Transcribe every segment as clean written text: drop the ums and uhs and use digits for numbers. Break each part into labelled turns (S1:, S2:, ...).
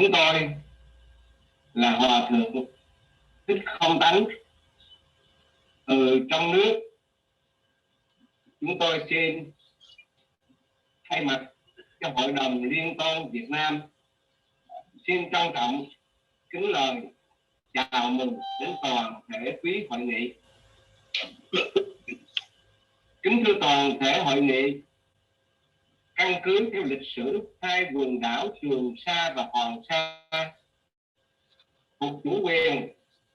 S1: Chúng tôi là hòa thượng thích không tánh từ trong nước. Chúng tôi xin thay mặt cho Hội đồng Liên tôn Việt Nam xin trân trọng kính lời chào mừng đến toàn thể quý hội nghị. Kính thưa toàn thể hội nghị, căn cứ theo lịch sử hai quần đảo Trường Sa và Hoàng Sa thuộc chủ quyền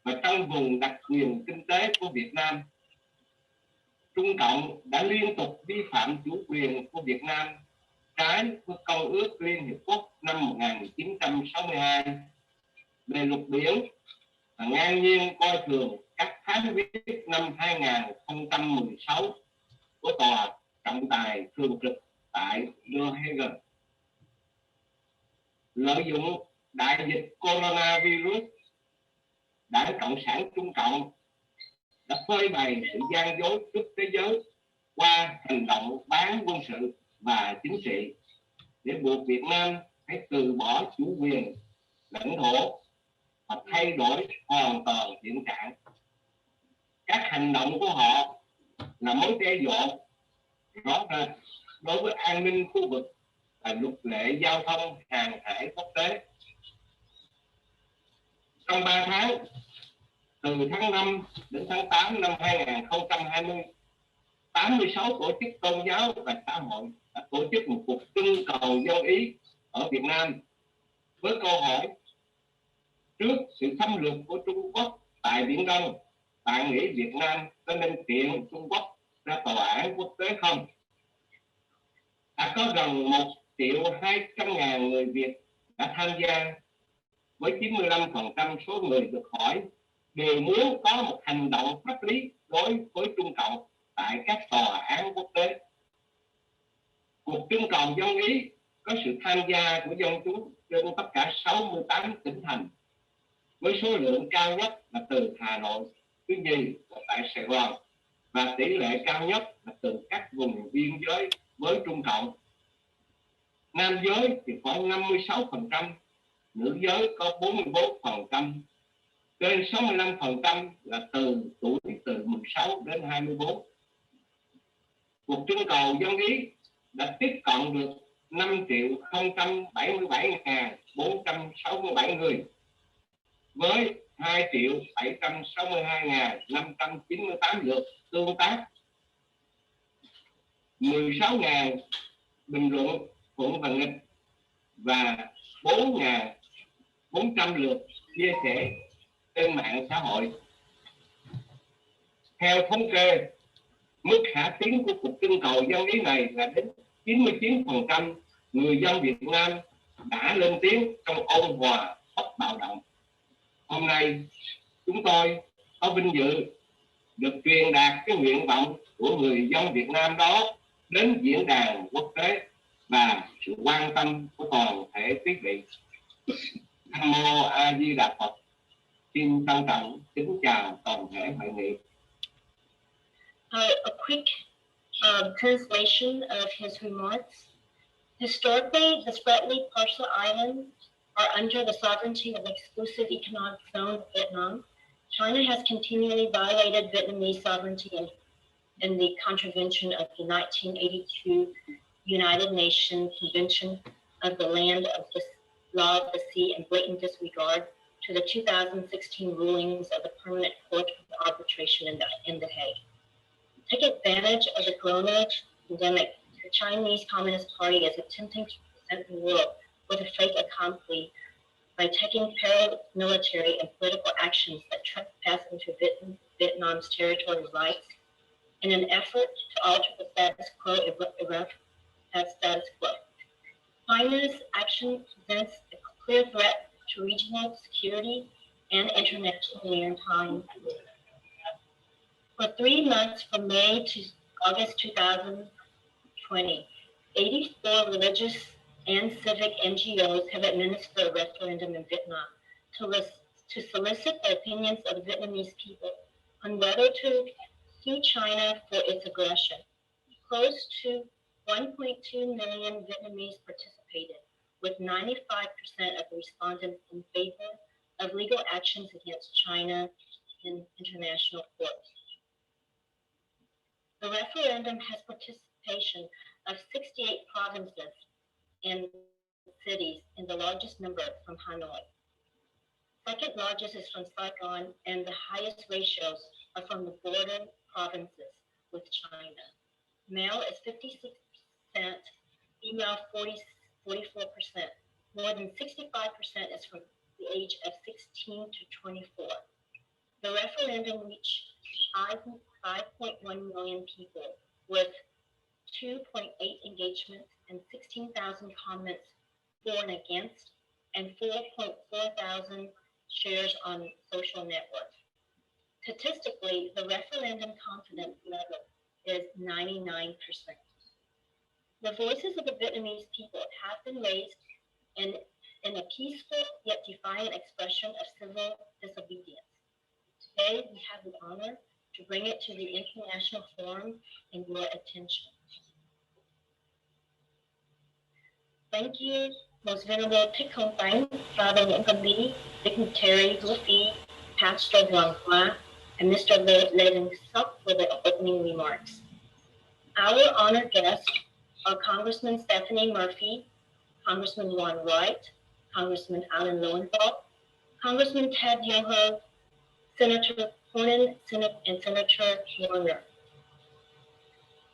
S1: và trong vùng đặc quyền kinh tế của Việt Nam, Trung Cộng đã liên tục vi phạm chủ quyền của Việt Nam trái với Công ước Liên Hiệp Quốc năm 1962 về luật biển và ngang nhiên coi thường các phán quyết năm 2016 của Tòa trọng tài thường trực tại NGHị. Lợi dụng đại dịch coronavirus, Đảng Cộng sản Trung Cộng đã phơi bày sự gian dối trước thế giới qua hành động bán quân sự và chính trị để buộc Việt Nam phải từ bỏ chủ quyền lãnh thổ và thay đổi hoàn toàn hiện trạng. Các hành động của họ là mối đe dọa rõ rệt đối với an ninh khu vực và luật lệ giao thông hàng hải quốc tế. Trong 3 tháng, từ tháng 5 đến tháng 8 năm 2020, 86 tổ chức tôn giáo và xã hội đã tổ chức một cuộc trưng cầu dân ý ở Việt Nam với câu hỏi: trước sự xâm lược của Trung Quốc tại Biển Đông, bạn nghĩ Việt Nam có nên kiện Trung Quốc ra tòa án quốc tế không? Đã có gần 1.200.000 người Việt đã tham gia, với 95% số người được hỏi đều muốn có một hành động pháp lý đối với Trung Cộng tại các tòa án quốc tế. Cuộc trưng cầu dân ý có sự tham gia của dân chúng trên tất cả 68 tỉnh thành, với số lượng cao nhất là từ Hà Nội, thứ nhì là tại Sài Gòn và tỷ lệ cao nhất là từ các vùng biên giới với Trung Cộng. Nam giới thì khoảng 56%, nữ giới có 44%, trên 65% là từ tuổi từ 16 đến 24. Cuộc trưng cầu dân ý đã tiếp cận được 5.077.467 người, với 2.762.598 lượt tương tác, 16.000 bình luận thuận và nghịch và 4.400 lượt chia sẻ trên mạng xã hội. Theo thống kê, mức khả tín của cuộc trưng cầu dân ý này là đến 99% người dân Việt Nam đã lên tiếng trong ôn hòa bất bạo động. Hôm nay, chúng tôi có vinh dự được truyền đạt cái nguyện vọng của người dân Việt Nam đó đến diễn đàn quốc tế và sự quan tâm của toàn thể quý vị. Nam mô A Di Đà Phật. Xin trân trọng kính chào toàn thể hội nghị.
S2: A quick translation of his remarks. Historically, the Spratly Partial Islands are under the sovereignty of the exclusive economic zone of Vietnam. China has continually violated Vietnamese sovereignty in the contravention of the 1982 United Nations Convention of the Land of the Law of the Sea and blatant disregard to the 2016 rulings of the Permanent Court of Arbitration in The Hague. Take advantage of the corona pandemic, the Chinese Communist Party is attempting to present the world with a fait accompli by taking paramilitary and political actions that trespass into Vietnam's territorial rights in an effort to alter the status quo. China's action presents a clear threat to regional security and international maritime. For 3 months, from May to August 2020, 84 religious and civic NGOs have administered a referendum in Vietnam to solicit the opinions of the Vietnamese people on whether to sue China for its aggression. Close to 1.2 million Vietnamese participated, with 95% of the respondents in favor of legal actions against China in international courts. The referendum has participation of 68 provinces and cities, and the largest number from Hanoi. Second largest is from Saigon, and the highest ratios are from the border provinces with China. Male is 56%, female 44%. More than 65% is from the age of 16 to 24. The referendum reached 5.1 million people with 2.8 engagements and 16,000 comments for and against, and 4.4 thousand shares on social networks. Statistically, the referendum confidence level is 99%. The voices of the Vietnamese people have been raised in a peaceful yet defiant expression of civil disobedience. Today, we have the honor to bring it to the international forum and your attention. Thank you, Most Venerable Thích Không Tánh, Father Nguyễn Văn Lý, Dignitary Hữu Phi, Pastor Hoàng Hoa, and Mr. Lê Đình Sóc for the opening remarks. Our honored guests are Congressman Stephanie Murphy, Congressman Ron Wright, Congressman Alan Lowenthal, Congressman Ted Yoho, Senator Cornyn, and Senator Warner.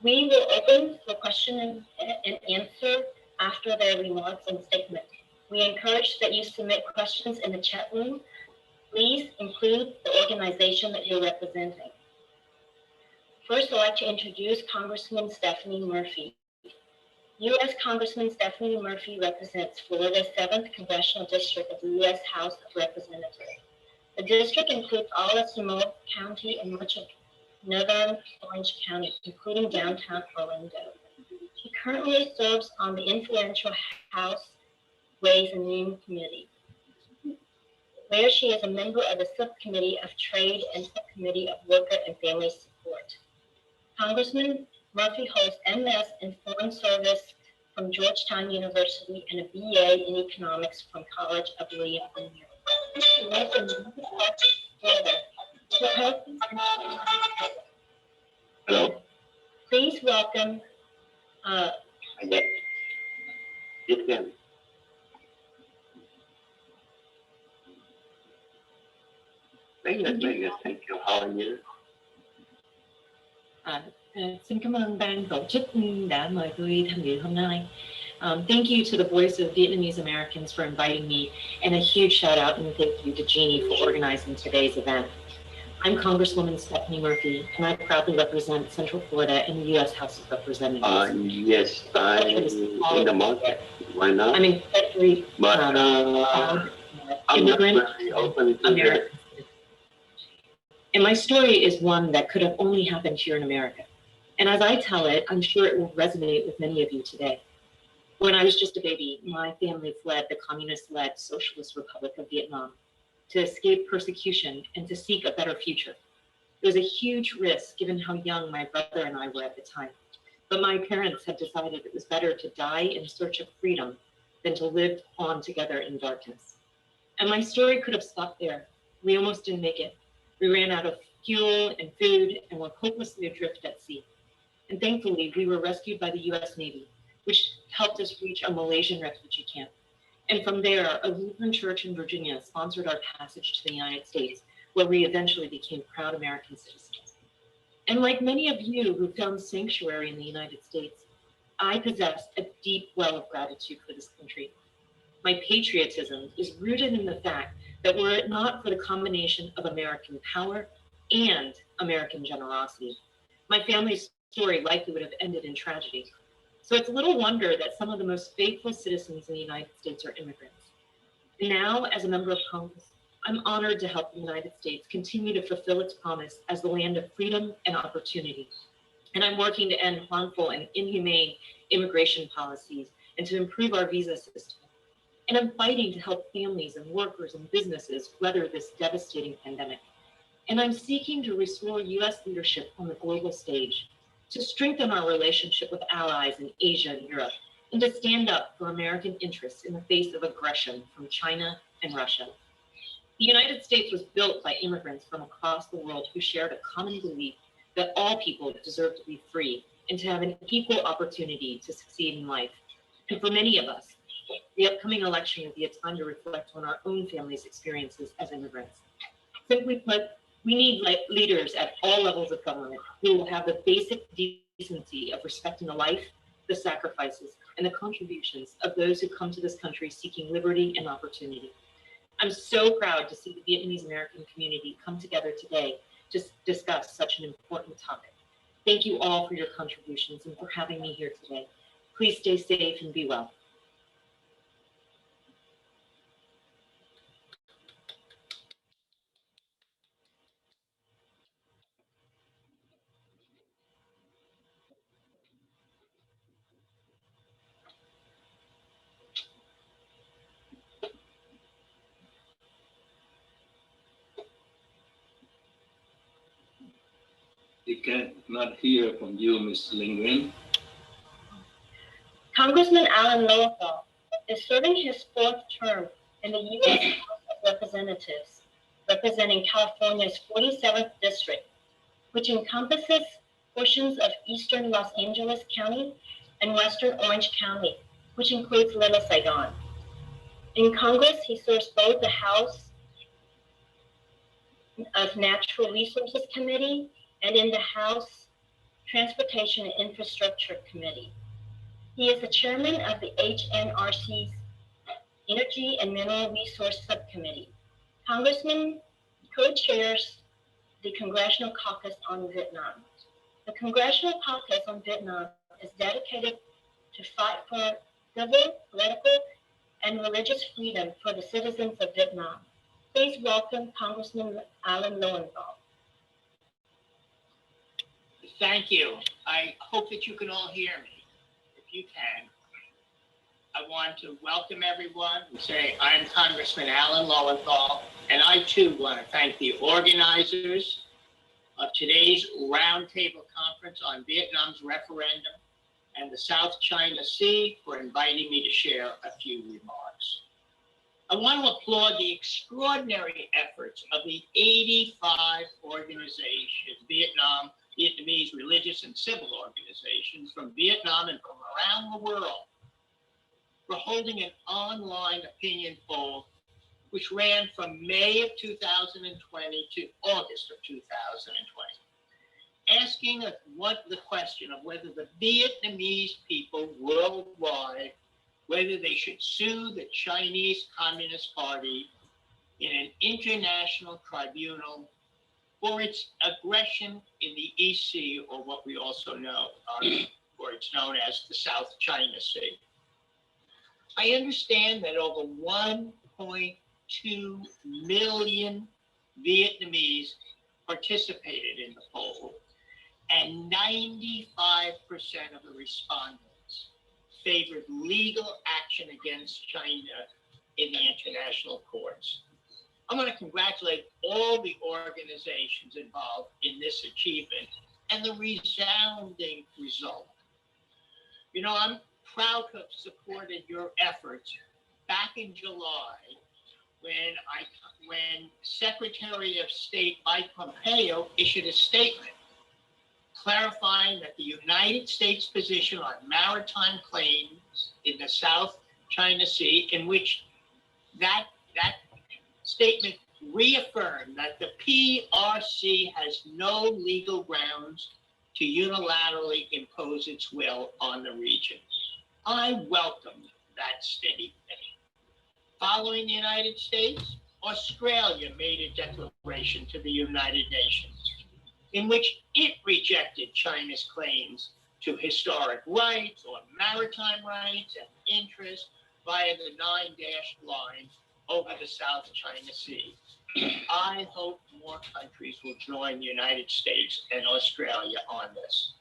S2: We will open for question and answer after their remarks and statement. We encourage that you submit questions in the chat room. Please include the organization that you're representing. First, I'd like to introduce Congressman Stephanie Murphy. U.S. Congressman Stephanie Murphy represents Florida's 7th Congressional District of the U.S. House of Representatives. The district includes all of Sonoma County and much of northern Orange County, including downtown Orlando. She currently serves on the influential House Ways and Means Committee, where she is a member of the Subcommittee of Trade and Subcommittee of Worker and Family Support. Congressman Murphy holds MS in Foreign Service from Georgetown University and a BA in Economics from College of William and Mary.
S1: Hello.
S2: Please welcome.
S1: Very good. Thank you. How are you?
S3: Xin cảm ơn ban tổ chức đã mời tôi tham dự hôm nay. Thank you to the Voice of Vietnamese Americans for inviting me, and a huge shout out and thank you to Jeannie for organizing today's event. I'm Congresswoman Stephanie Murphy, and I proudly represent Central Florida in the U.S. House of Representatives.
S1: Yes, I'm in the market. Why not?
S3: I'm incredibly proud immigrant American. And my story is one that could have only happened here in America. And as I tell it, I'm sure it will resonate with many of you today. When I was just a baby, my family fled the communist-led Socialist Republic of Vietnam to escape persecution and to seek a better future. It was a huge risk given how young my brother and I were at the time. But my parents had decided it was better to die in search of freedom than to live on together in darkness. And my story could have stopped there. We almost didn't make it. We ran out of fuel and food and were hopelessly adrift at sea. And thankfully, we were rescued by the U.S. Navy, which helped us reach a Malaysian refugee camp. And from there, a Lutheran church in Virginia sponsored our passage to the United States, where we eventually became proud American citizens. And like many of you who found sanctuary in the United States, I possess a deep well of gratitude for this country. My patriotism is rooted in the fact that were it not for the combination of American power and American generosity, my family's story likely would have ended in tragedy. So it's little wonder that some of the most faithful citizens in the United States are immigrants. And now, as a member of Congress, I'm honored to help the United States continue to fulfill its promise as the land of freedom and opportunity. And I'm working to end harmful and inhumane immigration policies and to improve our visa system. And I'm fighting to help families and workers and businesses weather this devastating pandemic. And I'm seeking to restore U.S. leadership on the global stage, to strengthen our relationship with allies in Asia and Europe, and to stand up for American interests in the face of aggression from China and Russia. The United States was built by immigrants from across the world who shared a common belief that all people deserve to be free and to have an equal opportunity to succeed in life. And for many of us, the upcoming election will be a time to reflect on our own family's experiences as immigrants. Simply put, we need leaders at all levels of government who will have the basic decency of respecting the life, the sacrifices, and the contributions of those who come to this country seeking liberty and opportunity. I'm so proud to see the Vietnamese American community come together today to discuss such an important topic. Thank you all for your contributions and for having me here today. Please stay safe and be well.
S1: We cannot hear from you, Ms. Lindgren.
S2: Congressman Alan Lowenthal is serving his fourth term in the U.S. House of Representatives, representing California's 47th district, which encompasses portions of eastern Los Angeles County and western Orange County, which includes Little Saigon. In Congress, he serves both the House of Natural Resources Committee and in the House Transportation and Infrastructure Committee. He is the chairman of the HNRC's Energy and Mineral Resource Subcommittee. Congressman co-chairs the Congressional Caucus on Vietnam. The Congressional Caucus on Vietnam is dedicated to fight for civil, political, and religious freedom for the citizens of Vietnam. Please welcome Congressman Alan Lowenthal.
S4: Thank you. I hope that you can all hear me. If you can, I want to welcome everyone and say I'm Congressman Alan Lowenthal, and I too want to thank the organizers of today's roundtable conference on Vietnam's referendum and the South China Sea for inviting me to share a few remarks. I want to applaud the extraordinary efforts of the 85 organizations, Vietnamese religious and civil organizations from Vietnam and from around the world for holding an online opinion poll which ran from May of 2020 to August of 2020, asking the question of whether the Vietnamese people worldwide, whether they should sue the Chinese Communist Party in an international tribunal for its aggression in the East Sea, or what we also know, or it's known as the South China Sea. I understand that over 1.2 million Vietnamese participated in the poll, and 95% of the respondents favored legal action against China in the international courts. I want to congratulate all the organizations involved in this achievement and the resounding result. You know, I'm proud to have supported your efforts back in July when Secretary of State Mike Pompeo issued a statement clarifying that the United States position on maritime claims in the South China Sea, in which that statement reaffirmed that the PRC has no legal grounds to unilaterally impose its will on the region. I welcome that statement. Following the United States, Australia made a declaration to the United Nations in which it rejected China's claims to historic rights or maritime rights and interests via the 9-dash line over the South China Sea. I hope more countries will join the United States and Australia on this.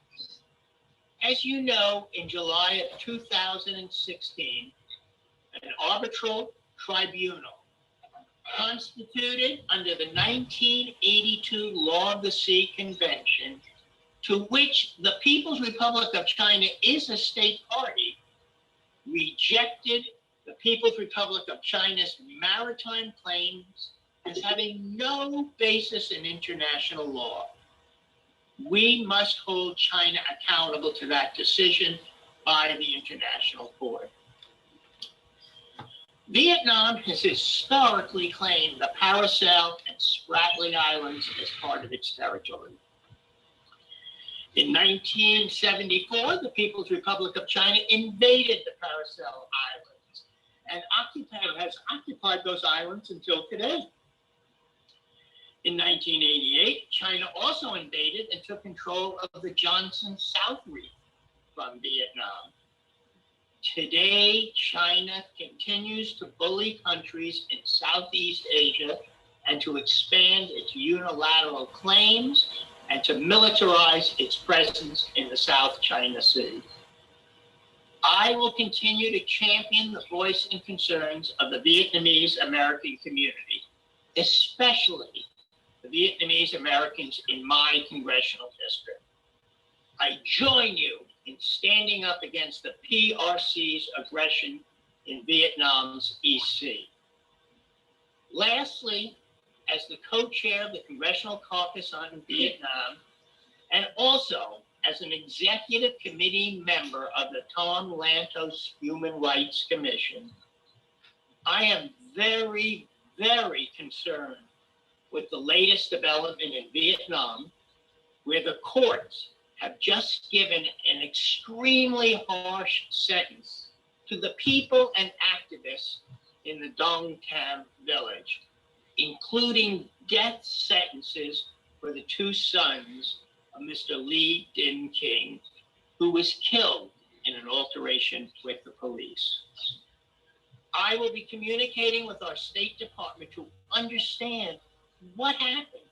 S4: As you know, in July of 2016, an arbitral tribunal constituted under the 1982 Law of the Sea Convention, to which the People's Republic of China is a state party, rejected the People's Republic of China's maritime claims as having no basis in international law. We must hold China accountable to that decision by the International Court. Vietnam has historically claimed the Paracel and Spratly Islands as part of its territory. In 1974, the People's Republic of China invaded the Paracel Islands and has occupied those islands until today. In 1988, China also invaded and took control of the Johnson South Reef from Vietnam. Today, China continues to bully countries in Southeast Asia and to expand its unilateral claims and to militarize its presence in the South China Sea. I will continue to champion the voice and concerns of the Vietnamese American community, especially the Vietnamese Americans in my congressional district. I join you in standing up against the PRC's aggression in Vietnam's East Sea. Lastly, as the co-chair of the Congressional Caucus on Vietnam, and also as an executive committee member of the Tom Lantos Human Rights Commission, I am very, very concerned with the latest development in Vietnam, where the courts have just given an extremely harsh sentence to the people and activists in the Dong Tam village, including death sentences for the two sons of Mr. Lee Din King, who was killed in an altercation with the police. I will be communicating with our State Department to understand what happened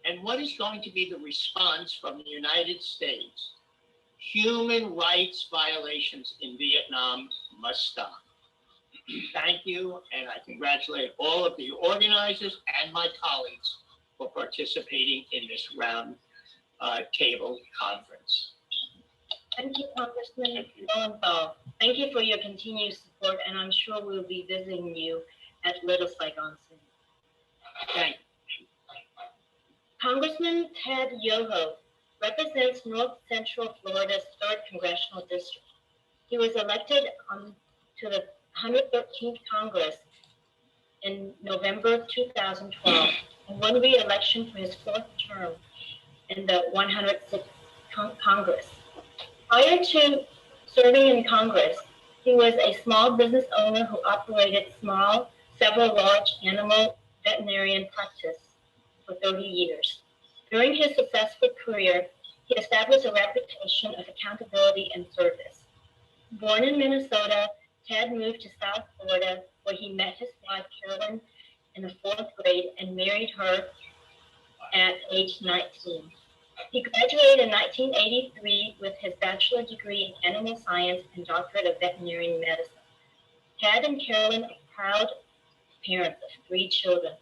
S4: and what is going to be the response from the United States. Human rights violations in Vietnam must stop. Thank you, and I congratulate all of the organizers and my colleagues for participating in this round table conference.
S2: Thank you, Congressman Lowenthal. Thank you for your continued support, and I'm sure we'll be visiting you at Little Saigon soon.
S4: Thank you.
S2: Congressman Ted Yoho represents North Central Florida's 3rd Congressional District. He was elected to the 113th Congress in November 2012 and won re-election for his 4th term in the 106th Congress. Prior to serving in Congress, he was a small business owner who operated several large animal veterinarian practice for 30 years. During his successful career, he established a reputation of accountability and service. Born in Minnesota, Ted moved to South Florida, where he met his wife, Carolyn, in the 4th grade and married her at age 19. He graduated in 1983 with his bachelor degree in animal science and doctorate of veterinary medicine. Ted and Carolyn are proud parents of 3 children.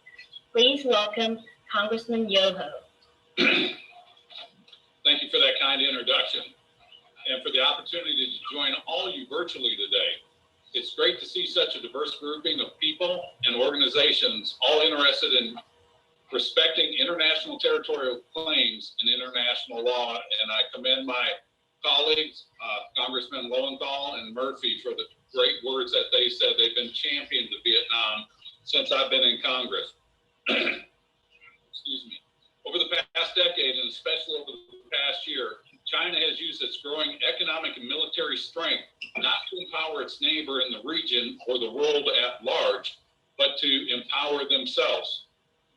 S2: Please welcome Congressman Yoho.
S5: Thank you for that kind introduction and for the opportunity to join all you virtually today. It's great to see such a diverse grouping of people and organizations all interested in respecting international territorial claims and international law. And I commend my colleagues, Congressman Lowenthal and Murphy, for the great words that they said. They've been champions of Vietnam since I've been in Congress. Excuse me. Over the past decade, and especially over the past year, China has used its growing economic and military strength not to empower its neighbor in the region or the world at large, but to empower themselves.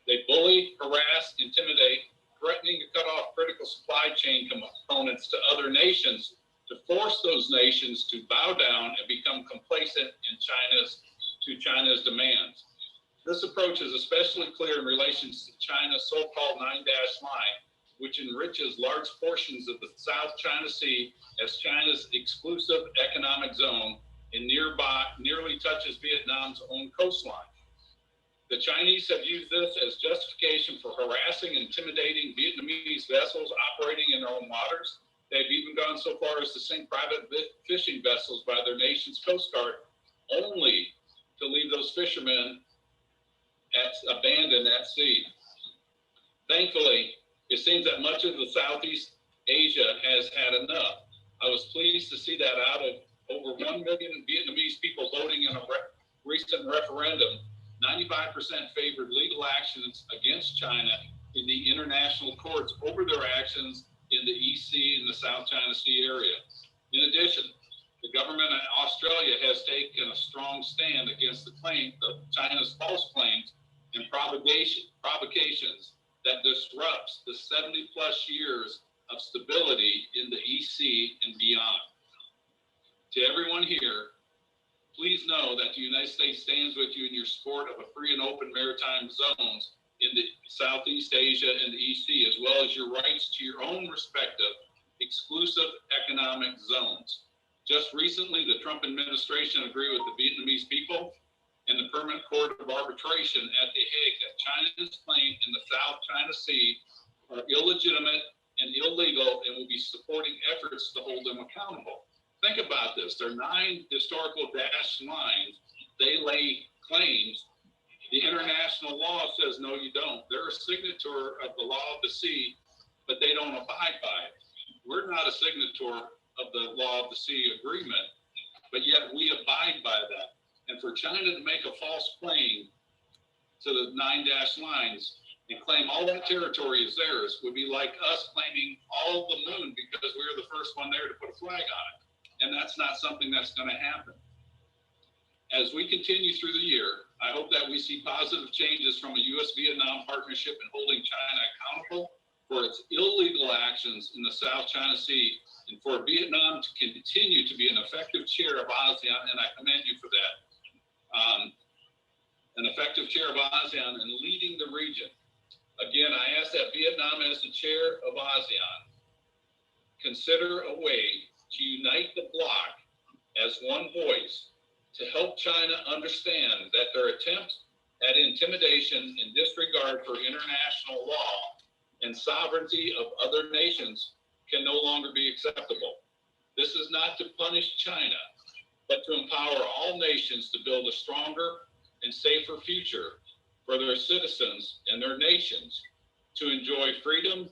S5: They bully, harass, intimidate, threatening to cut off critical supply chain components to other nations to force those nations to bow down and become complacent in China's demands. This approach is especially clear in relation to China's so-called 9-dash line, which enriches large portions of the South China Sea as China's exclusive economic zone and nearly touches Vietnam's own coastline. The Chinese have used this as justification for harassing and intimidating Vietnamese vessels operating in their own waters. They've even gone so far as to sink private fishing vessels by their nation's Coast Guard only to leave those fishermen abandoned at sea. Thankfully, it seems that much of the Southeast Asia has had enough. I was pleased to see that out of over 1 million Vietnamese people voting in a recent referendum, 95% favored legal actions against China in the international courts over their actions in the EC and the South China Sea area. In addition, the government of Australia has taken a strong stand against the claim of China's false claims and provocations that disrupts the 70 plus years of stability in the EC and beyond. To everyone here, please know that the United States stands with you in your support of a free and open maritime zones in the Southeast Asia and the EC, as well as your rights to your own respective exclusive economic zones. Just recently, the Trump administration agreed with the Vietnamese people and the Permanent Court of Arbitration at The Hague that China's claim in the South China Sea are illegitimate and illegal and will be supporting efforts to hold them accountable. Think about this. There are 9 historical dashed lines. They lay claims. The international law says, no, you don't. They're a signature of the law of the sea, but they don't abide by it. We're not a signature of the law of the sea agreement, but yet we abide by that. And for China to make a false claim to the 9 dashed lines and claim all that territory is theirs would be like us claiming all the moon because we were the first one there to put a flag on it. And that's not something that's going to happen. As we continue through the year, I hope that we see positive changes from a U.S.-Vietnam partnership in holding China accountable for its illegal actions in the South China Sea and for Vietnam to continue to be an effective chair of ASEAN, and I commend you for that, an effective chair of ASEAN and leading the region. Again, I ask that Vietnam, as the chair of ASEAN, consider a way to unite the bloc as one voice to help China understand that their attempts at intimidation and disregard for international law and sovereignty of other nations can no longer be acceptable. This is not to punish China, but to empower all nations to build a stronger and safer future for their citizens and their nations to enjoy freedom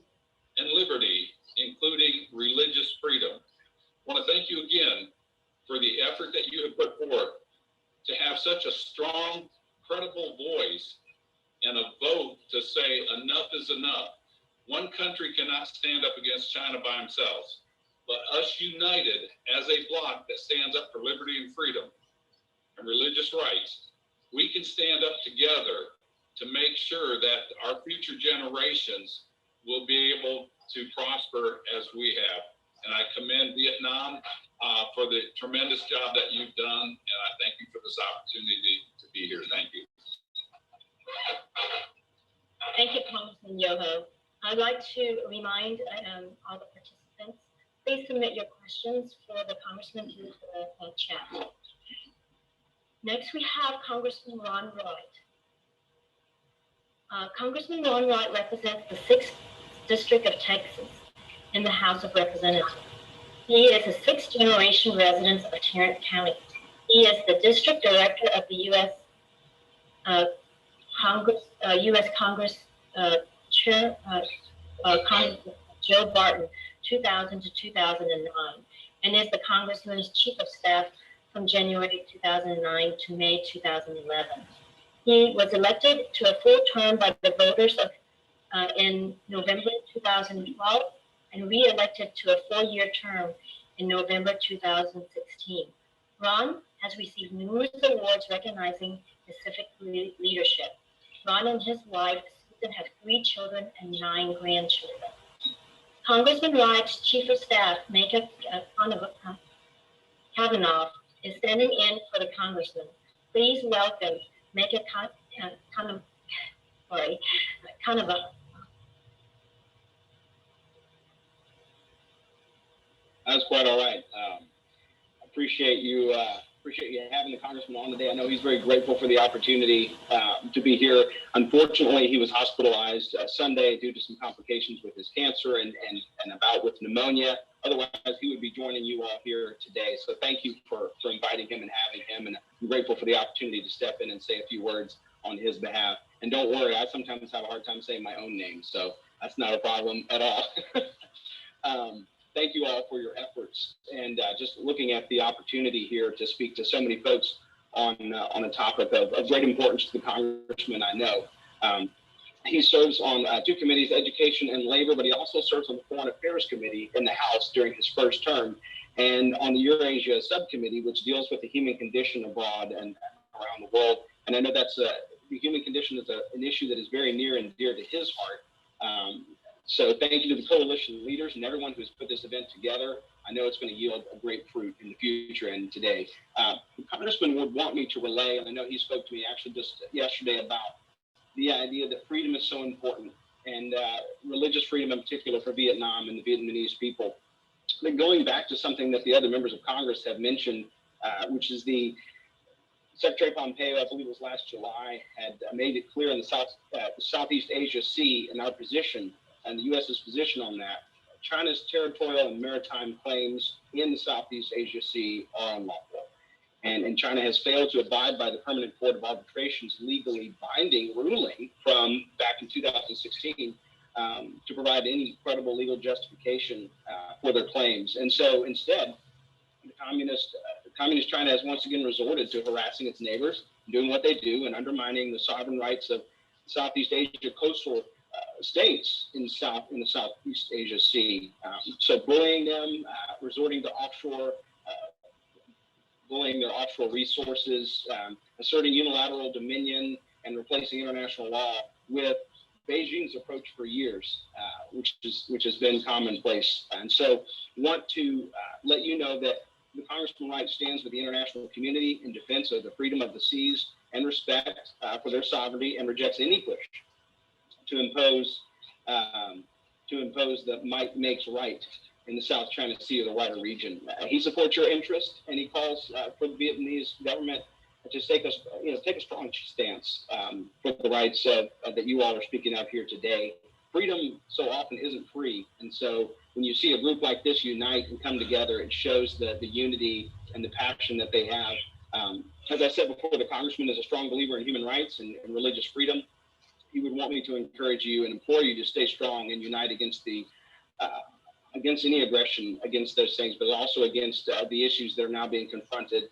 S5: and liberty, including religious freedom. I want to thank you again for the effort that you have put forth to have such a strong, credible voice and a vote to say enough is enough. One country cannot stand up against China by themselves, but us united as a bloc that stands up for liberty and freedom and religious rights, we can stand up together to make sure that our future generations will be able to prosper as we have. And I commend Vietnam for the tremendous job that you've done, and I thank you for this opportunity to be here. Thank you.
S2: Thank you, Congressman Yoho. I'd like to remind all the participants, please submit your questions for the congressman through the chat. Next, we have Congressman Ron Wright. Congressman Ron Wright represents the 6th District of Texas in the House of Representatives. He is a 6th-generation resident of Tarrant County. He is the District Director of the U.S. Congress Chair, Joe Barton, 2000 to 2009, and is the Congressman's Chief of Staff from January 2009 to May 2011. He was elected to a full term by the voters in November 2012 and re-elected to a 4-year term in November 2016. Ron has received numerous awards recognizing his civic leadership. Ron and his wife Susan have 3 children and 9 grandchildren. Congressman Wright's Chief of Staff, Micah Kavanaugh, is standing in for the Congressman. Please welcome Micah Kavanaugh.
S6: That's quite all right. Appreciate you having the congressman on today. I know he's very grateful for the opportunity to be here. Unfortunately, he was hospitalized Sunday due to some complications with his cancer and a bout with pneumonia. Otherwise, he would be joining you all here today. So thank you for inviting him and having him. And I'm grateful for the opportunity to step in and say a few words on his behalf. And don't worry, I sometimes have a hard time saying my own name, so that's not a problem at all. Thank you all for your efforts, and just looking at the opportunity here to speak to so many folks on a topic of great importance to the congressman I know. He serves on 2 committees, Education and Labor, but he also serves on the Foreign Affairs Committee in the House during his first term, and on the Eurasia Subcommittee, which deals with the human condition abroad and around the world. And I know that's the human condition is an issue that is very near and dear to his heart. So thank you to the coalition leaders and everyone who's put this event together. I know it's going to yield a great fruit in the future and today. The Congressman would want me to relay, and I know he spoke to me actually just yesterday about the idea that freedom is so important, and religious freedom in particular for Vietnam and the Vietnamese people. But going back to something that the other members of Congress have mentioned, which is the Secretary Pompeo, I believe it was last July, had made it clear in the Southeast Asia Sea and our position and the U.S.'s position on that. China's territorial and maritime claims in the Southeast Asia Sea are unlawful. And China has failed to abide by the Permanent Court of Arbitration's legally binding ruling from back in 2016 to provide any credible legal justification for their claims. And so instead, the communist China has once again resorted to harassing its neighbors, doing what they do, and undermining the sovereign rights of Southeast Asia coastal states in the Southeast Asia Sea. So bullying them, resorting to bullying their offshore resources, asserting unilateral dominion, and replacing international law with Beijing's approach for years, which has been commonplace. And so want to let you know that the Congressman Wright stands with the international community in defense of the freedom of the seas and respect for their sovereignty, and rejects any push to impose the might makes right in the South China Sea or the wider region. He supports your interest, and he calls for the Vietnamese government to take a strong stance for the rights that you all are speaking of here today. Freedom so often isn't free, and so when you see a group like this unite and come together, it shows the unity and the passion that they have. As I said before, the congressman is a strong believer in human rights and religious freedom. He would want me to encourage you and implore you to stay strong and unite against any aggression against those things, but also against the issues that are now being confronted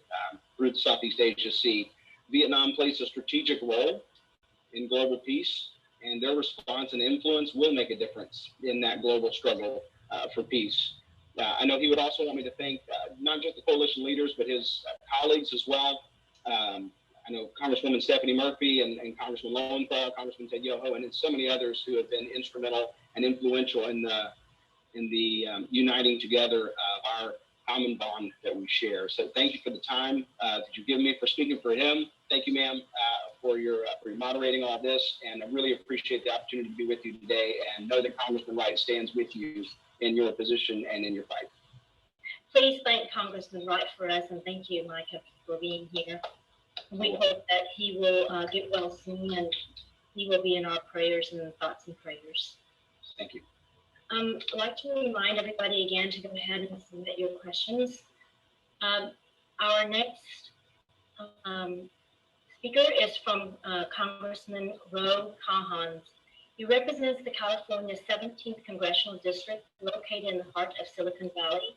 S6: through the Southeast Asia Sea. Vietnam plays a strategic role in global peace, and their response and influence will make a difference in that global struggle for peace. I know he would also want me to thank not just the coalition leaders, but his colleagues as well. I know Congresswoman Stephanie Murphy and Congressman Lowenthal, Congressman Ted Yoho, and so many others who have been instrumental and influential in the uniting together of our common bond that we share. So thank you for the time that you've given me for speaking for him. Thank you, ma'am, for your moderating all this, and I really appreciate the opportunity to be with you today, and know that Congressman Wright stands with you in your position and in your fight.
S2: Please thank Congressman Wright for us, and thank you, Micah, for being here. We hope that he will get well soon, and he will be in our prayers and thoughts and prayers.
S6: Thank you.
S2: I'd like to remind everybody again to go ahead and submit your questions. Our next speaker is from Congressman Ro Kahans. He represents the California 17th Congressional District, located in the heart of Silicon Valley,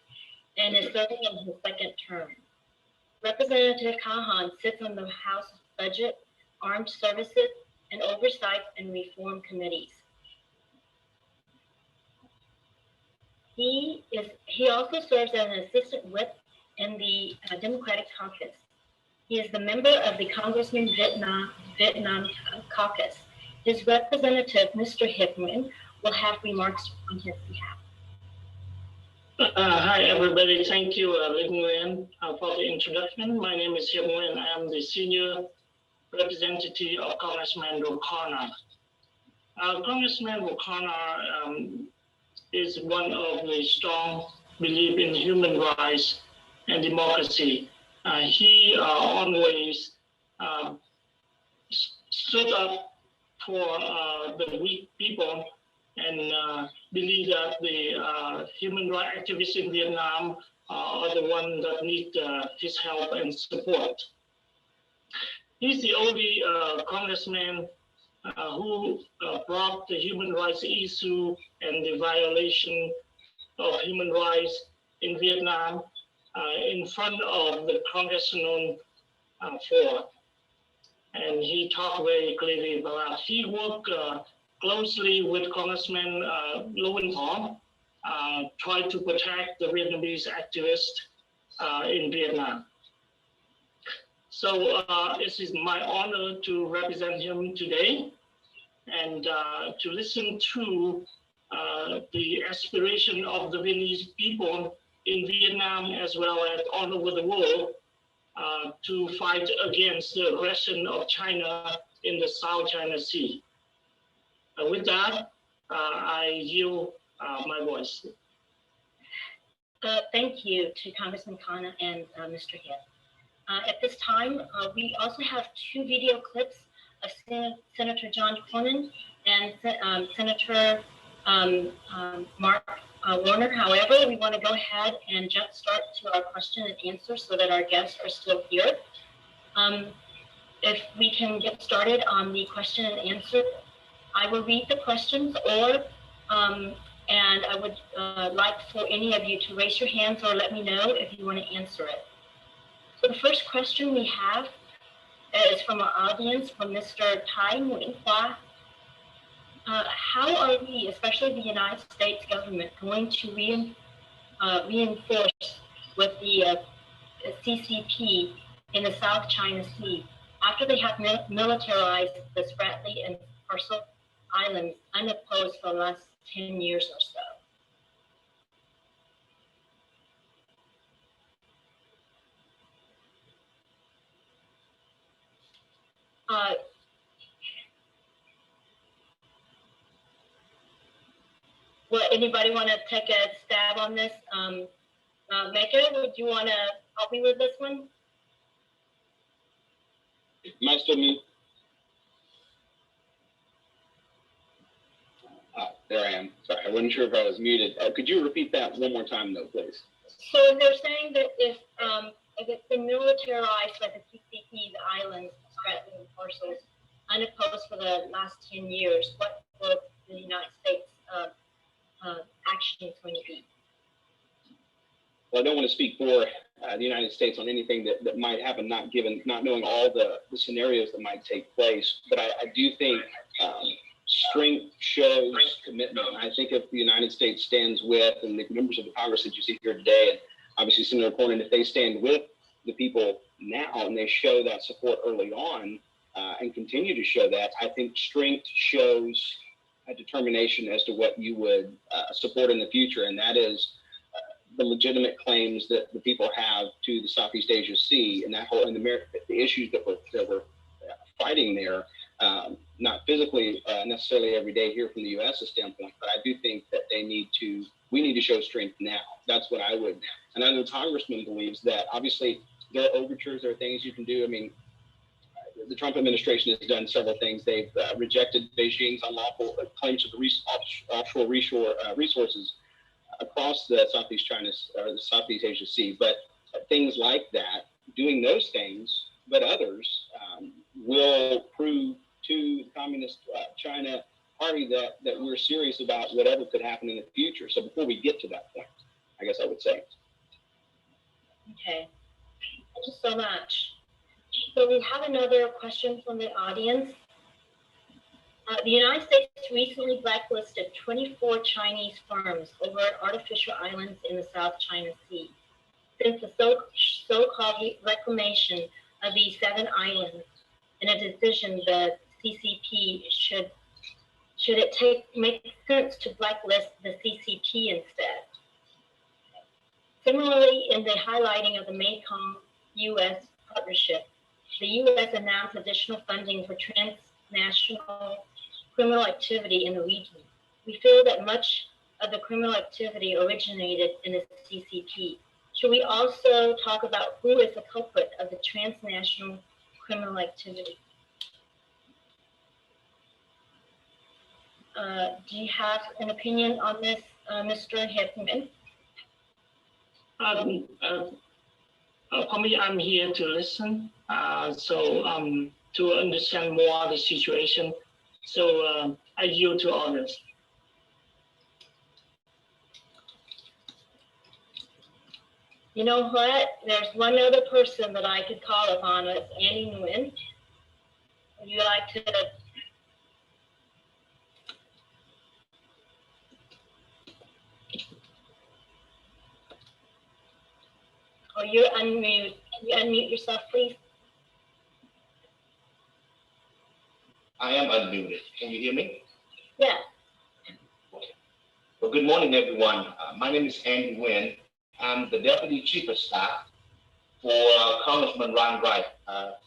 S2: and is serving in his second term. Representative Kahan sits on the House Budget, Armed Services, and Oversight and Reform Committees. He also serves as an assistant whip in the Democratic Caucus. He is the member of the Congressman Vietnam Caucus. His representative, Mr. Hipman, will have remarks on his behalf.
S7: Hi, everybody. Thank you, Lin Nguyen, for the introduction. My name is Hiệp Nguyen. I am the senior representative of Congressman O'Connor. Congressman O'Connor is one of the strong belief in human rights and democracy. He always stood up for the weak people, and believe that the human rights activists in Vietnam are the ones that need his help and support. He's the only congressman who brought the human rights issue and the violation of human rights in Vietnam in front of the congressional floor. And he talked very clearly about he worked closely with Congressman Lowen Thong, tried to protect the Vietnamese activists in Vietnam. So it is my honor to represent him today and to listen to the aspiration of the Vietnamese people in Vietnam as well as all over the world to fight against the aggression of China in the South China Sea. With that, I yield my voice.
S2: Thank you to Congressman Khanna and Mr. Hiet. At this time, we also have two video clips of Senator John Cornyn and Senator Mark Warner. However, we want to go ahead and jump start to our question and answer so that our guests are still here. If we can get started on the question and answer, I will read the questions, or and I would like for any of you to raise your hands or let me know if you want to answer it. So the first question we have is from our audience, from Mr. Tai Nguyen Hua. How are we, especially the United States government, going to reinforce with the CCP in the South China Sea after they have militarized the Spratly and Parcel Islands unopposed for the last 10 years or so? Well, anybody want to take a stab on this? Maker, would you want to help me with this one?
S6: Am I still mute? There I am. Sorry, I wasn't sure if I was muted. Could you repeat that one more time, though, please?
S2: So they're saying that if it's been militarized by the CCP, the islands, Spratly and Parcels, unopposed for the last 10 years, what will the United States action is going to be?
S6: Well, I don't want to speak for the United States on anything that might happen, not knowing all the scenarios that might take place. But I do think strength shows commitment. I think if the United States stands with, and the members of the Congress that you see here today, and obviously Senator Cornyn, if they stand with the people now and they show that support early on and continue to show that, I think strength shows a determination as to what you would support in the future, and that is the legitimate claims that the people have to the Southeast Asia Sea and that whole and the issues that we're fighting there, not physically necessarily every day here from the U.S. standpoint, but I do think that we need to show strength now. That's what I would. And I know the Congressman believes that. Obviously, there are overtures, there are things you can do. I mean, the Trump administration has done several things. They've rejected Beijing's unlawful claims to the offshore resources across the Southeast Asia Sea. But things like that, doing those things, but others, will prove to the Communist China Party that we're serious about whatever could happen in the future. So before we get to that point, I guess I would say.
S2: Okay, thank you so much. So we have another question from the audience. The United States recently blacklisted 24 Chinese firms over artificial islands in the South China Sea. Since the so-called reclamation of these 7 islands, in a decision the CCP should it make sense to blacklist the CCP instead? Similarly, in the highlighting of the Mekong-U.S. partnership, the U.S. announced additional funding for transnational criminal activity in the region. We feel that much of the criminal activity originated in the CCP. Should we also talk about who is the culprit of the transnational criminal activity? Do you have an opinion on this, Mr. Hiet?
S7: For me, I'm here to listen. To understand more the situation. So I yield to others.
S2: You know what? There's one other person that I could call upon. It's Annie Nguyen. Would you like to? Oh, you're unmute. Can you unmute yourself, please?
S8: I am unmuted. Can you hear me?
S2: Yeah.
S8: Okay. Well, good morning, everyone. My name is Andy Nguyen. I'm the Deputy Chief of Staff for Congressman Ron Wright.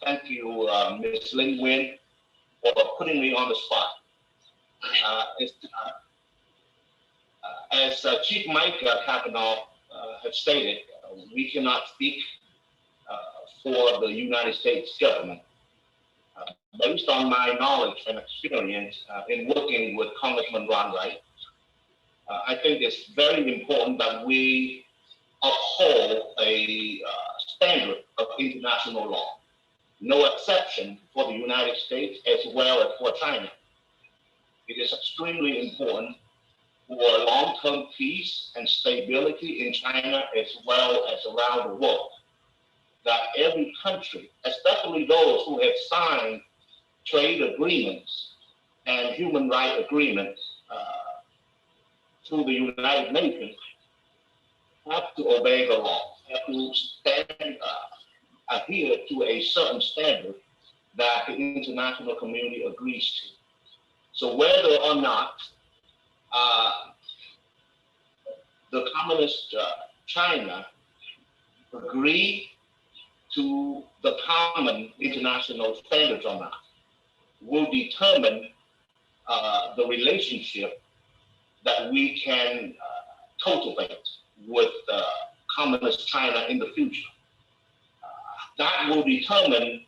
S8: Thank you, Ms. Lin Nguyen, for putting me on the spot. As Chief Mike Kavanaugh has stated, we cannot speak for the United States government. Based on my knowledge and experience in working with Congressman Ron Wright, I think it's very important that we uphold a standard of international law, no exception for the United States as well as for China. It is extremely important for long-term peace and stability in China as well as around the world, that every country, especially those who have signed trade agreements and human rights agreements through the United Nations, have to obey the law, have to adhere to a certain standard that the international community agrees to. So whether or not the communist China agree to the common international standards or not will determine the relationship that we can cultivate with communist China in the future. That will determine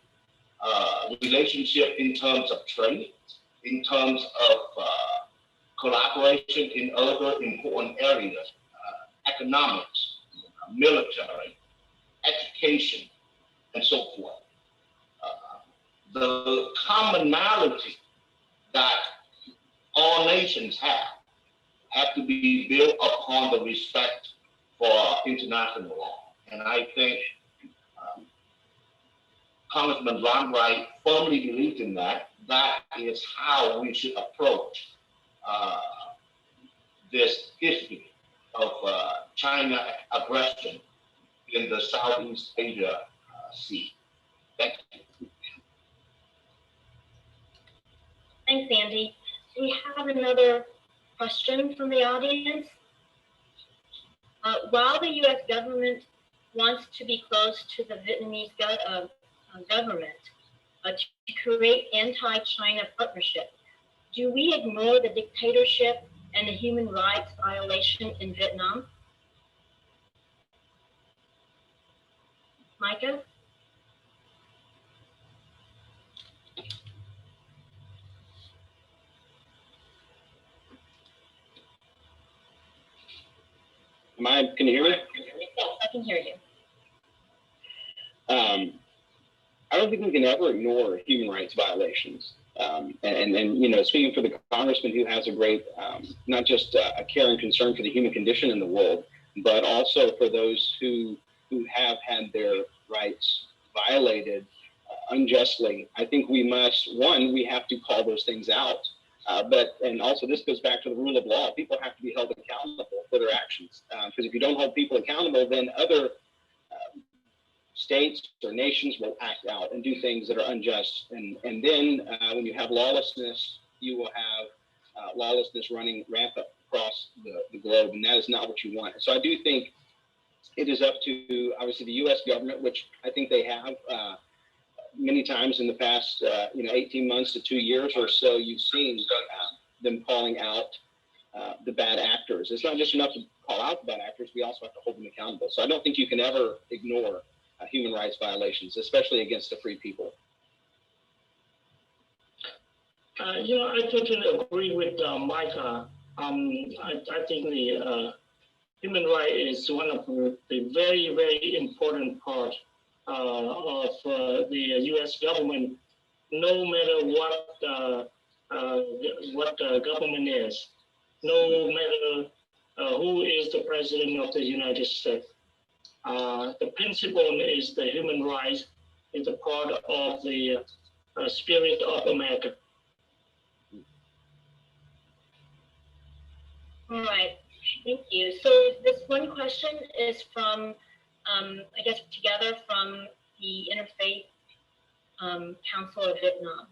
S8: the relationship in terms of trade, in terms of collaboration in other important areas, economics, military, education, and so forth. The commonality that all nations have to be built upon the respect for international law. And I think Congressman Ron Wright firmly believes in that. That is how we should approach this history of China aggression in the Southeast Asia Sea. Thank you.
S2: Thanks, Andy. We have another question from the audience. While the U.S. government wants to be close to the Vietnamese government to create anti-China partnership, do we ignore the dictatorship and the human rights violation in Vietnam? Micah?
S6: Can you hear me?
S2: Yes, I can hear you.
S6: I don't think we can ever ignore human rights violations. And you know, speaking for the congressman who has a great, not just a care and concern for the human condition in the world, but also for those who have had their rights violated unjustly, I think we must, we have to call those things out. And also this goes back to the rule of law. People have to be held accountable for their actions. Because if you don't hold people accountable, then other states or nations will act out and do things that are unjust. And then when you have lawlessness, you will have lawlessness running rampant across the globe. And that is not what you want. So I do think it is up to, obviously, the U.S. government, which I think they have many times in the past, 18 months to 2 years or so, you've seen them calling out the bad actors. It's not just enough to call out the bad actors, we also have to hold them accountable. So I don't think you can ever ignore human rights violations, especially against the free people.
S7: I totally agree with Micah. I think human rights is one of the very, very important part of the U.S. government, no matter what the government is, no matter who is the president of the United States. The principle is the human rights is a part of the spirit of America.
S2: All right, thank you. So this one question is from, I guess, together from the Interfaith Council of Vietnam.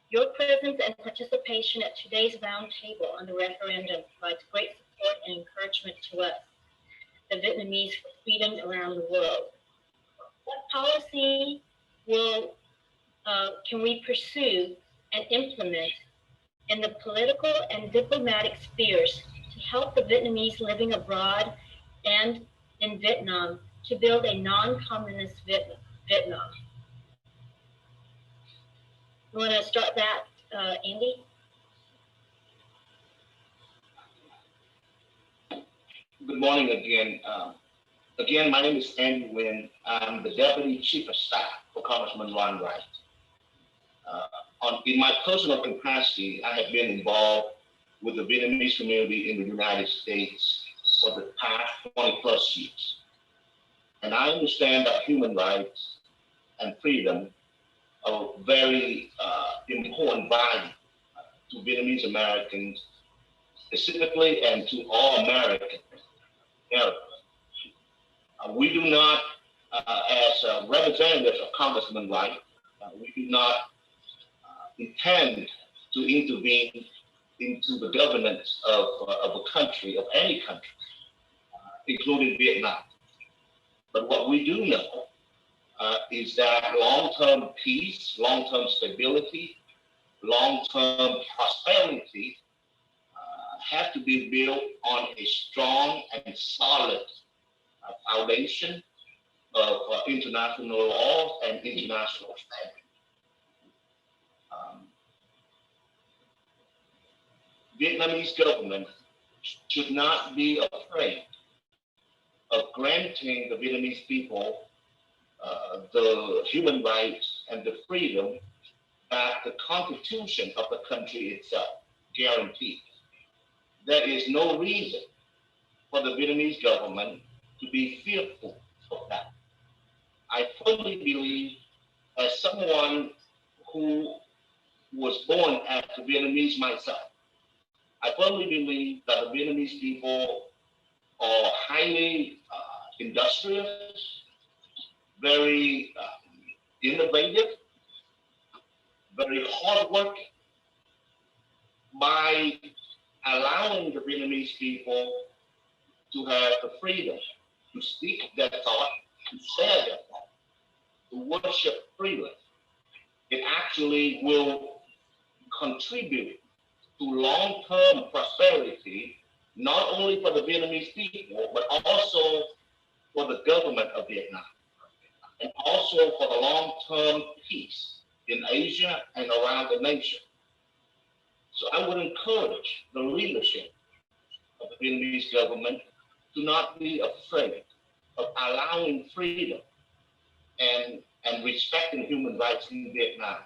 S2: Your presence and participation at today's roundtable on the referendum provides great support and encouragement to us, the Vietnamese for freedom around the world. What policy can we pursue and implement in the political and diplomatic spheres to help the Vietnamese living abroad and in Vietnam to build a non-communist Vietnam? You want to start that, Andy?
S8: Good morning again. Again, my name is Andy Nguyen. I'm the Deputy Chief of Staff for Congressman Ron Wright. In my personal capacity, I have been involved with the Vietnamese community in the United States for the past 20 plus years. And I understand that human rights and freedom are very important value to Vietnamese Americans specifically and to all Americans. We do not, as representatives of Congressman Wright, we do not intend to intervene into the governance of a country, of any country, including Vietnam. But what we do know is that long-term peace, long-term stability, long-term prosperity have to be built on a strong and solid foundation of international law and international standards. Vietnamese government should not be afraid of granting the Vietnamese people the human rights and the freedom that the constitution of the country itself guarantees. There is no reason for the Vietnamese government to be fearful of that. I firmly believe, as someone who was born as a Vietnamese myself, I firmly believe that the Vietnamese people are highly industrious, very innovative, very hardworking. By allowing the Vietnamese people to have the freedom to speak their thought, to share their thought, to worship freely, it actually will contribute to long-term prosperity, not only for the Vietnamese people, but also for the government of Vietnam, and also for the long-term peace in Asia and around the nation. So I would encourage the leadership of the Vietnamese government to not be afraid of allowing freedom and respecting human rights in Vietnam.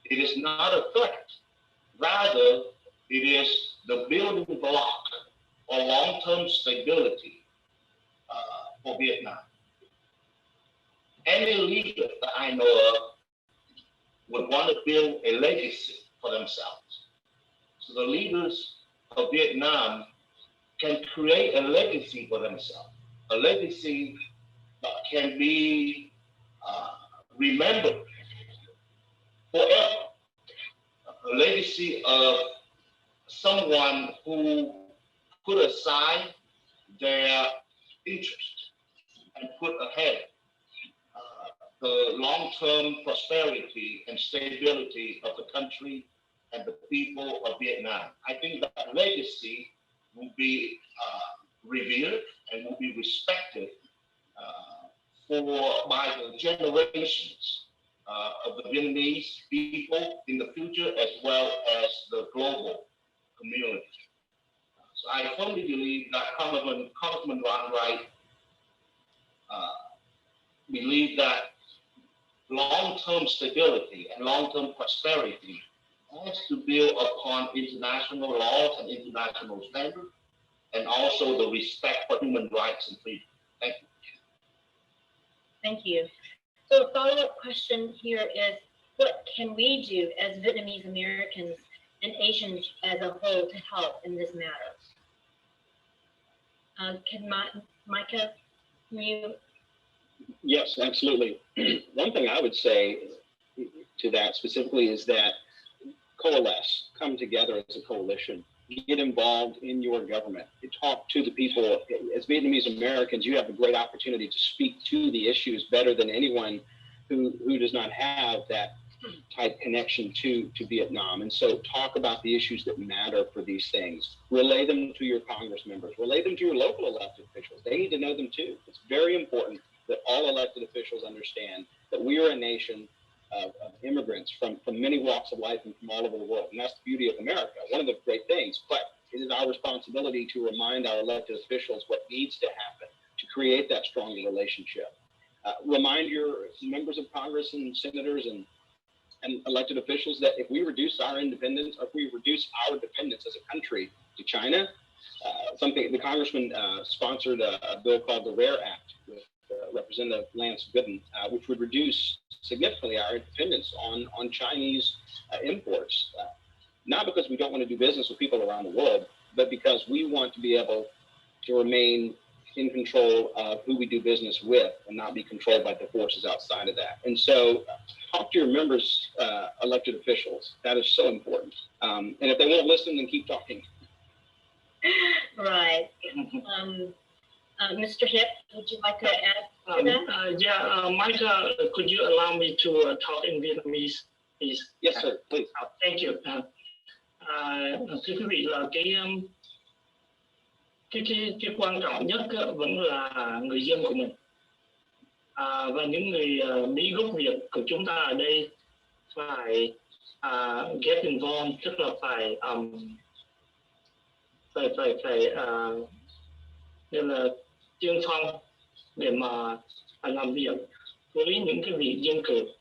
S8: It is not a threat. Rather, it is the building block for long-term stability for Vietnam. Any leader that I know of would want to build a legacy for themselves. So the leaders of Vietnam can create a legacy for themselves, a legacy that can be remembered forever, a legacy of someone who put aside their interest and put ahead the long-term prosperity and stability of the country and the people of Vietnam. I think that legacy will be revered and will be respected by the generations of the Vietnamese people in the future, as well as the global community. So I firmly believe that Congressman Ron Wright believe that long-term stability and long-term prosperity has to build upon international laws and international standards, and also the respect for human rights and freedom. Thank you.
S2: Thank you. So a follow-up question here is, what can we do as Vietnamese Americans and Asians as a whole to help in this matter? Can Micah, can you?
S6: Yes, absolutely. One thing I would say to that specifically is that coalesce, come together as a coalition, get involved in your government, talk to the people. As Vietnamese Americans, you have a great opportunity to speak to the issues better than anyone who does not have that type connection to Vietnam. And so talk about the issues that matter for these things. Relay them to your Congress members. Relay them to your local elected officials. They need to know them too. It's very important that all elected officials understand that we are a nation of immigrants from many walks of life and from all over the world. And that's the beauty of America, one of the great things. But it is our responsibility to remind our elected officials what needs to happen to create that stronger relationship. Remind your members of Congress and senators and elected officials that if we reduce our independence, or if we reduce our dependence as a country to China, the congressman sponsored a bill called the RARE Act with Representative Lance Gooden, which would reduce significantly our dependence on Chinese imports. Not because we don't want to do business with people around the world, but because we want to be able to remain in control of who we do business with and not be controlled by the forces outside of that. And so talk to your members, elected officials. That is so important. And if they won't listen, then keep talking.
S2: Right. Mr. Hip, would you like to add to that?
S7: Micah, could you allow me to talk in Vietnamese, please?
S6: Yes, sir, please.
S7: Thank you. Thưa quý vị, là cái quan trọng nhất vẫn là người dân của mình, và những người Mỹ gốc Việt của chúng ta ở đây phải get involved, tức là phải như là tiên phong để mà làm việc với những cái vị dân cử.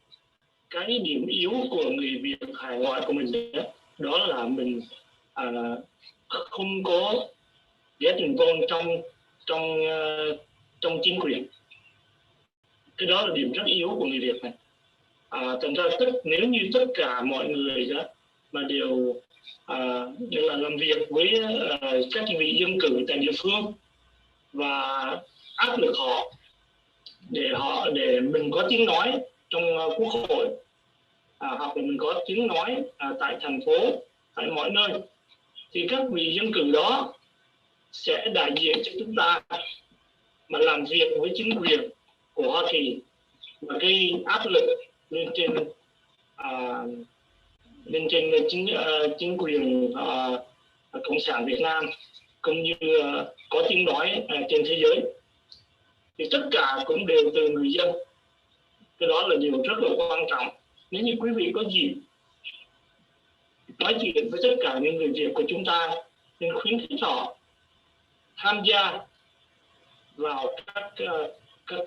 S7: Cái điểm yếu của người Việt hải ngoại của mình đó là mình không có get involved trong chính quyền. Cái đó là điểm rất yếu của người Việt này. Thành ra nếu như tất cả mọi người đó mà đều là làm việc với các vị dân cử tại địa phương và áp lực họ để mình có tiếng nói trong quốc hội, hoặc là mình có tiếng nói tại thành phố, tại mọi nơi, thì các vị dân cử đó sẽ đại diện cho chúng ta mà làm việc với chính quyền của Hoa Kỳ và gây áp lực lên trên chính quyền Cộng sản Việt Nam, cũng như có tiếng nói trên thế giới. Thì tất cả cũng đều từ người dân. Cái đó là điều rất là quan trọng. Nếu như quý vị có dịp nói chuyện với tất cả những người Việt của chúng ta, nên khuyến khích họ tham gia vào các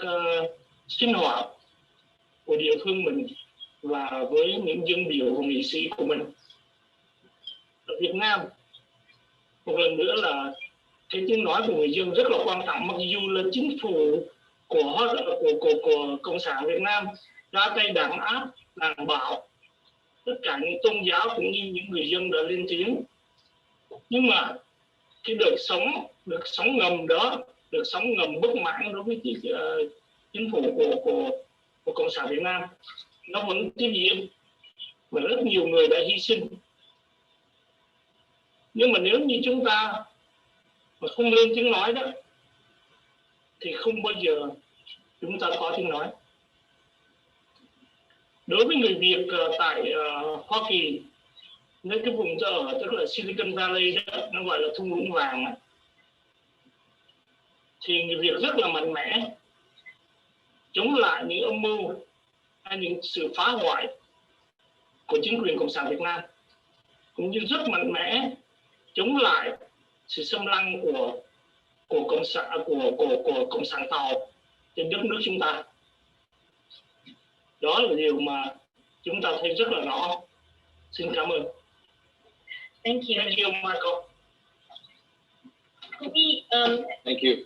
S7: sinh hoạt của địa phương mình và với những dân biểu và nghị sĩ của mình. Ở Việt Nam, một lần nữa là cái tiếng nói của người dân rất là quan trọng, mặc dù là chính phủ của Cộng sản Việt Nam ra tay đàn áp, đàn bạo tất cả những tôn giáo cũng như những người dân đã lên tiếng. Nhưng mà cái đợt sống ngầm đó, đợt sống ngầm bất mãn đối với chính phủ của Cộng sản Việt Nam nó vẫn tiếp diễn và rất nhiều người đã hy sinh. Nhưng mà nếu như chúng ta mà không lên tiếng nói đó thì không bao giờ chúng ta có tiếng nói. Đối với người Việt tại Hoa Kỳ, nơi cái vùng tôi ở, tức là Silicon Valley đó, nó gọi là thung lũng vàng, thì người Việt rất là mạnh mẽ chống lại những âm mưu hay những sự phá hoại của chính quyền Cộng sản Việt Nam, cũng như rất mạnh mẽ chống lại sự xâm lăng của Cộng sản Tàu trên đất nước chúng ta. Đó là điều mà chúng ta thấy rất là rõ. Xin cảm ơn.
S2: Thank you.
S7: Thank you, Michael.
S2: Maybe,
S6: Thank you.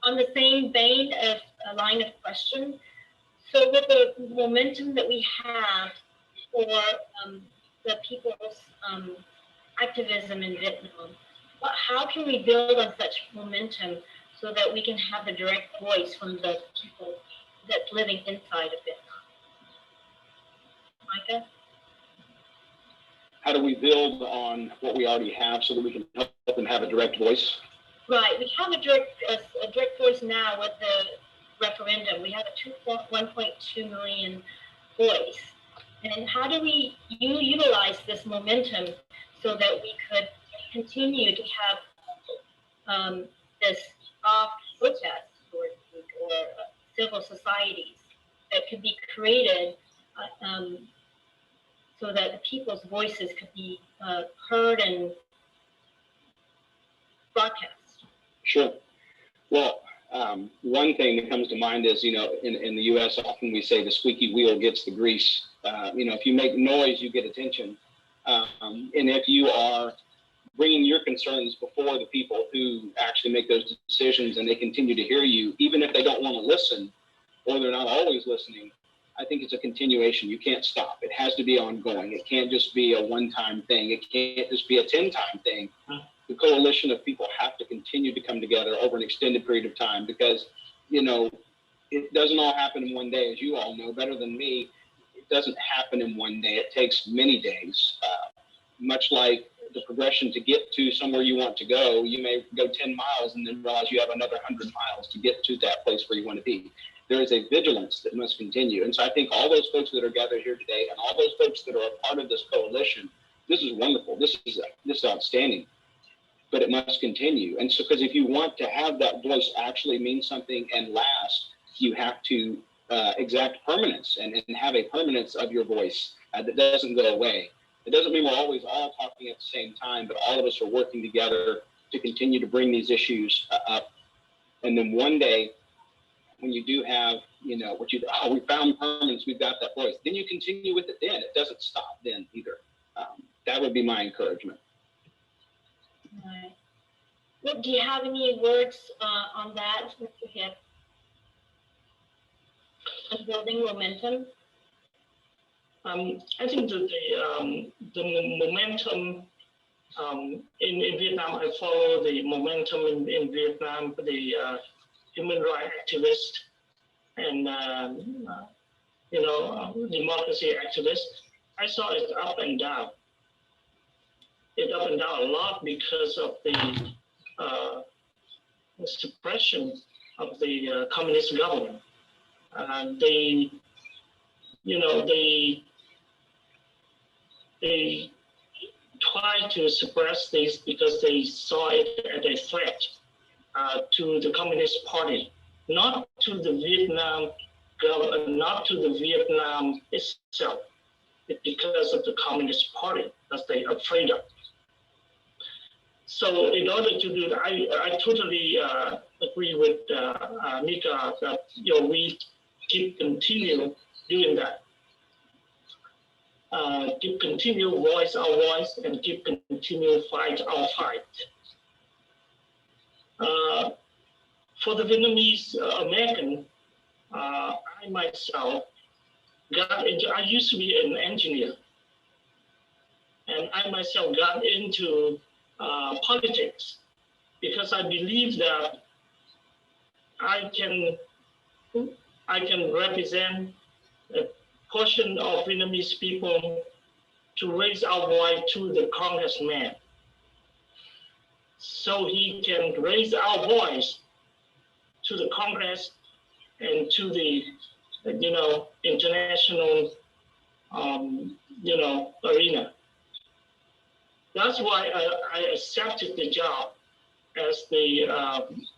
S2: on the same vein of a line of question, so with the momentum that we have for the people's activism in Vietnam, how can we build on such momentum so that we can have a direct voice from the people that's living inside of Vietnam? Micah?
S6: How do we build on what we already have so that we can help them have a direct voice?
S2: Right, we have a direct voice now with the referendum. We have a 1.2 million voice. And how do we utilize this momentum so that we could continue to have this soft protest or civil societies that could be created so that the people's voices could be heard and broadcast?
S6: Sure. Well, one thing that comes to mind is, in the U.S., often we say the squeaky wheel gets the grease. If you make noise, you get attention. And if you are bringing your concerns before the people who actually make those decisions and they continue to hear you, even if they don't want to listen or they're not always listening, I think it's a continuation. You can't stop. It has to be ongoing. It can't just be a one-time thing. It can't just be a 10-time thing. The coalition of people have to continue to come together over an extended period of time because, it doesn't all happen in one day, as you all know better than me. It doesn't happen in one day. It takes many days. Much like the progression to get to somewhere you want to go, you may go 10 miles and then realize you have another 100 miles to get to that place where you want to be. There is a vigilance that must continue. And so I think all those folks that are gathered here today and all those folks that are a part of this coalition, this is wonderful. This is outstanding. But it must continue. And so, because if you want to have that voice actually mean something and last, you have to exact permanence and have a permanence of your voice that doesn't go away. It doesn't mean we're always all talking at the same time, but all of us are working together to continue to bring these issues up. And then one day, when you do have, we found permanence, we've got that voice, then you continue with it then. It doesn't stop then either. That would be my encouragement.
S2: Right. Well, do you have any words on that, Mr. Hipp? On building momentum?
S7: I think that the momentum in Vietnam, I follow the momentum in Vietnam, the human rights activists and democracy activists. I saw it up and down. It up and down a lot because of the suppression of the communist government. They tried to suppress this because they saw it as a threat to the Communist Party, not to the Vietnam government, not to the Vietnam itself. It's because of the Communist Party that they're afraid of. So in order to do that, I totally agree with Mika that we continue doing that. Continue voice our voice and continue fight our fight. For the Vietnamese American, I myself I used to be an engineer, and I myself got into politics because I believe that I can represent a portion of Vietnamese people to raise our voice to the congressman, so he can raise our voice to the Congress and to the international arena. That's why I accepted the job as the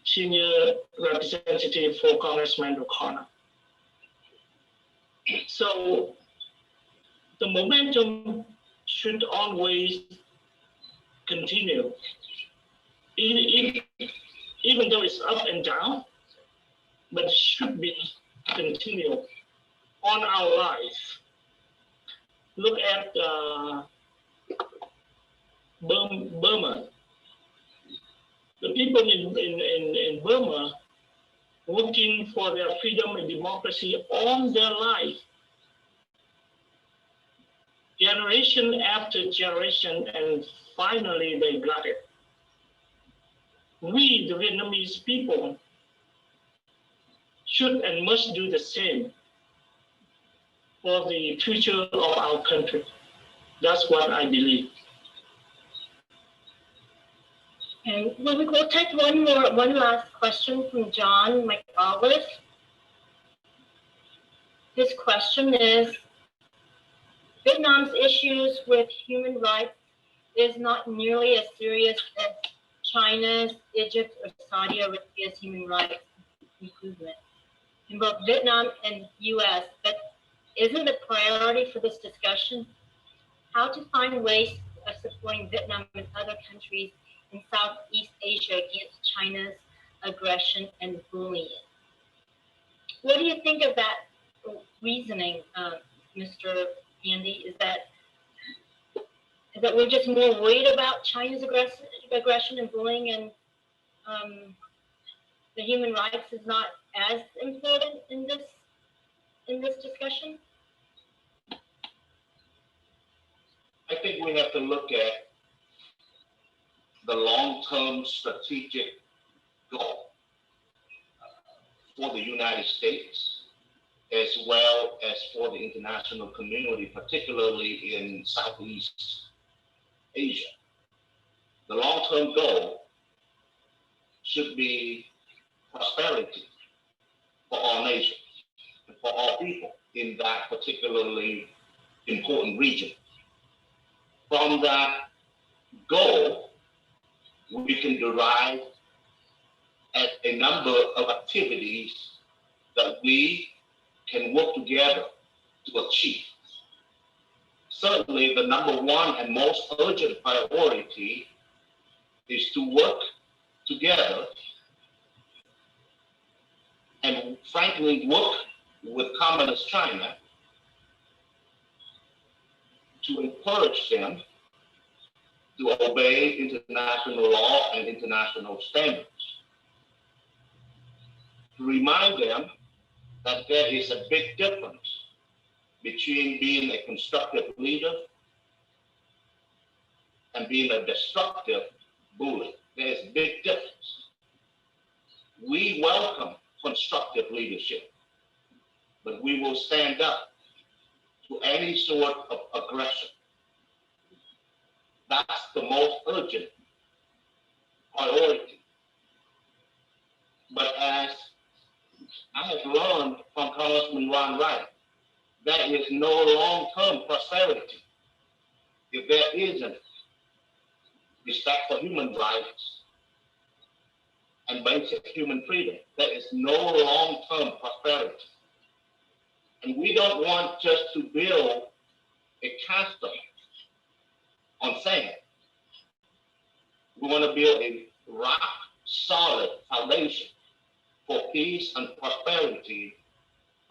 S7: senior representative for Congressman O'Connor. So the momentum should always continue. even though it's up and down, but it should be continued on our life. Look at Burma. The people in Burma working for their freedom and democracy all their life, generation after generation, and finally they got it. We, the Vietnamese people, should and must do the same for the future of our country. That's what I believe.
S2: And we'll take one last question from John McAuliffe. His question is, Vietnam's issues with human rights is not nearly as serious as China's, Egypt, or Saudi Arabia's human rights improvement in both Vietnam and US, but isn't the priority for this discussion how to find ways of supporting Vietnam and other countries in Southeast Asia against China's aggression and bullying? What do you think of that reasoning, Mr. Andy? Is that we're just more worried about China's aggression and bullying, and the human rights is not as important in this discussion?
S8: I think we have to look at the long-term strategic goal for the United States, as well as for the international community, particularly in Southeast Asia. The long-term goal should be prosperity for all nations and for all people in that particularly important region. From that goal, we can derive a number of activities that we can work together to achieve. Certainly, the number one and most urgent priority is to work together and frankly work with Communist China to encourage them to obey international law and international standards. To remind them that there is a big difference between being a constructive leader and being a destructive bully. There is a big difference. We welcome constructive leadership, but we will stand up to any sort of aggression. That's the most urgent priority. But as I have learned from Congressman Ron Wright, there is no long-term prosperity if there isn't respect for human rights and basic human freedom. There is no long-term prosperity. And we don't want just to build a castle on sand. We want to build a rock-solid foundation for peace and prosperity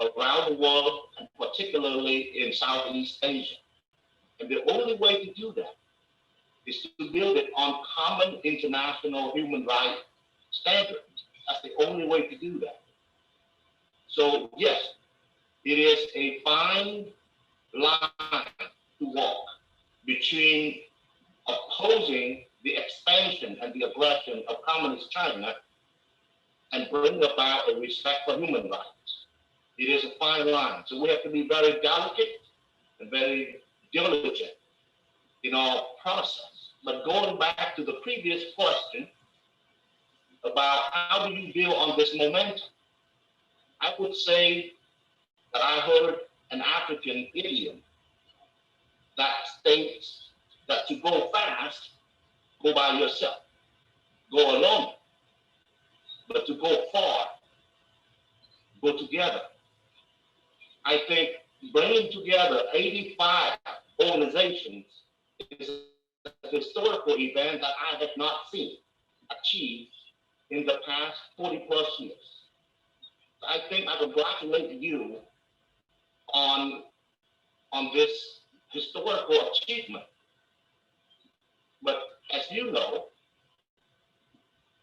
S8: around the world, and particularly in Southeast Asia. And the only way to do that is to build it on common international human rights standards. That's the only way to do that. So yes, it is a fine line to walk between opposing the expansion and the aggression of Communist China and bring about a respect for human rights. It is a fine line. So we have to be very delicate and very diligent in our process. But going back to the previous question about how do you build on this momentum, I would say that I heard an African idiom that states that to go fast, go by yourself, go alone. But to go far, go together. I think bringing together 85 organizations is a historical event that I have not seen. achieved in the past 40 plus years. I think I congratulate you on this historical achievement. But as you know,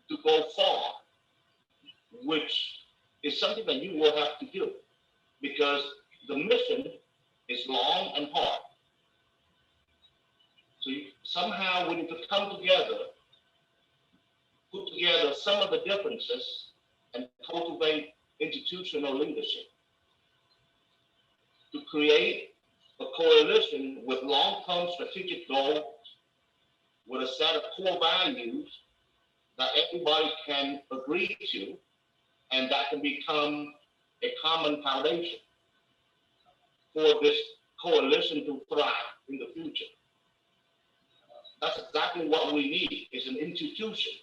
S8: to go far, which is something that you will have to do, because the mission is long and hard. So somehow we need to come together, put together some of the differences, and cultivate institutional leadership to create a coalition with long-term strategic goals, with a set of core values that everybody can agree to, and that can become a common foundation for this coalition to thrive in the future. That's exactly what we need, is an institution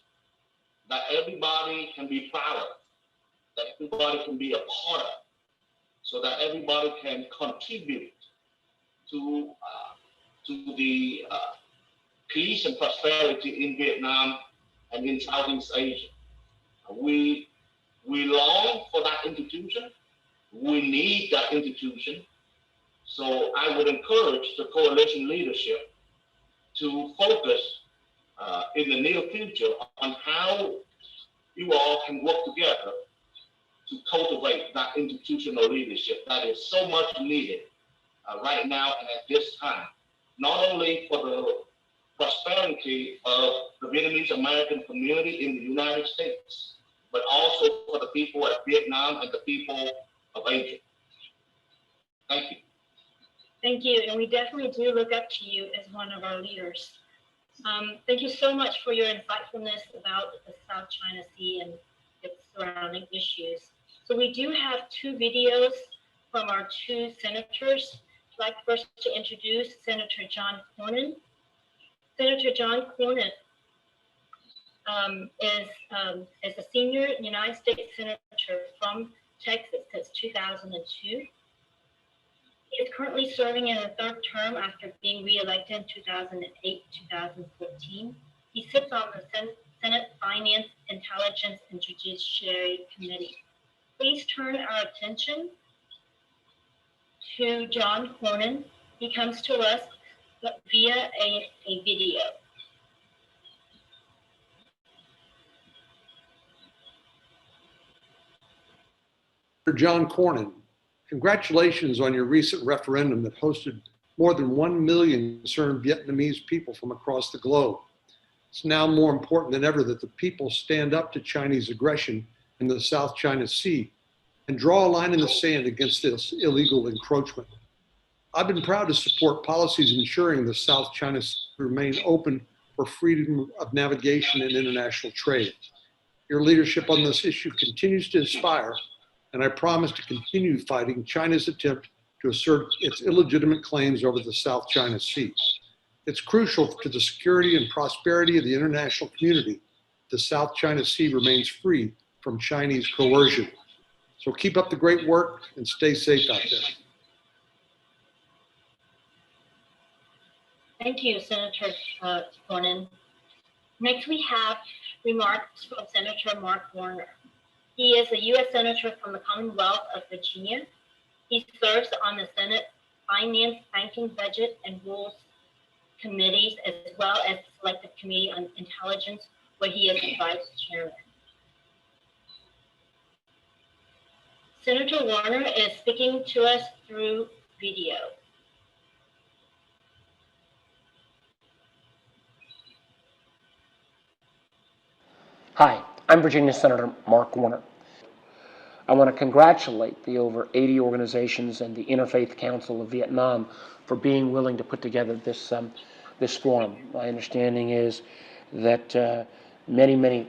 S8: that everybody can be proud of, that everybody can be a part of, so that everybody can contribute to the peace and prosperity in Vietnam and in Southeast Asia. We long for that institution. We need that institution. So I would encourage the coalition leadership to focus in the near future on how you all can work together to cultivate that institutional leadership that is so much needed right now and at this time, not only for the prosperity of the Vietnamese American community in the United States, but also for the people of Vietnam and the people of Asia. Thank you.
S2: Thank you, and we definitely do look up to you as one of our leaders. Thank you so much for your insightfulness about the South China Sea and its surrounding issues. So we do have two videos from our two senators. I'd like first to introduce Senator John Cornyn. Senator John Cornyn is a senior United States Senator from Texas since 2002. He is currently serving in a third term after being reelected in 2008-2014. He sits on the Senate Finance, Intelligence, and Judiciary Committee. Please turn our attention to John Cornyn. He comes to us via a video.
S9: John Cornyn, congratulations on your recent referendum that hosted more than 1 million concerned Vietnamese people from across the globe. It's now more important than ever that the people stand up to Chinese aggression in the South China Sea and draw a line in the sand against this illegal encroachment. I've been proud to support policies ensuring the South China Sea remain open for freedom of navigation and international trade. Your leadership on this issue continues to inspire, and I promise to continue fighting China's attempt to assert its illegitimate claims over the South China Sea. It's crucial to the security and prosperity of the international community. The South China Sea remains free from Chinese coercion. So keep up the great work and stay safe out there.
S2: Thank you, Senator Cornyn. Next, we have remarks from Senator Mark Warner. He is a U.S. Senator from the Commonwealth of Virginia. He serves on the Senate Finance, Banking, Budget, and Rules committees, as well as the Selective Committee on Intelligence, where he is the Vice Chairman. Senator Warner is speaking to us through video.
S10: Hi, I'm Virginia Senator Mark Warner. I want to congratulate the over 80 organizations and the Interfaith Council of Vietnam for being willing to put together this forum. My understanding is that many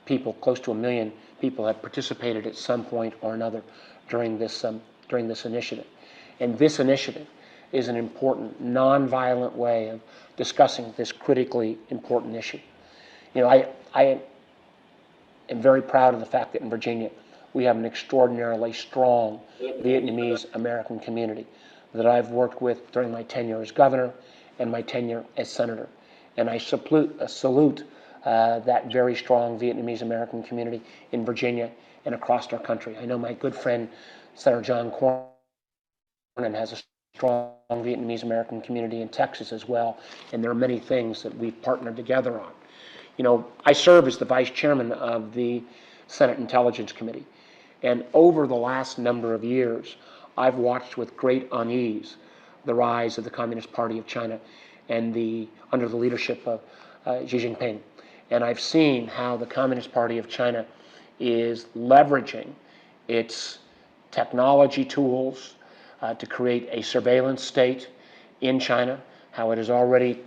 S10: people, close to 1 million people, have participated at some point or another during this initiative. And this initiative is an important, non-violent way of discussing this critically important issue. You know, I am very proud of the fact that in Virginia we have an extraordinarily strong Vietnamese American community that I've worked with during my tenure as governor and my tenure as senator. And I salute that very strong Vietnamese American community in Virginia and across our country. I know my good friend, Senator John Cornyn, has a strong Vietnamese American community in Texas as well, and there are many things that we've partnered together on. You know, I serve as the vice chairman of the Senate Intelligence Committee, and over the last number of years, I've watched with great unease the rise of the Communist Party of China and under the leadership of Xi Jinping. And I've seen how the Communist Party of China is leveraging its technology tools to create a surveillance state in China, how it is already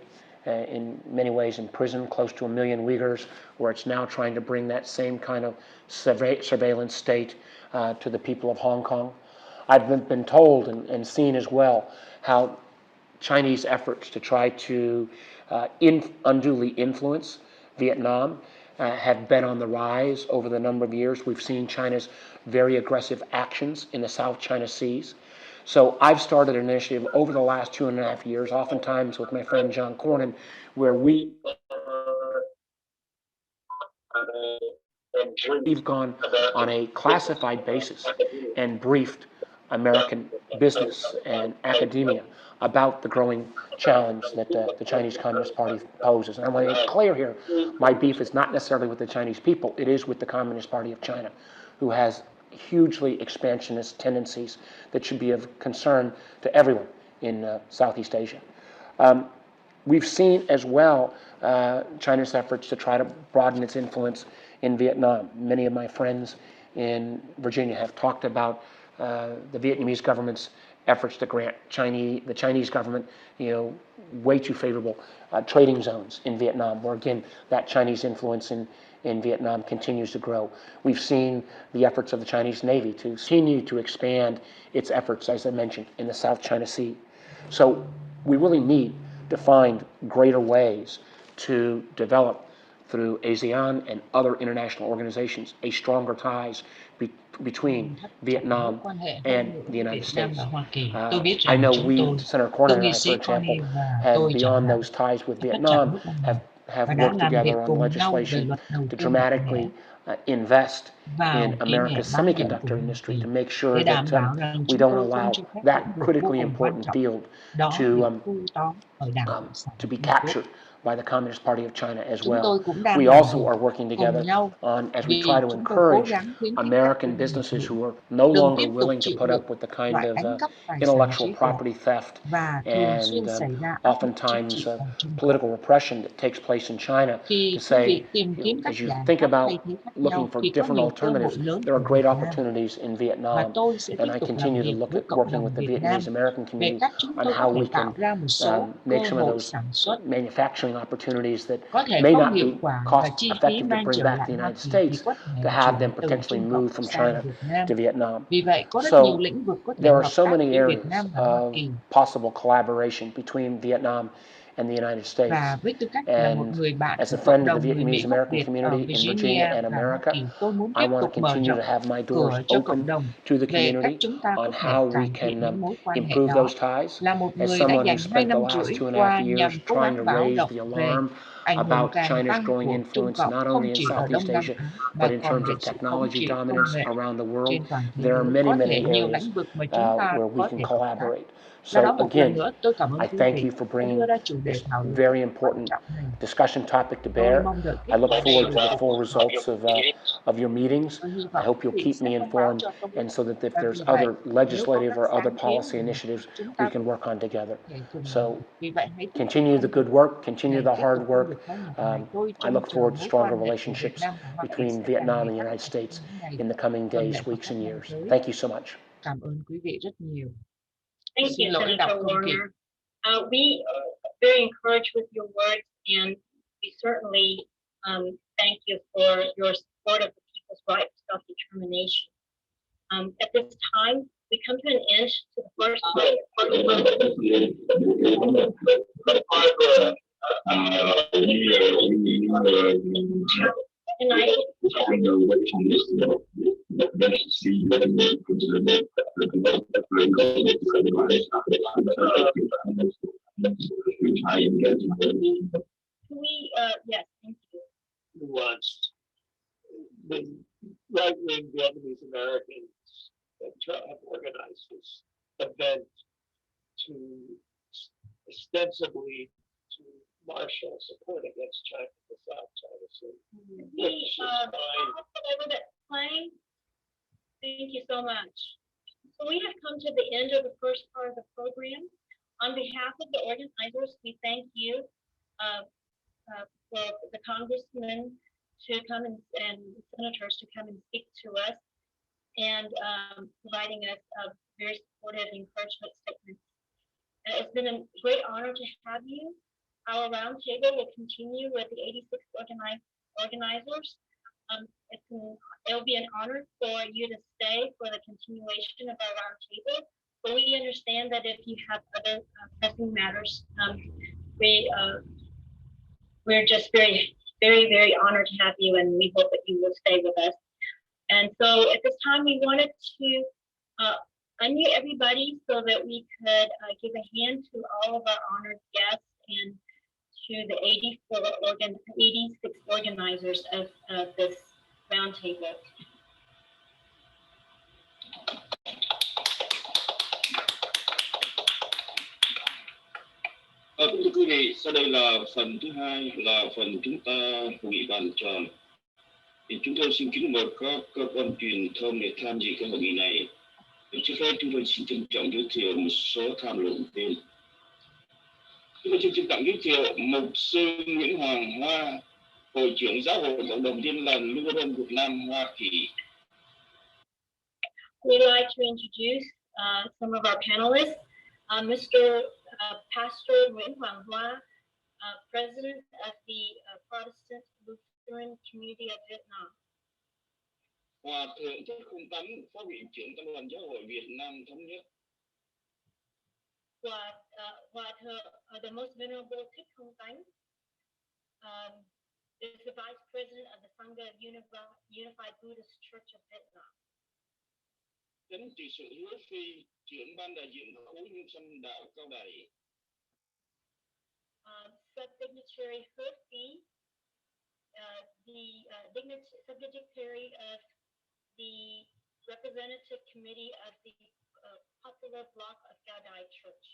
S10: in many ways imprisoned close to 1 million Uyghurs, where it's now trying to bring that same kind of surveillance state to the people of Hong Kong. I've been told and seen as well how Chinese efforts to try to unduly influence Vietnam have been on the rise over the number of years. We've seen China's very aggressive actions in the South China Seas. So I've started an initiative over the last 2.5 years, oftentimes with my friend John Cornyn, where we've gone on a classified basis and briefed American business and academia about the growing challenge that the Chinese Communist Party poses. And I want to make clear here, my beef is not necessarily with the Chinese people, it is with the Communist Party of China, who has hugely expansionist tendencies that should be of concern to everyone in Southeast Asia. We've seen as well China's efforts to try to broaden its influence in Vietnam. Many of my friends in Virginia have talked about the Vietnamese government's efforts to grant the Chinese government, way too favorable trading zones in Vietnam, where again, that Chinese influence in Vietnam continues to grow. We've seen the efforts of the Chinese Navy to continue to expand its efforts, as I mentioned, in the South China Sea. So we really need to find greater ways to develop through ASEAN and other international organizations a stronger ties between Vietnam and the United States. I know we, Senator Cornyn and I, for example, have beyond those ties with Vietnam, have worked together on legislation to dramatically invest in America's semiconductor industry to make sure that we don't allow that critically important field to be captured by the Communist Party of China as well. We also are working together on, as we try to encourage American businesses who are no longer willing to put up with the kind of intellectual property theft and oftentimes political repression that takes place in China, to say, as you think about looking for different alternatives, there are great opportunities in Vietnam, and I continue to look at working with the Vietnamese American community on how we can make some of those manufacturing opportunities that may not be cost effective to bring back to the United States, to have them potentially move from China to Vietnam. So there are so many areas of possible collaboration between Vietnam and the United States. And as a friend of the Vietnamese American community in Virginia and America, I want to continue to have my doors open to the community on how we can improve those ties. As someone who spent the last 2.5 years trying to raise the alarm about China's growing influence not only in Southeast Asia, but in terms of technology dominance around the world, there are many, many areas where we can collaborate. So again, I thank you for bringing this very important discussion topic to bear. I look forward to the full results of your meetings. I hope you'll keep me informed, and so that if there's other legislative or other policy initiatives, we can work on together. So continue the good work, continue the hard work. I look forward to stronger relationships between Vietnam and the United States in the coming days, weeks, and years. Thank you so much.
S2: Thank you, Senator Warner. We are very encouraged with your words, and we certainly thank you for your support of the people's right to self-determination. At this time, we come to an end to the first tonight. Yes, thank you.
S11: the right-wing Vietnamese Americans have organized this event to ostensibly to marshal support against China in the South China Sea.
S2: Thank you so much. So we have come to the end of the first part of the program. On behalf of the organizers, we thank you for the congressmen to come and senators to come and speak to us and providing us very supportive encouragement statements. It's been a great honor to have you. Our roundtable will continue with the 86 organizers. It'll be an honor for you to stay for the continuation of our roundtable. But we understand that if you have other pressing matters, we're just very, very, very honored to have you, and we hope that you will stay with us. And so at this time, we wanted to unmute everybody so that we could give a hand to all of our honored guests and to the 86 organizers of this roundtable.
S12: Thưa quý vị, sau đây là phần thứ hai, là phần chúng ta hội nghị bàn tròn. Thì chúng tôi xin kính mời các cơ quan truyền thông để tham dự cái hội nghị này. Trước hết chúng tôi xin trân trọng giới thiệu một số tham luận viên. Chúng tôi xin trân trọng giới thiệu mục sư Nguyễn Hoàng Hoa, Hội trưởng Giáo hội Cộng đồng Tin lành Lưu Đông Việt Nam Hoa Kỳ.
S2: We'd like to introduce some of our panelists. Mr. Pastor Nguyễn Hoàng Hoa, President of the Protestant Lutheran Community of Vietnam.
S12: Hòa thượng Thích Không Tánh, Phó viện trưởng Tăng đoàn Giáo hội Việt Nam Thống nhất.
S2: Hòa thượng, the most venerable Thích Không Tánh, is the Vice President of the Sangha Unified Buddhist Church of Vietnam.
S12: Chánh trị sự Hứa Phi, trưởng ban đại diện khối nhân sanh đạo Cao Đài.
S2: Subdignitary Hứa Phi, the subdignitary of the Representative Committee of the Popular Bloc of Cao Đài Church.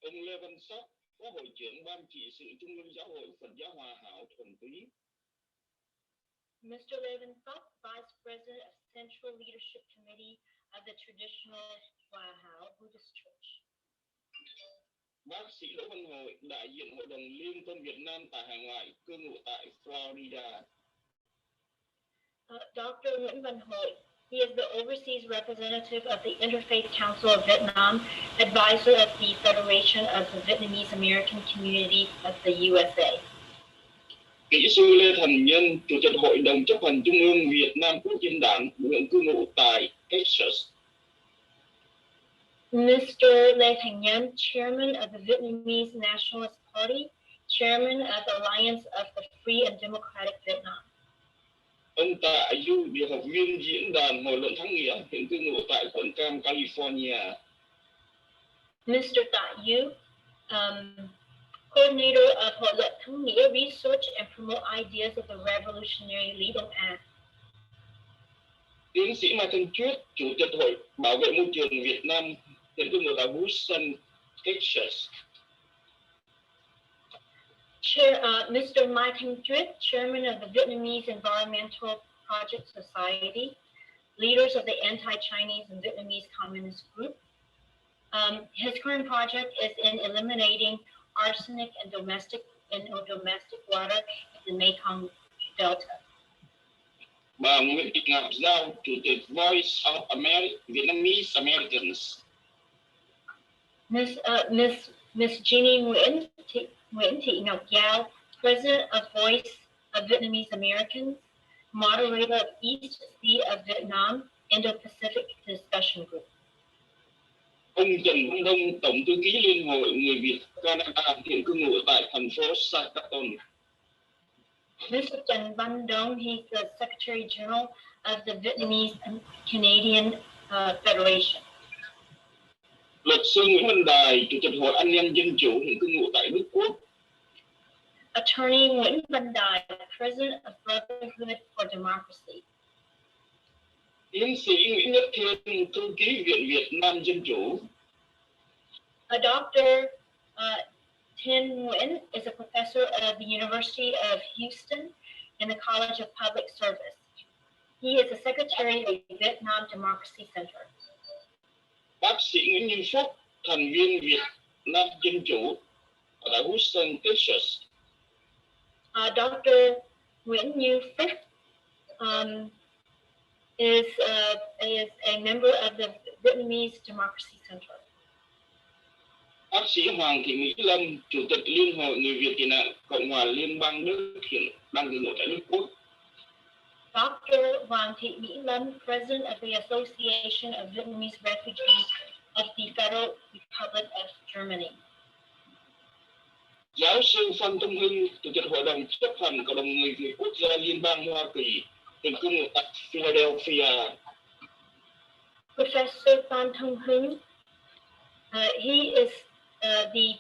S12: Ông Lê Văn Sóc, Phó hội trưởng ban trị sự Trung ương Giáo hội Phật giáo Hòa hảo Thuần Túy.
S2: Mr. Levin Phúc, Vice President of Central Leadership Committee of the Traditional Hoa Hảo Buddhist Church.
S12: Bác sĩ Đỗ Văn Hội, đại diện Hội đồng Liên quân Việt Nam tại hải ngoại, cư ngụ tại Florida.
S2: Dr. Nguyễn Văn Hội, he is the overseas representative of the Interfaith Council of Vietnam, advisor of the Federation of the Vietnamese American Community of the USA.
S12: Kỹ sư Lê Thành Nhân, Chủ tịch Hội đồng chấp hành Trung ương Việt Nam Quốc dân đảng, hiện cư ngụ tại Texas.
S2: Mr. Lê Thành Nhân, Chairman of the Vietnamese Nationalist Party, Chairman of the Alliance of the Free and Democratic Vietnam.
S12: Ông Tạ Du, điều học viên diễn đàn Hội luận Thắng Nghĩa, hiện cư ngụ tại quận Cam, California.
S2: Mr. Tạ Du, coordinator of Hội luận Thắng Nghĩa Research and promote ideas of the Revolutionary Legal Act.
S12: Tiến sĩ Mai Thanh Chuyết, Chủ tịch Hội Bảo vệ Môi trường Việt Nam, hiện cư ngụ tại Houston, Texas.
S2: Mr. Mai Thanh Chuyết, Chairman of the Vietnamese Environmental Project Society, leaders of the anti-Chinese and Vietnamese Communist Group. His current project is in eliminating arsenic in domestic water in the Mekong Delta.
S12: Bà Nguyễn Thị Ngọc Giao, Chủ tịch Voice of Vietnamese Americans.
S2: Miss Jeannie Nguyễn Thị Ngọc Giao, President of Voice of Vietnamese Americans, moderator of East Sea of Vietnam Indo-Pacific Discussion Group.
S12: Ông Trần Văn Đông, Tổng thư ký Liên hội Người Việt Canada, hiện cư ngụ tại thành phố Saskatoon.
S2: Mr. Trần Văn Đông, he's the Secretary General of the Vietnamese and Canadian Federation.
S12: Luật sư Nguyễn Văn Đài, Chủ tịch Hội Anh em Dân chủ, hiện cư ngụ tại Đức Quốc.
S2: Attorney Nguyễn Văn Đài, President of Brotherhood for Democracy.
S12: Tiến sĩ Nguyễn Nhất Thiên, thư ký Viện Việt Nam Dân Chủ.
S2: Dr. Thiên Nguyen is a professor at the University of Houston in the College of Public Service. He is the secretary of the Vietnam Democracy Center.
S12: Bác sĩ Nguyễn Như Phúc, thành viên Việt Nam Dân Chủ ở Houston, Texas.
S2: Dr. Nguyễn Như Phúc is a member of the Vietnamese Democracy Center.
S12: Bác sĩ Hoàng Thị Mỹ Lâm, Chủ tịch Liên hội Người Việt tị nạn Cộng hòa Liên bang Đức hiện đang cư ngụ tại Trung Quốc.
S2: Dr. Hoàng Thị Mỹ Lâm, President of the Association of Vietnamese Refugees of the Federal Republic of Germany.
S12: Giáo sư Phan Thông Hưng, Chủ tịch Hội đồng chấp hành Cộng đồng Người Việt Quốc gia Liên bang Hoa Kỳ, hiện cư ngụ tại Philadelphia.
S2: Professor Phan Thông Hưng, he is the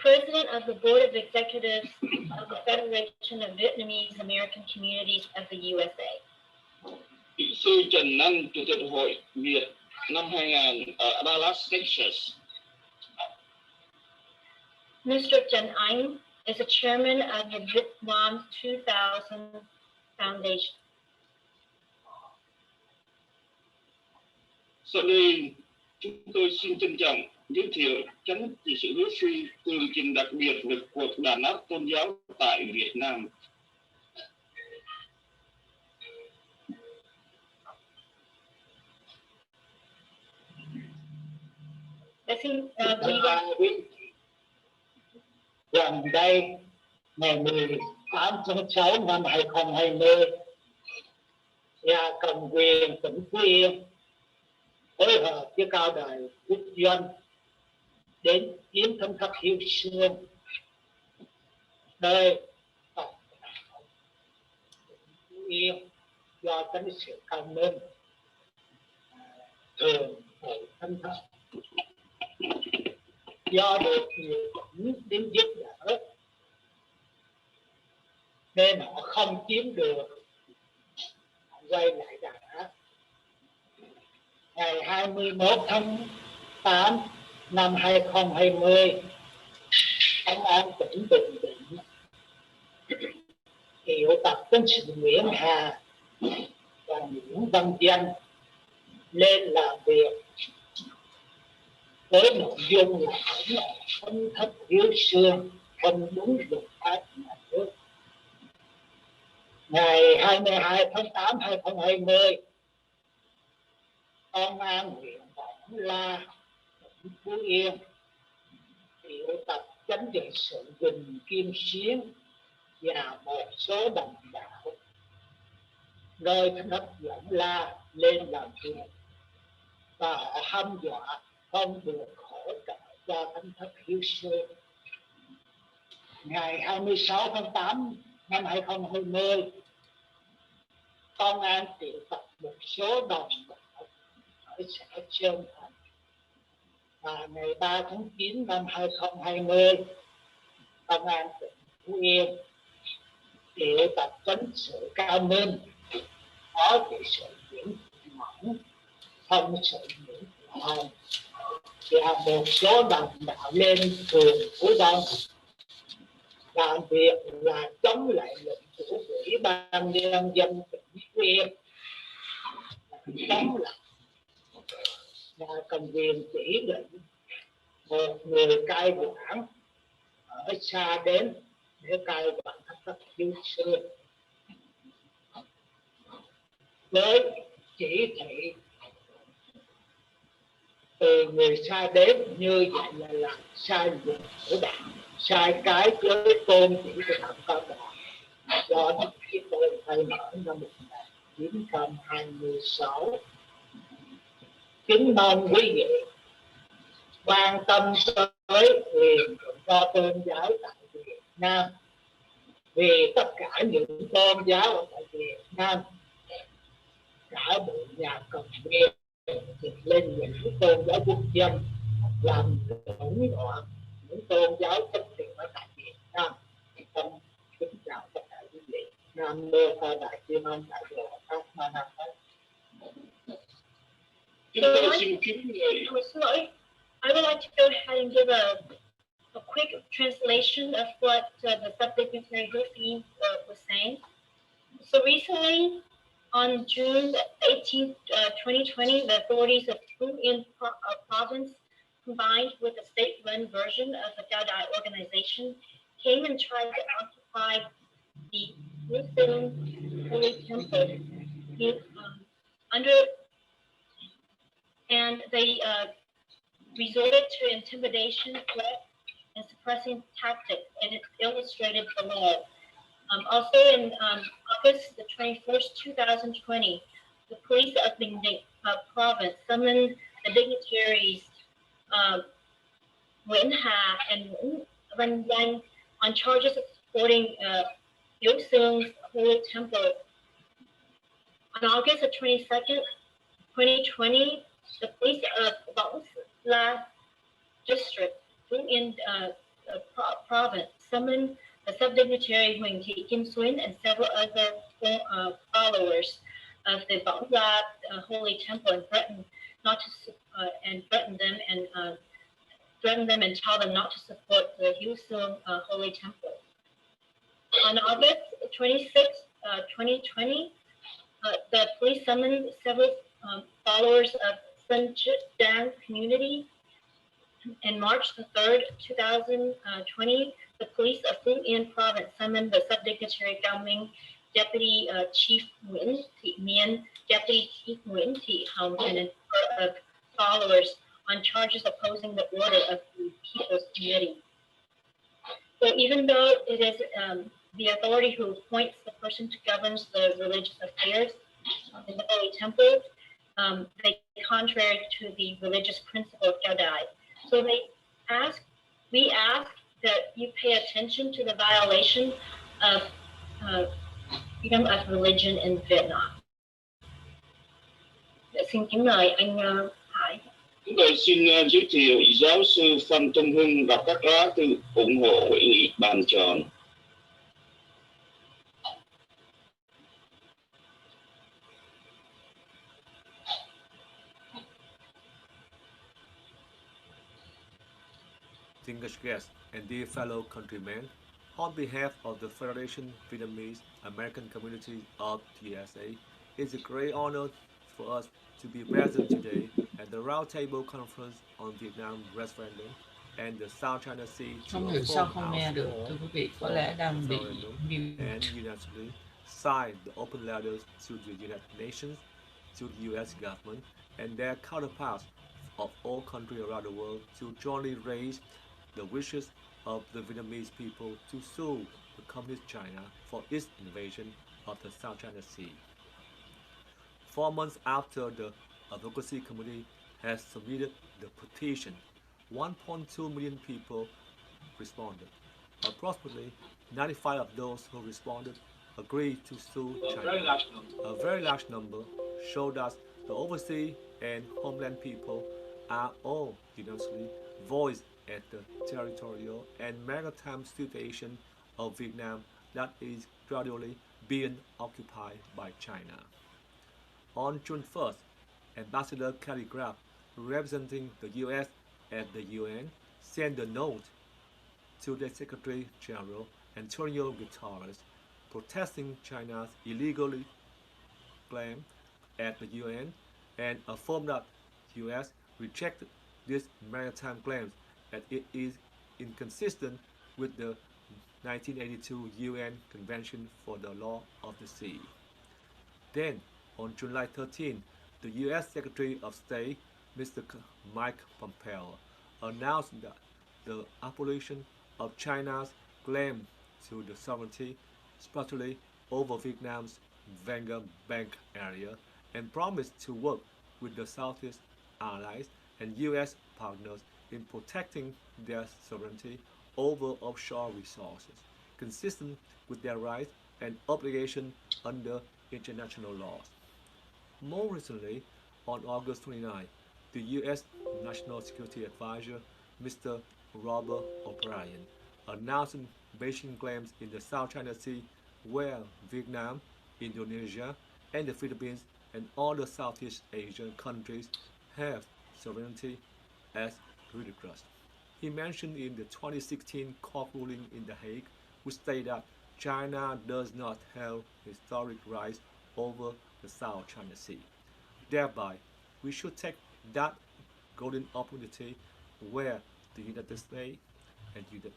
S2: President of the Board of Executives of the Federation of Vietnamese American Communities of the USA.
S12: Kỹ sư Trần Anh, Chủ tịch Hội Việt năm 2000 ở Dallas, Texas.
S2: Mr. Trần Anh is the chairman of the Vietnam 2000 Foundation.
S12: Sau đây, chúng tôi xin trân trọng giới thiệu chánh trị sự hứa suy tường trình đặc biệt về cuộc đàn áp tôn giáo tại Việt Nam.
S4: Gần đây, ngày 18 tháng 6 năm 2020, nhà cầm quyền tỉnh Phú Yên phối hợp với cao đài quốc doanh đến viếng thăm thất Hiếu Xương, nơi Tổng đạo Phú Yên do chánh sự Cao Minh thường hội thăm thất. Do được nhiều tỉnh đến giúp đỡ nên họ không chiếm được, họ quay lại Đà Nẵng. Ngày 21 tháng 8 năm 2020, Công an tỉnh Bình Định triệu tập tiến sĩ Nguyễn Hà và Nguyễn Văn Danh lên làm việc với nội dung là không thất Hiếu Xương, không đúng luật pháp nhà nước. Ngày 22 tháng 8 2020, Công an huyện Võ La, tỉnh Phú Yên triệu tập chánh trị sự Huỳnh Kim Xuyến và một số đồng đạo nơi thánh thất Võ La lên làm việc, và họ hăm dọa không được hỗ trợ cho thánh thất Hiếu Xương. Ngày 26 tháng 8 năm 2020, Công an triệu tập một số đồng đạo ở xã Sơn Thành. Và ngày 3 tháng 9 năm 2020, Công an tỉnh Phú Yên triệu tập chánh sự Cao Minh, phó trị sự Nguyễn Thị Mẫn, thông sự Nguyễn Thị Hồng và một số đồng đạo lên phường Phú Đông làm việc là chống lại lệnh của Ủy ban nhân dân tỉnh Phú Yên, chống lại nhà cầm quyền chỉ định một người cai quản ở xa đến để cai quản thất Hiếu Xương với chỉ thị từ người xa đến như vậy là làm sai luật của Đảng, sai cái giới tôn chỉ của Đảng Cộng Sản. Do đó khi tôi khai mở năm 1926, kính mong quý vị quan tâm tới quyền tự do tôn giáo tại Việt Nam, vì tất cả những tôn giáo ở tại Việt Nam, cả bộ nhà cầm quyền lên những tôn giáo quốc dân làm hỗn loạn những tôn giáo tích cực ở tại
S11: Nam mô Phật Đại Tiên Ông Đại Lộ các ma nam hết.
S12: Chúng tôi xin kính người.
S2: I would like to go ahead and give a quick translation of what the subdignitary Hu was saying. So recently, on June 18th, 2020, the authorities of Fujian province, combined with the state-run version of the Gaodai organization, came and tried to occupy the Muslim Holy Temple and they resorted to intimidation, threat, and suppressing tactics, and it's illustrated below. Also in August the 21st, 2020, the police of Bình province summoned the dignitaries Nguyễn Hà and Nguyễn Văn Danh on charges of supporting Hiếu Sương Holy Temple. On August the 22nd, 2020, the police of Võ La district in province summoned the subdignitary Huỳnh Thị Kim Xuyến and several other followers of the Võ La Holy Temple and threatened them and tell them not to support the Hiếu Sương Holy Temple. On August 26, 2020, the police summoned several followers of Sun Chit Dang community. In March the 3rd, 2020, the police of Phú Yên province summoned the subdignitary Cao Minh, Deputy Chief Nguyễn Thị Miên, Deputy Chief Nguyễn Thị Hồng, and a number of followers on charges opposing the order of the People's Committee. So even though it is the authority who appoints the person to govern the religious affairs in the Holy Temple, they contrary to the religious principle of Gaodai. So we ask that you pay attention to the violation of freedom of religion in Vietnam. Xin kính mời anh Hải.
S12: Chúng tôi xin giới thiệu giáo sư Phan Trung Hưng đọc các lá thư ủng hộ hội nghị bàn tròn.
S13: Distinguished guests and dear fellow countrymen, on behalf of the Federation Vietnamese American Community of TSA, it's a great honor for us to be present today at the Roundtable Conference on Vietnam Referendum and the South China Sea
S14: Không hiểu sao không nghe được, thưa quý vị, có lẽ đang bị
S13: and unanimously signed the open letters to the United Nations, to the U.S. government, and their counterparts of all countries around the world to jointly raise the wishes of the Vietnamese people to sue the Communist China for its invasion of the South China Sea. 4 months after the Advocacy Committee has submitted the petition, 1.2 million people responded. Approximately 95 of those who responded agreed to sue China. A very large number showed us the overseas and homeland people are all unanimously voiced at the territorial and maritime situation of Vietnam that is gradually being occupied by China. On June 1st, Ambassador Kelly Graf, representing the U.S. at the UN, sent a note to the Secretary General Antonio Guterres protesting China's illegal claim at the UN and affirmed that the U.S. rejected these maritime claims and it is inconsistent with the 1982 UN Convention for the Law of the Sea. Then, on July 13, the U.S. Secretary of State, Mr. Mike Pompeo, announced that the abolition of China's claim to the sovereignty, especially over Vietnam's Venga Bank area, and promised to work with the Southeast allies and U.S. partners in protecting their sovereignty over offshore resources, consistent with their rights and obligations under international laws. More recently, on August 29, the U.S. National Security Advisor, Mr. Robert O'Brien, announced Beijing claims in the South China Sea where Vietnam, Indonesia, and the Philippines and other Southeast Asian countries have sovereignty as ridiculous. He mentioned in the 2016 court ruling in The Hague, which stated that China does not have historic rights over the South China Sea. Thereby, we should take that golden opportunity where the United States and United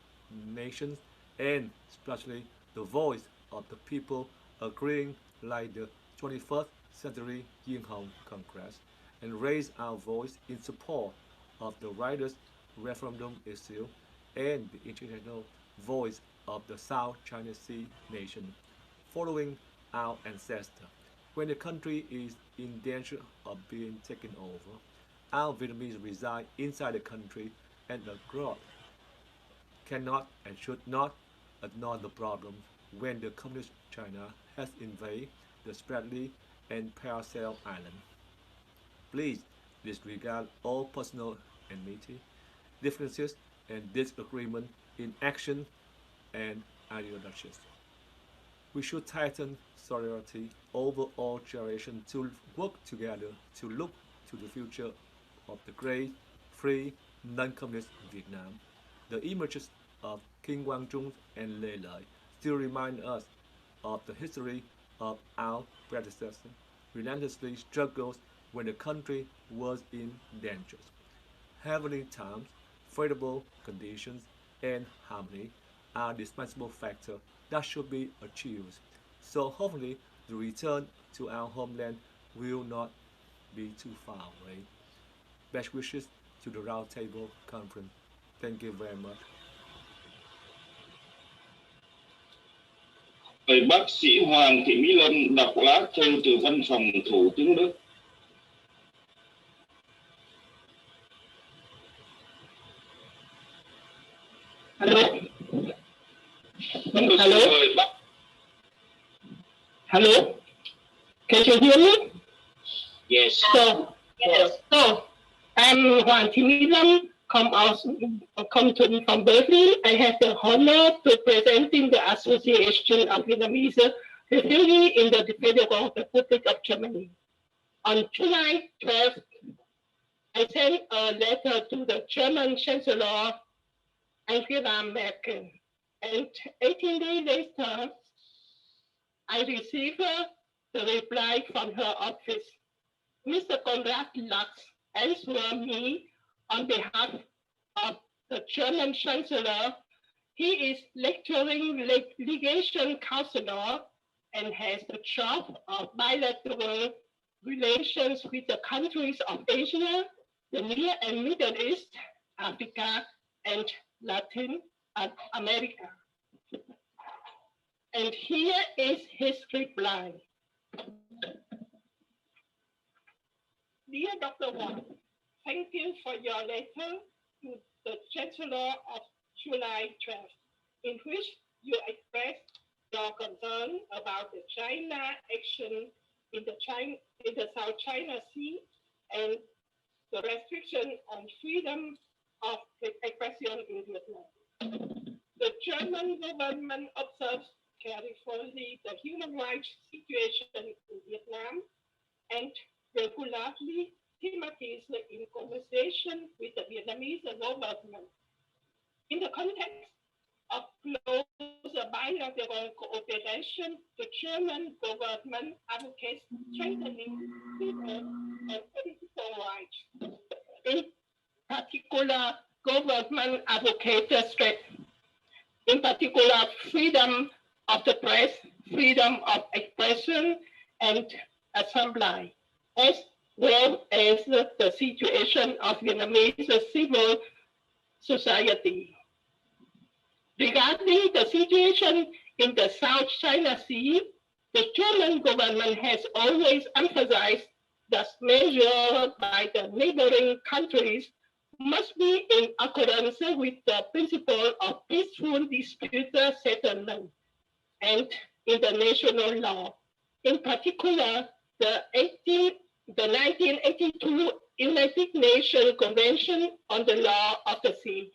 S13: Nations, and especially the voice of the people agreeing like the 21st Century Yinghong Congress, and raise our voice in support of the riders' referendum issue and the international voice of the South China Sea nation, following our ancestors. When the country is in danger of being taken over, our Vietnamese reside inside the country and abroad cannot and should not ignore the problem when the Communist China has invaded the Spratly and Paracel Island. Please disregard all personal enmity, differences, and disagreement in action and ideologies. We should tighten solidarity over all generations to work together to look to the future of the great, free, non-communist Vietnam. The images of King Quang Trung and Lê Lợi still remind us of the history of our predecessors, relentlessly struggles when the country was in danger. Heavenly times, favorable conditions, and harmony are dispensable factors that should be achieved. So hopefully the return to our homeland will not be too far away. Best wishes to the Roundtable Conference. Thank you very much.
S12: Mời bác sĩ Hoàng Thị Mỹ Lâm đọc lá thư từ Văn phòng Thủ tướng Đức.
S11: Hello. Hello. Hello. Can you hear me?
S12: Yes.
S11: So I'm Hoàng Thị Mỹ Lâm, come from Berlin. I have the honor to presenting the Association of Vietnamese Refugees in the Federal Republic of Germany. On July 12th, I sent a letter to the German Chancellor Angela Merkel, and 18 days later, I received the reply from her office. Mr. Konrad Lux answered me on behalf of the German Chancellor. He is lecturing legation counselor and has the job of bilateral relations with the countries of Asia, the Near and Middle East, Africa, and Latin America. And here is his reply. Dear Dr. Wang, thank you for your letter to the Chancellor of July 12th, in which you expressed your concern about the China action in the South China Sea and the restriction on freedom of expression in Vietnam. The German government observes carefully the human rights situation in Vietnam and regularly thematizes in conversation with the Vietnamese government. In the context of close bilateral cooperation, the German government advocates strengthening civil and political rights. In particular, government advocates in particular freedom of the press, freedom of expression and assembly, as well as the situation of Vietnamese civil society. Regarding the situation in the South China Sea, the German government has always emphasized that measures by the neighboring countries must be in accordance with the principle of peaceful dispute settlement and international law. In particular, the 1982 United Nations Convention on the Law of the Sea.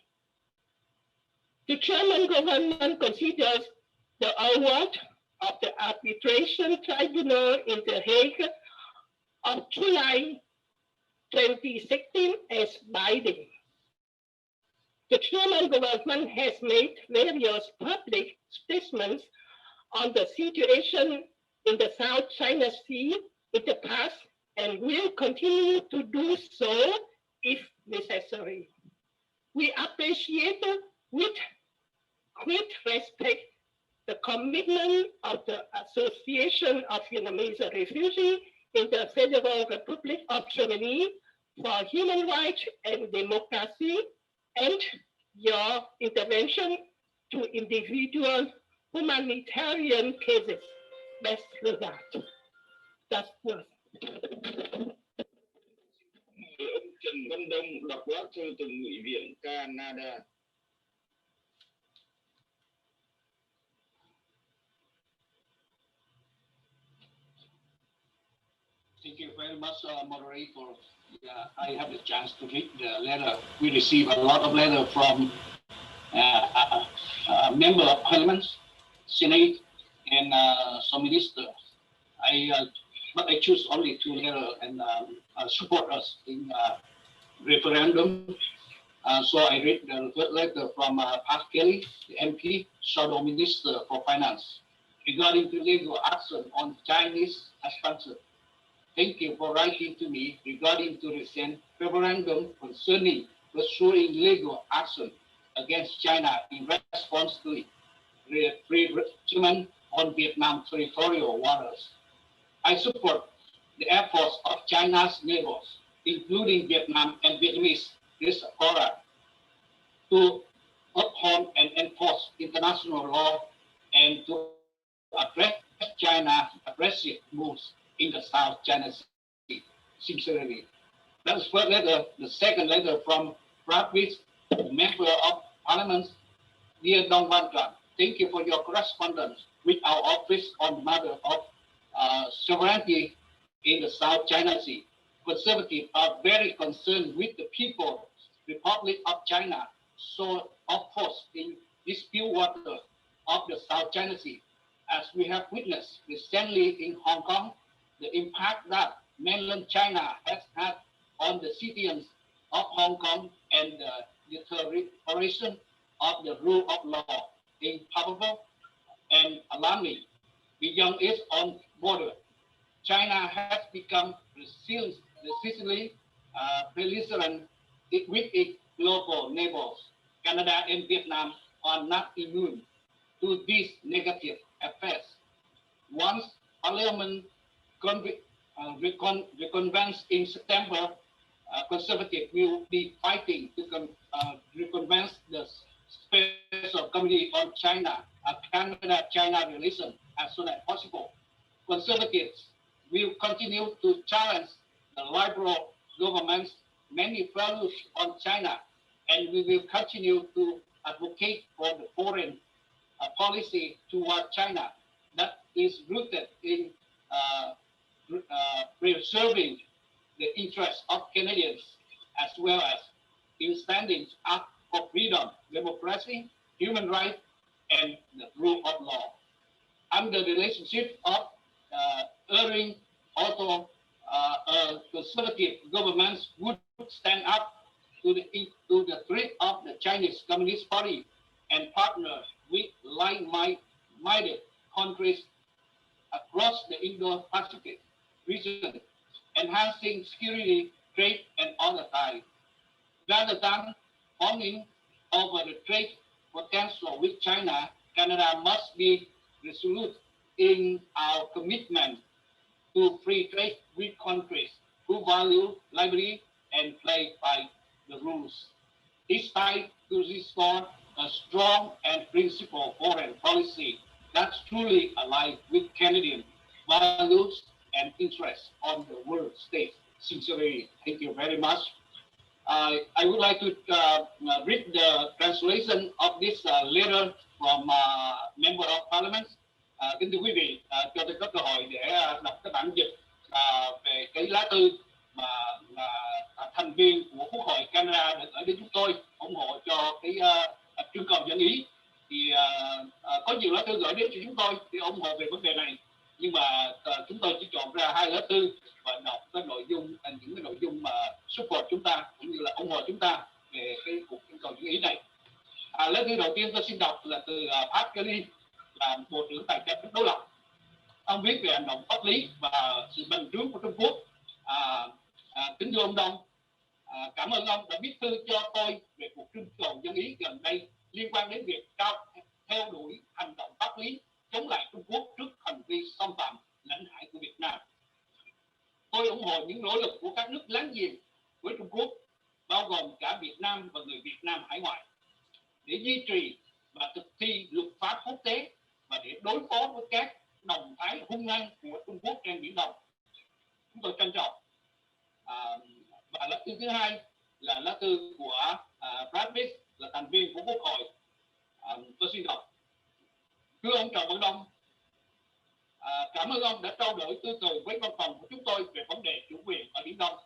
S11: The German government considers the award of the Arbitration Tribunal in The Hague on July 2016 as binding. The German government has made various public statements on the situation in the South China Sea in the past and will continue to do so if necessary. We appreciate with great respect the commitment of the Association of Vietnamese Refugees in the Federal Republic of Germany for human rights and democracy and your intervention to individual humanitarian cases. Best regards. That's good.
S12: Ông Trần Văn Đông đọc bác thư từ Nghị viện Canada.
S4: Thank you very much, moderator. I have the chance to read the letter. We receive a lot of letters from member of parliament, senate, and some ministers. But I choose only two letters and support us in referendum. So I read the third letter from Pat Kelly, the MP, Shadow Minister for Finance, regarding the legal action on Chinese expansion. Thank you for writing to me regarding to recent referendum concerning pursuing legal action against China in response to the pre-treatment on Vietnam territorial waters. I support the efforts of China's neighbors, including Vietnam and Vietnamese diaspora, to uphold and enforce international law and to address China's aggressive moves in the South China Sea. Sincerely. That's the first letter. The second letter from Brad Pitt, Member of Parliament, dear Dong Van Tran. Thank you for your correspondence with our office on the matter of sovereignty in the South China Sea. Conservatives are very concerned with the People's Republic of China, so of course in dispute water of the South China Sea, as we have witnessed recently in Hong Kong, the impact that mainland China has had on the citizens of Hong Kong and the deterioration of the rule of law is palpable and alarming. Beyond its own border, China has become resistantly belligerent with its global neighbors. Canada and Vietnam are not immune to these negative effects. Once Parliament reconvenes in September, Conservatives will be fighting to reconvene the Special Committee on China, Canada-China relations as soon as possible. Conservatives will continue to challenge the liberal government's many values on China, and we will continue to advocate for the foreign policy toward China that is rooted in preserving the interests of Canadians, as well as in standing up for freedom, democracy, human rights, and the rule of law. Under the relationship of erring also conservative governments would stand up to the threat of the Chinese Communist Party and partner with like-minded countries across the Indo-Pacific region, enhancing security, trade, and other ties. Rather than fawning over the trade potential with China, Canada must be resolute in our commitment to free trade with countries who value liberty and play by the rules. It's time to restore a strong and principled foreign policy that's truly aligned with Canadian values and interests on the world stage. Sincerely, thank you very much. I would like to read the translation of this letter from Member of Parliament. Kính thưa quý vị, cho tôi có cơ hội để đọc cái bản dịch về cái lá thư mà thành viên của Quốc hội Canada đã gửi đến chúng tôi ủng hộ cho cái trưng cầu dân ý.
S15: thì có nhiều lá thư gửi đến cho chúng tôi thì ủng hộ về vấn đề này, nhưng mà chúng tôi chỉ chọn ra 2 lá thư và đọc cái nội dung, những cái nội dung mà support chúng ta cũng như là ủng hộ chúng ta về cái cuộc trưng cầu dân ý này. Lá thư đầu tiên tôi xin đọc là từ Park Kelly, là Bộ trưởng Tài chính đối lập. Ông viết về hành động pháp lý và sự bành trướng của Trung Quốc. Kính thưa ông Đông, cảm ơn ông đã viết thư cho tôi về cuộc trưng cầu dân ý gần đây liên quan đến việc theo đuổi hành động pháp lý chống lại Trung Quốc trước hành vi xâm phạm lãnh hải của Việt Nam. Tôi ủng hộ những nỗ lực của các nước láng giềng với Trung Quốc, bao gồm cả Việt Nam và người Việt Nam hải ngoại, để duy trì và thực thi luật pháp quốc tế và để đối phó với các động thái hung hăng của Trung Quốc trên Biển Đông. Chúng tôi trân trọng. Và lá thư thứ hai là lá thư của Brad Pitt, là thành viên của Quốc hội. Tôi xin đọc. Thưa ông Trần Văn Đông, cảm ơn ông đã trao đổi tư tưởng với văn phòng của chúng tôi về vấn đề chủ quyền ở Biển Đông.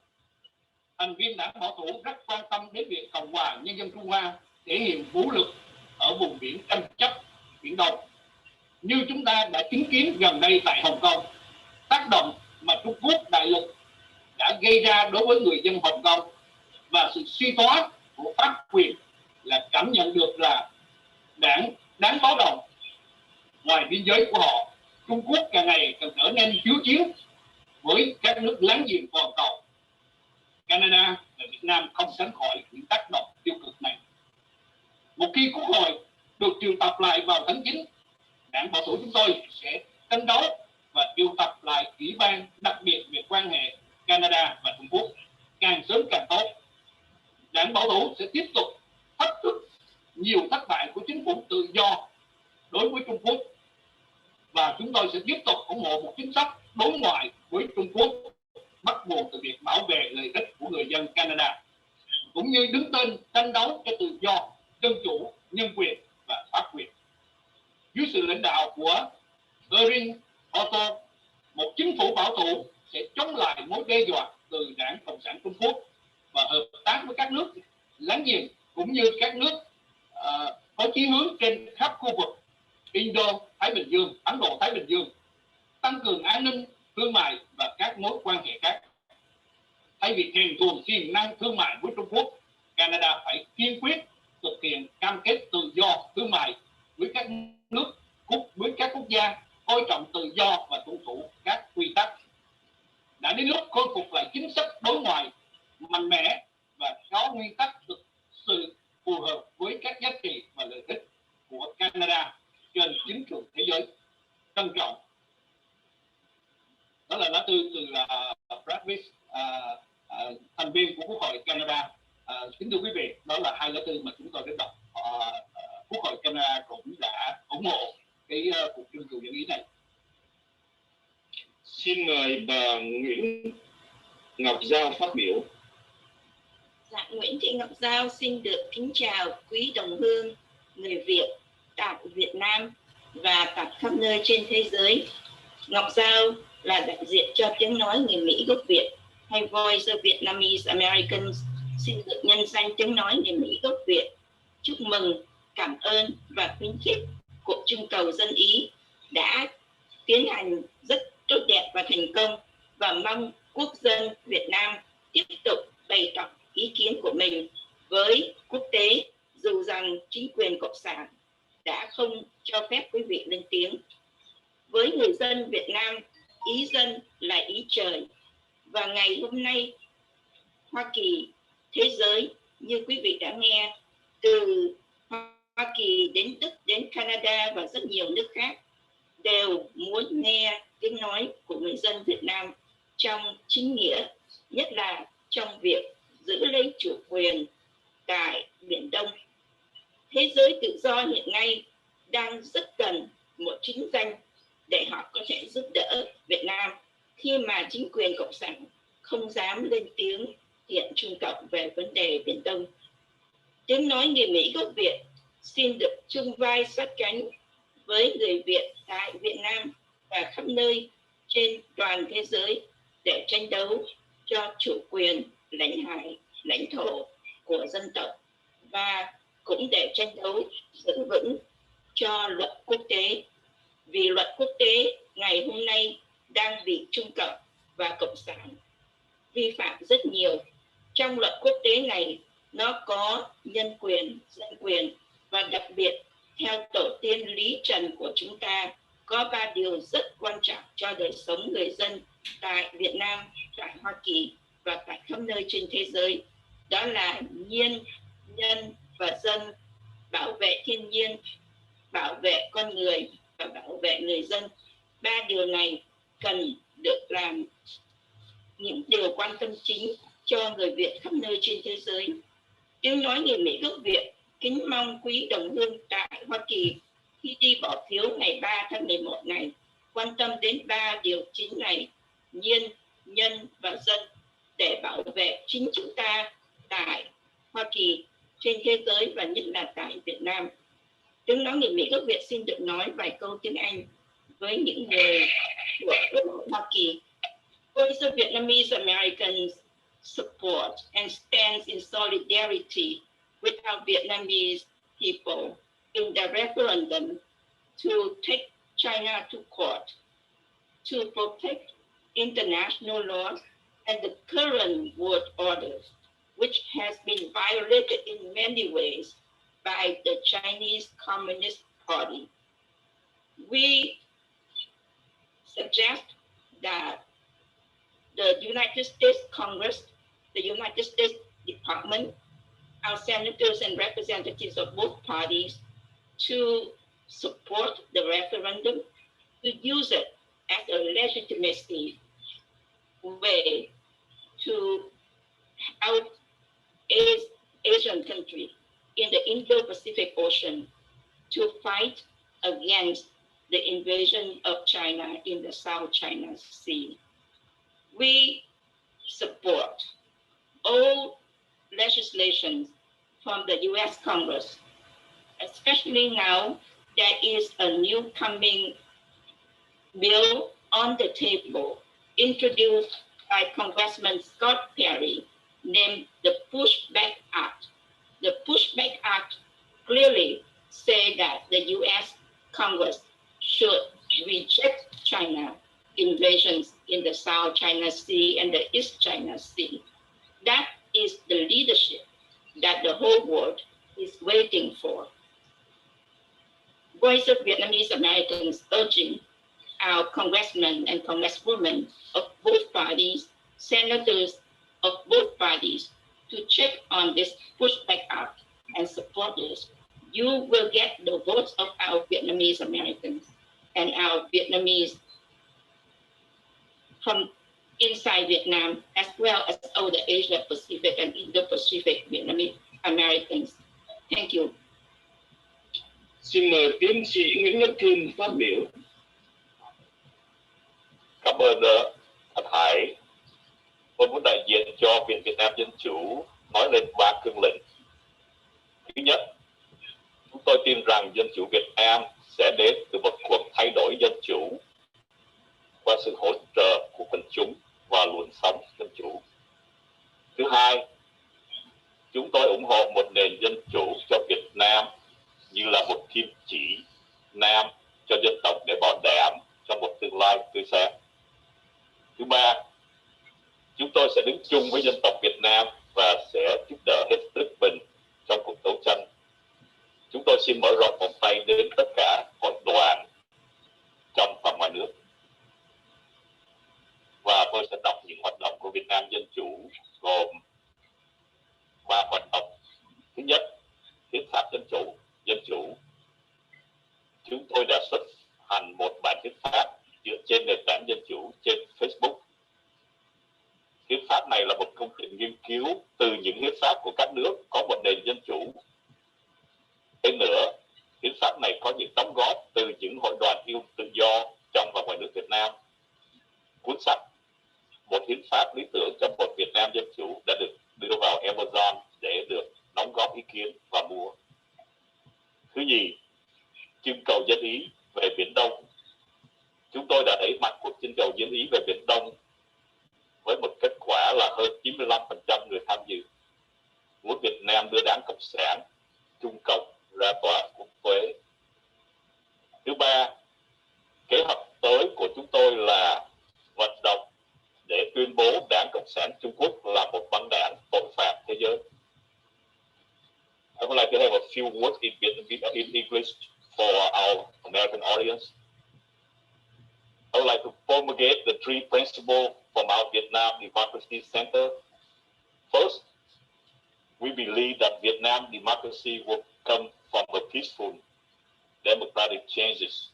S15: Thành viên đảng bảo thủ rất quan tâm đến việc Cộng hòa Nhân dân Trung Hoa thể hiện vũ lực ở vùng biển tranh chấp Biển Đông. Như chúng ta đã chứng kiến gần đây tại Hồng Kông, tác động mà Trung Quốc đại lục đã gây ra đối với người dân Hồng Kông và sự suy thoái của pháp quyền là cảm nhận được là đáng báo động. Ngoài biên giới của họ, Trung Quốc càng ngày càng trở nên hiếu chiến với các nước láng giềng toàn cầu. Canada và Việt Nam không tránh khỏi những tác động tiêu cực này. Một khi Quốc hội được triệu tập lại vào tháng 9, đảng bảo thủ chúng tôi sẽ cân đấu và triệu tập lại ủy ban đặc biệt về quan hệ Canada và Trung Quốc càng sớm càng tốt. Đảng bảo thủ sẽ tiếp tục thách thức nhiều thất bại của chính phủ tự do đối với Trung Quốc, và chúng tôi sẽ tiếp tục ủng hộ một chính sách đối ngoại với Trung Quốc bắt buộc từ việc bảo vệ lợi ích của người dân Canada, cũng như đứng tên tranh đấu cho tự do, dân chủ, nhân quyền và pháp quyền. Dưới sự lãnh đạo của Erin Otto, một chính phủ bảo thủ sẽ chống lại mối đe dọa từ Đảng Cộng sản Trung Quốc và hợp tác với các nước láng giềng cũng như các nước có chí hướng trên khắp khu vực Indo-Thái Bình Dương, Ấn Độ-Thái Bình Dương, tăng cường an ninh, thương mại và các mối quan hệ khác. Thay vì thèm thuồng tiềm năng thương mại với Trung Quốc, Canada phải kiên quyết thực hiện cam kết tự do thương mại với các nước, với các quốc gia coi trọng tự do và tuân thủ các quy tắc. Đã đến lúc khôi phục lại chính sách đối ngoại mạnh mẽ và có nguyên tắc thực sự phù hợp với các giá trị và lợi ích của Canada trên chính trường thế giới. Trân trọng. Đó là lá thư từ Brad Pitt, thành viên của Quốc hội Canada. Kính thưa quý vị, đó là 2 lá thư mà chúng tôi đã đọc. Quốc hội Canada cũng đã ủng hộ cái cuộc trưng cầu dân ý này.
S12: Xin mời bà Nguyễn Ngọc Giao phát biểu.
S16: Dạ, Nguyễn Thị Ngọc Giao xin được kính chào quý đồng hương người Việt tại Việt Nam và tại khắp nơi trên thế giới. Ngọc Giao là đại diện cho tiếng nói người Mỹ gốc Việt hay Voice of Vietnamese Americans, xin được nhân danh tiếng nói người Mỹ gốc Việt chúc mừng, cảm ơn và khuyến khích cuộc trưng cầu dân Ý đã tiến hành rất tốt đẹp và thành công, và mong quốc dân Việt Nam tiếp tục bày tỏ ý kiến của mình với quốc tế, dù rằng chính quyền cộng sản đã không cho phép quý vị lên tiếng. Với người dân Việt Nam, ý dân là ý trời, và ngày hôm nay Hoa Kỳ, thế giới như quý vị đã nghe, từ Hoa Kỳ đến Đức, đến Canada và rất nhiều nước khác đều muốn nghe tiếng nói của người dân Việt Nam trong chính nghĩa, nhất là trong việc giữ lấy chủ quyền tại Biển Đông. Thế giới tự do hiện nay đang rất cần một chính danh để họ có thể giúp đỡ Việt Nam khi mà chính quyền cộng sản không dám lên tiếng hiện Trung Cộng về vấn đề Biển Đông. Tiếng nói người Mỹ gốc Việt xin được chung vai sát cánh với người Việt tại Việt Nam và khắp nơi trên toàn thế giới để tranh đấu cho chủ quyền lãnh hải, lãnh thổ của dân tộc, và cũng để tranh đấu giữ vững cho luật quốc tế, vì luật quốc tế ngày hôm nay đang bị Trung Cộng và Cộng sản vi phạm rất nhiều. Trong luật quốc tế này, nó có nhân quyền, dân quyền, và đặc biệt theo tổ tiên Lý Trần của chúng ta, có 3 điều rất quan trọng cho đời sống người dân tại Việt Nam, tại Hoa Kỳ và tại khắp nơi trên thế giới. Đó là nhiên, nhân và dân, bảo vệ thiên nhiên, bảo vệ con người và bảo vệ người dân. 3 điều này cần được làm những điều quan tâm chính cho người Việt khắp nơi trên thế giới. Tiếng nói người Mỹ gốc Việt kính mong quý đồng hương tại Hoa Kỳ khi đi bỏ phiếu ngày 3 tháng 11 này quan tâm đến 3 điều chính này, nhiên, nhân và dân, để bảo vệ chính chúng ta tại Hoa Kỳ, trên thế giới và nhất là tại Việt Nam. Tiếng nói người Mỹ gốc Việt xin được nói vài câu tiếng Anh với những người của Hoa Kỳ. Voice of Vietnamese Americans support and stands in solidarity with our Vietnamese people in the referendum to take China to court to protect international laws and the current world order, which has been violated in many ways by the Chinese Communist Party. We suggest that the United States Congress, the United States Department, our senators and representatives of both parties to support the referendum, to use it as a legitimacy way to help Asian country in the Indo-Pacific Ocean to fight against the invasion of China in the South China Sea. We support all legislation from the US Congress, especially now there is a new coming bill on the table introduced by Congressman Scott Perry named the Pushback Act. The Pushback Act clearly say that the US Congress should reject China invasions in the South China Sea and the East China Sea. That is the leadership that the whole world is waiting for. Voice of Vietnamese Americans urging our congressmen and congresswomen of both parties, senators of both parties, to check on this Pushback Act and support this. You will get the votes of our Vietnamese Americans and our Vietnamese from inside Vietnam, as well as all the Asia Pacific and Indo-Pacific Vietnamese Americans. Thank you.
S12: Xin mời tiến sĩ Nguyễn Nhất Thiên phát biểu.
S17: Cảm ơn anh Hải. Tôi muốn đại diện cho Viện Việt Nam Dân Chủ nói lên 3 cương lĩnh. Thứ nhất, chúng tôi tin rằng dân chủ Việt Nam sẽ đến từ một cuộc thay đổi dân chủ qua sự hỗ trợ của quần chúng và luồng sống dân chủ. Thứ hai, chúng tôi ủng hộ một nền dân chủ cho Việt Nam như là một kim chỉ nam cho dân tộc để bảo đảm cho một tương lai tươi sáng. Thứ ba, chúng tôi sẽ đứng chung với dân tộc Việt Nam và sẽ giúp đỡ hết sức mình trong cuộc đấu tranh. Chúng tôi xin mở rộng vòng tay đến tất cả hội đoàn trong và ngoài nước. Và tôi sẽ đọc những hoạt động của Việt Nam Dân Chủ gồm 3 hoạt động. Thứ nhất, hiến pháp dân chủ. Chúng tôi đã xuất hành một bản hiến pháp dựa trên nền tảng dân chủ trên Facebook. Hiến pháp này là một công trình nghiên cứu từ những hiến pháp của các nước có một nền dân chủ. Thêm nữa, hiến pháp này có những đóng góp từ những hội đoàn yêu tự do trong và ngoài nước Việt Nam. Cuốn sách Một hiến pháp lý tưởng cho một Việt Nam dân chủ đã được đưa vào Amazon để được đóng góp ý kiến và mua. Thứ nhì, Trưng Cầu Dân Ý về Biển Đông. Chúng tôi đã đẩy mạnh cuộc trưng cầu dân ý về Biển Đông với một kết quả là hơn 95% người tham dự. Muốn Việt Nam đưa Đảng Cộng sản, Trung Cộng ra tòa quốc tế. few words in Vietnamese, in English for our American audience. I would like to promulgate the three principles from our Vietnam Democracy Center. First, we believe that Vietnam democracy will come from the peaceful democratic changes,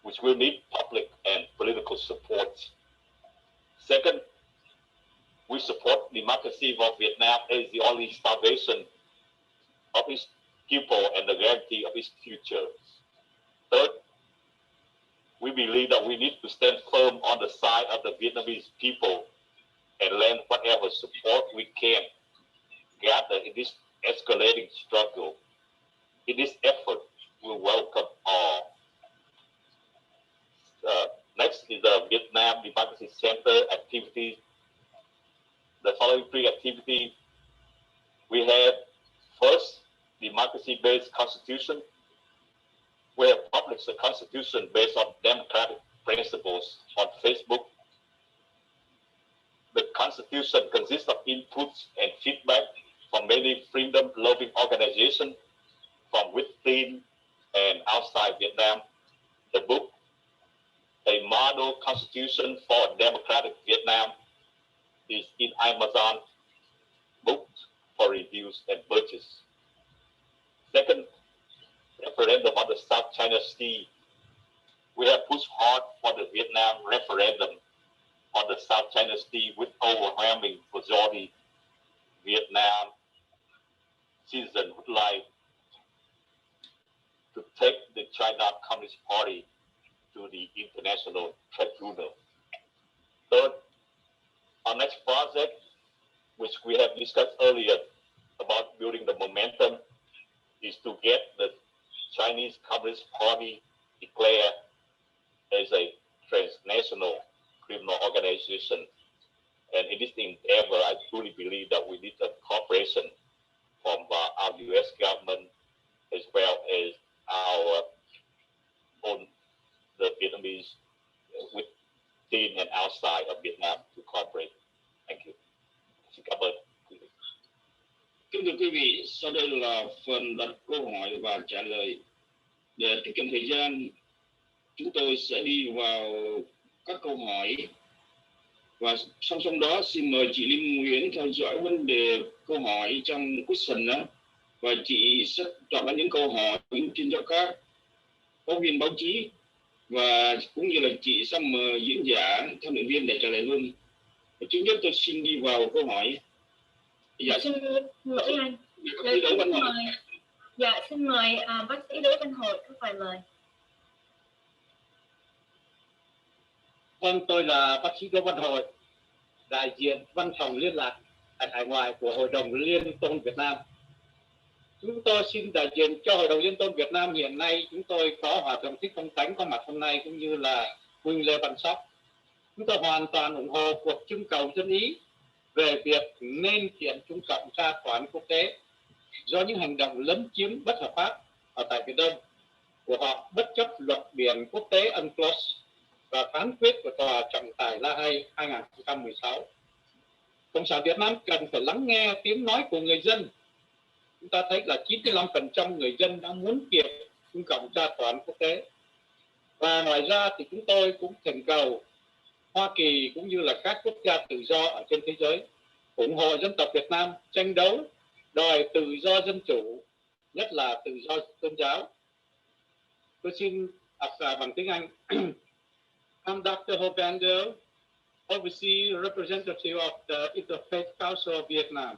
S17: which will need public and political support. Second, we support democracy for Vietnam as the only salvation of its people and the guarantee of its future. Third, we believe that we need to stand firm on the side of the Vietnamese people and lend whatever support we can gather in this escalating struggle. In this effort, we welcome all. Next is the Vietnam Democracy Center activities. The following three activities we have: first, democracy-based constitution. We have published a constitution based on democratic principles on Facebook. The constitution consists of inputs and feedback from many freedom-loving organizations from within and outside Vietnam. The book, A Model Constitution for a Democratic Vietnam, is in Amazon books for reviews and purchase. Second, referendum on the South China Sea. We have pushed hard for the Vietnam referendum on the South China Sea with overwhelming majority. Vietnam citizens would like to take the China Communist Party to the International Tribunal. Third, our next project, which we have discussed earlier about building the momentum, is to get the Chinese Communist Party declared as a transnational criminal organization. And in this endeavor, I truly believe that we need a cooperation from our U.S. government as well as our own, the Vietnamese, within and outside of Vietnam to cooperate. Thank you. Xin cảm ơn.
S12: Kính thưa quý vị, sau đây là phần đặt câu hỏi và trả lời. Để tiết kiệm thời gian, chúng tôi sẽ đi vào các câu hỏi. Và song song đó, xin mời chị Linh Nguyễn theo dõi vấn đề câu hỏi trong question đó. Và chị sẽ chọn ra những câu hỏi trên cho các phóng viên báo chí. Và cũng như là chị sẽ mời diễn giả, tham luận viên để trả lời luôn. Trước nhất tôi xin đi vào câu hỏi.
S2: Dạ, xin lỗi anh. Xin mời bác sĩ Đỗ Văn Hội có vài lời.
S18: Vâng, tôi là bác sĩ Đỗ Văn Hội, đại diện văn phòng liên lạc tại hải ngoại của Hội đồng Liên tôn Việt Nam. Chúng tôi xin đại diện cho Hội đồng Liên tôn Việt Nam. Hiện nay chúng tôi có Hòa thượng Thích Công Tánh có mặt hôm nay, cũng như là huynh Lê Văn Sóc. Chúng tôi hoàn toàn ủng hộ cuộc trưng cầu dân ý về việc nên kiện Trung Cộng ra tòa án quốc tế do những hành động lấn chiếm bất hợp pháp ở tại Biển Đông của họ, bất chấp luật biển quốc tế UNCLOS và phán quyết của tòa trọng tài La Hay 2016. Cộng sản Việt Nam cần phải lắng nghe tiếng nói của người dân. Chúng ta thấy là 95% người dân đã muốn kiện Trung Cộng ra tòa án quốc tế. Và ngoài ra thì chúng tôi cũng thỉnh cầu Hoa Kỳ cũng như là các quốc gia tự do ở trên thế giới ủng hộ dân tộc Việt Nam tranh đấu đòi tự do dân chủ, nhất là tự do tôn giáo. Tôi xin đọc bằng tiếng Anh. I'm Dr. Hovander, Overseas Representative of the Interfaith Council of Vietnam.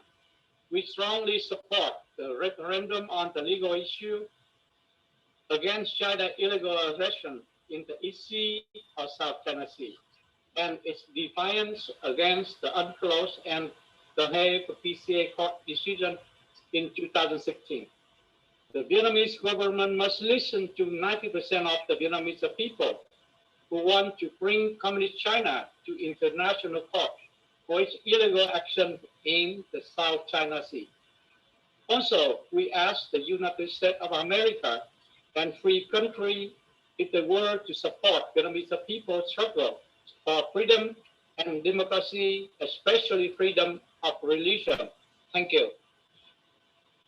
S18: We strongly support the referendum on the legal issue against China's illegal aggression in the East Sea or South China Sea, and its defiance against the UNCLOS and the Hague PCA court decision in 2016. The Vietnamese government must listen to 90% of the Vietnamese people who want to bring Communist China to international court for its illegal action in the South China Sea. Also, we ask the United States of America and free country in the world to support Vietnamese people's struggle for freedom and democracy, especially freedom of religion. Thank you.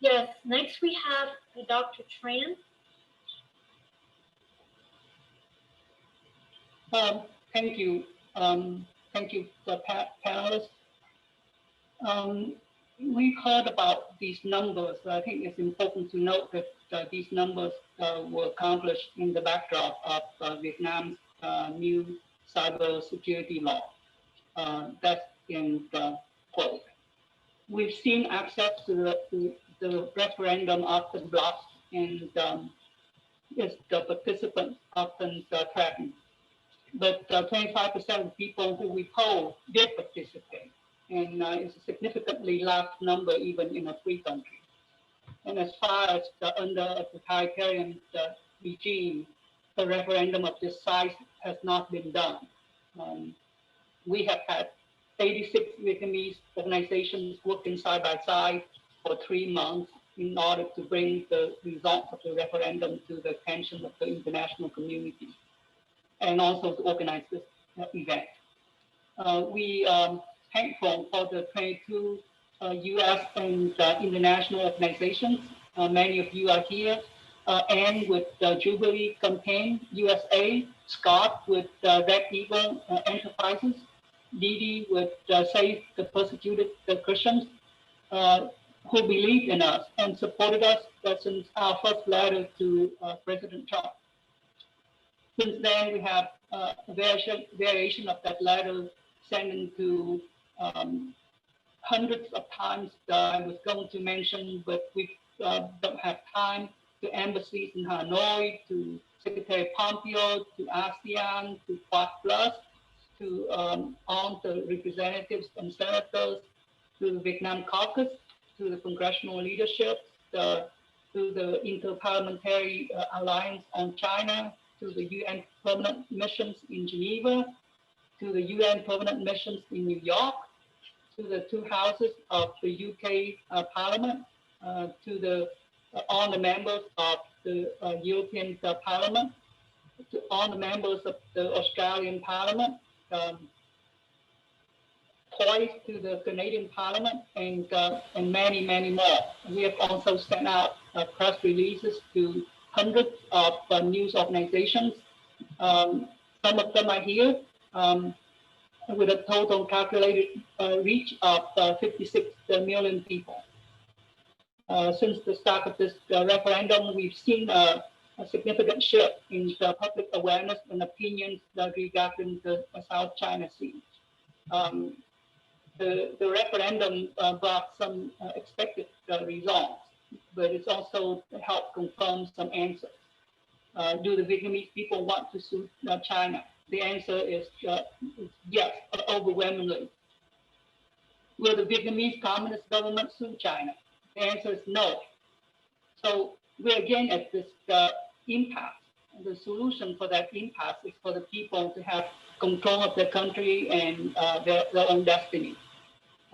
S2: Yes, next we have Dr. Tran.
S11: Thank you. Thank you, the panelists. We've heard about these numbers. I think it's important to note that these numbers were accomplished in the backdrop of Vietnam's new cyber security law. That's in quote. We've seen access to the referendum often blocked, and the participants often threatened. But 25% of people who we polled did participate, and it's a significantly large number even in a free country. And as far as under a totalitarian regime, a referendum of this size has not been done. We have had 86 Vietnamese organizations working side by side for 3 months in order to bring the results of the referendum to the attention of the international community, and also to organize this event. We are thankful for the 22 U.S. and international organizations. Many of you are here. Anne with Jubilee Campaign USA, Scott with Red Eagle Enterprises, Didi with Save the Persecuted Christians, who believed in us and supported us since our first letter to President Trump. Since then, we have a variation of that letter sent into hundreds of times I was going to mention, but we don't have time, to embassies in Hanoi, to Secretary Pompeo, to ASEAN, to Quad Plus, to all the representatives and senators, to the Vietnam caucus, to the congressional leadership, to the Interparliamentary Alliance on China, to the UN permanent missions in Geneva, to the UN permanent missions in New York, to the 2 houses of the UK Parliament, to all the members of the European Parliament, to all the members of the Australian Parliament, twice to the Canadian Parliament, and many, many more. We have also sent out press releases to hundreds of news organizations. Some of them are here with a total calculated reach of 56 million people. Since the start of this referendum, we've seen a significant shift in the public awareness and opinions regarding the South China Sea. The referendum brought some expected results, but it's also helped confirm some answers. Do the Vietnamese people want to sue China? The answer is yes, overwhelmingly. Will the Vietnamese Communist government sue China? The answer is no. So we're again at this impasse. The solution for that impasse is for the people to have control of their country and their own destiny.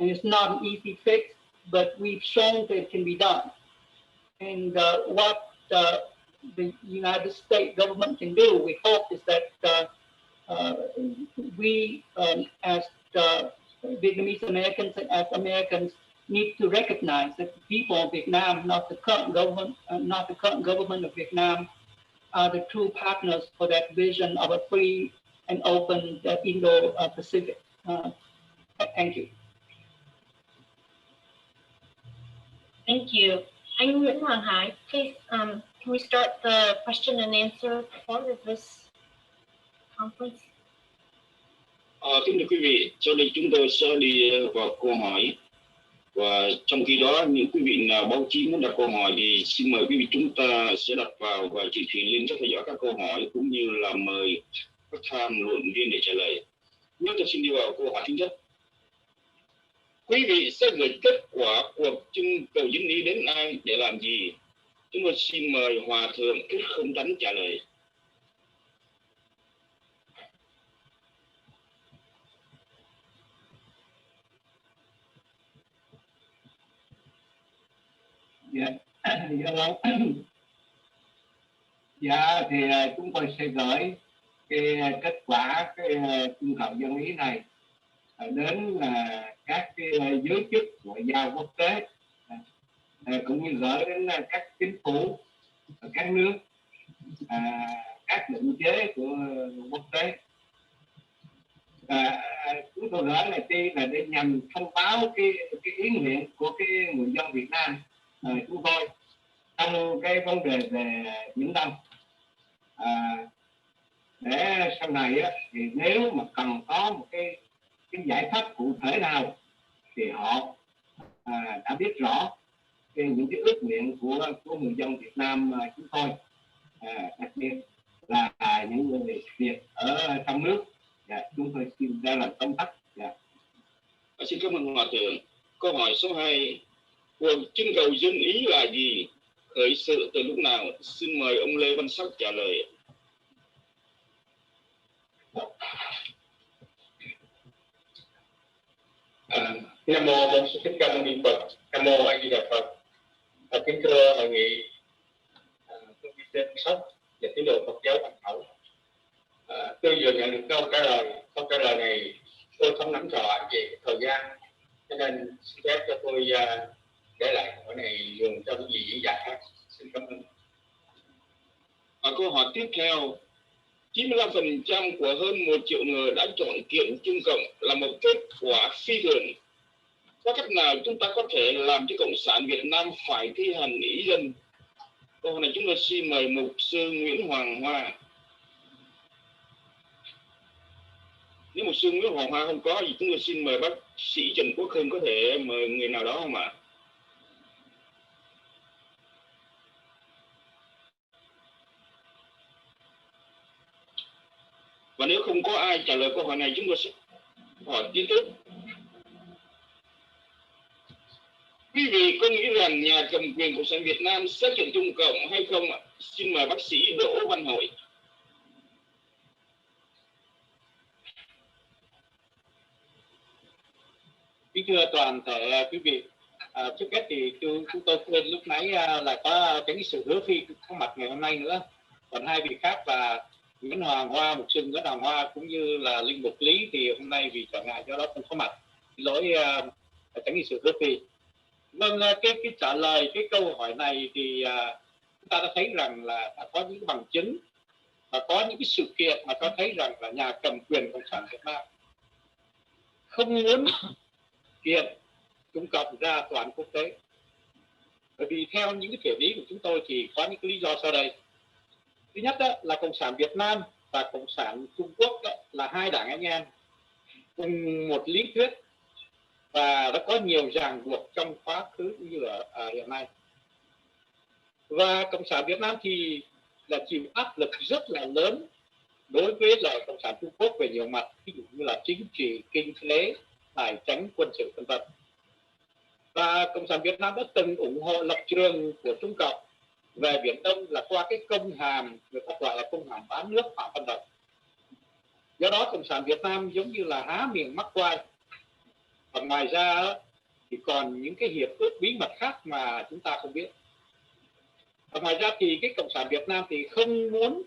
S11: And it's not an easy fix, but we've shown that it can be done. And what the United States government can do, we hope, is that we, as Vietnamese Americans and as Americans, need to recognize that the people of Vietnam, not the current government of Vietnam, are the true partners for that vision of a free and open Indo-Pacific. Thank you.
S2: Thank you. Anh Nguyễn Hoàng Hải, please, can we start the question and answer part of this conference?
S12: Kính thưa quý vị, sau đây chúng tôi sẽ đi vào câu hỏi. Và trong khi đó, những quý vị nào báo chí muốn đặt câu hỏi thì xin mời quý vị chúng ta sẽ đặt vào và chị Thùy Linh sẽ theo dõi các câu hỏi cũng như là mời các tham luận viên để trả lời. Chúng tôi xin đi vào câu hỏi thứ nhất. Quý vị sẽ gửi kết quả cuộc trưng cầu dân ý đến ai để làm gì? Chúng tôi xin mời Hòa Thượng Chức Không Tánh trả lời.
S1: Dạ, thì chúng tôi sẽ gửi cái kết quả trưng cầu dân ý này đến các giới chức ngoại giao quốc tế cũng như gửi đến các chính phủ các nước, các định chế của quốc tế. Chúng tôi gửi là chi là để nhằm thông báo cái ý nguyện của cái người dân Việt Nam chúng tôi trong cái vấn đề về Biển Đông, để sau này á, thì nếu mà cần có một cái giải pháp cụ thể nào thì họ đã biết rõ những cái ước nguyện của người dân Việt Nam chúng tôi, đặc biệt là những người Việt ở trong nước. Chúng tôi xin ra làm công tác.
S12: Xin cảm ơn Hòa Thượng. Câu hỏi số 2, cuộc trưng cầu dân ý là gì? Khởi sự từ lúc nào? Xin mời ông Lê Văn Sắc trả lời.
S19: Nam mô Bổn Sư Thích Ca Mâu Ni Phật. Nam mô A Di Đà Phật. Kính thưa hội nghị tôi đi trên sóc và tín đồ Phật giáo Thành Khẩu. Tôi vừa nhận được câu trả lời. Câu trả lời này tôi không nắm rõ về thời gian, cho nên xin phép cho tôi để lại câu này dùng cho cái gì diễn giả khác. Xin cảm ơn.
S12: Câu hỏi tiếp theo, 95% của hơn 1 triệu người đã chọn kiện Trung Cộng là một kết quả phi thường. Có cách nào chúng ta có thể làm cho Cộng sản Việt Nam phải thi hành ý dân? Câu hỏi này chúng tôi xin mời Mục sư Nguyễn Hoàng Hoa. Nếu Mục sư Nguyễn Hoàng Hoa không có thì chúng tôi xin mời bác sĩ Trần Quốc Hưng, có thể mời người nào đó không ạ? Và nếu không có ai trả lời câu hỏi này, chúng tôi sẽ hỏi tiếp tục. Quý vị có nghĩ rằng nhà cầm quyền Cộng sản Việt Nam sẽ chọn Trung Cộng hay không ạ? Xin mời bác sĩ Đỗ Văn Hội.
S18: Kính thưa toàn thể quý vị, trước hết thì chúng tôi quên lúc nãy là có cái sự hứa phi có mặt ngày hôm nay nữa. Còn hai vị khác là Nguyễn Hoàng Hoa, Mục sư Nguyễn Hoàng Hoa cũng như là Linh Mục Lý thì hôm nay vì trở ngại do đó không có mặt. Xin lỗi tránh sự hứa phi. Vâng, cái trả lời cái câu hỏi này thì chúng ta đã thấy rằng là đã có những cái bằng chứng và có những cái sự kiện mà cho thấy rằng là nhà cầm quyền Cộng sản Việt Nam không muốn kiện Trung Cộng ra tòa án quốc tế. Bởi vì theo những cái hiểu lý của chúng tôi thì có những cái lý do sau đây. Thứ nhất đó, là Cộng sản Việt Nam và Cộng sản Trung Quốc đó, là hai đảng anh em cùng một lý thuyết và đã có nhiều ràng buộc trong quá khứ cũng như ở hiện nay. Và Cộng sản Việt Nam thì là chịu áp lực rất là lớn đối với lại Cộng sản Trung Quốc về nhiều mặt, ví dụ như là chính trị, kinh tế, tài chính, quân sự v.v. Và Cộng sản Việt Nam đã từng ủng hộ lập trường của Trung Cộng về Biển Đông là qua cái công hàm, người ta gọi là công hàm bán nước Phạm Văn Đồng. Do đó Cộng sản Việt Nam giống như là há miệng mắc quai. Và ngoài ra thì còn những cái hiệp ước bí mật khác mà chúng ta không biết. Và ngoài ra thì cái Cộng sản Việt Nam thì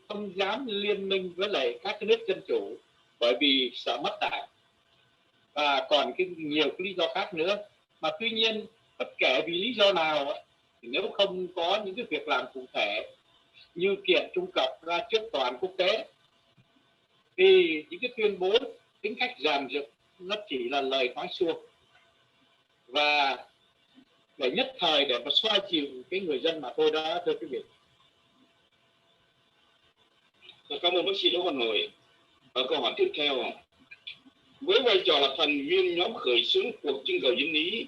S18: không dám liên minh với lại các cái nước dân chủ bởi vì sợ mất đảng. Và còn nhiều cái lý do khác nữa. Mà tuy nhiên bất kể vì lý do nào thì nếu không có những cái việc làm cụ thể như kiện Trung Cộng ra trước tòa án quốc tế thì những cái tuyên bố tính cách giàn dựng nó chỉ là lời nói suông và để nhất thời để mà xoa dịu cái người dân mà thôi đó, thưa quý vị.
S12: Cảm ơn bác sĩ Đỗ Văn Hội. Ở câu hỏi tiếp theo, với vai trò là thành viên nhóm khởi xướng cuộc trưng cầu dân ý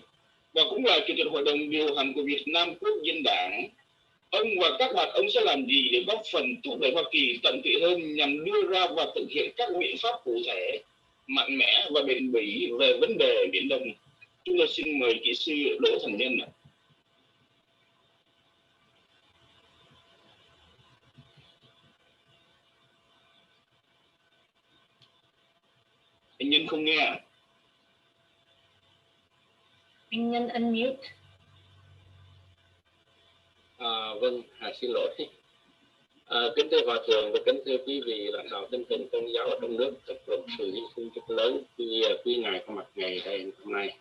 S12: và cũng là chủ tịch hội đồng điều hành của Việt Nam Quốc dân Đảng, ông và các bạn ông sẽ làm gì để góp phần thúc đẩy Hoa Kỳ tận tụy hơn nhằm đưa ra và thực hiện các biện pháp cụ thể, mạnh mẽ và bền bỉ về vấn đề Biển Đông? Chúng tôi xin mời kỹ sư Đỗ Thành Nhân. Anh Nhân không nghe.
S2: Anh Nhân unmute.
S20: Vâng, xin lỗi. Kính thưa Hòa Thượng và kính thưa quý vị lãnh đạo tinh thần tôn giáo ở trong nước, thật là sự hy sinh rất lớn khi quý ngài có mặt ngày đây hôm nay.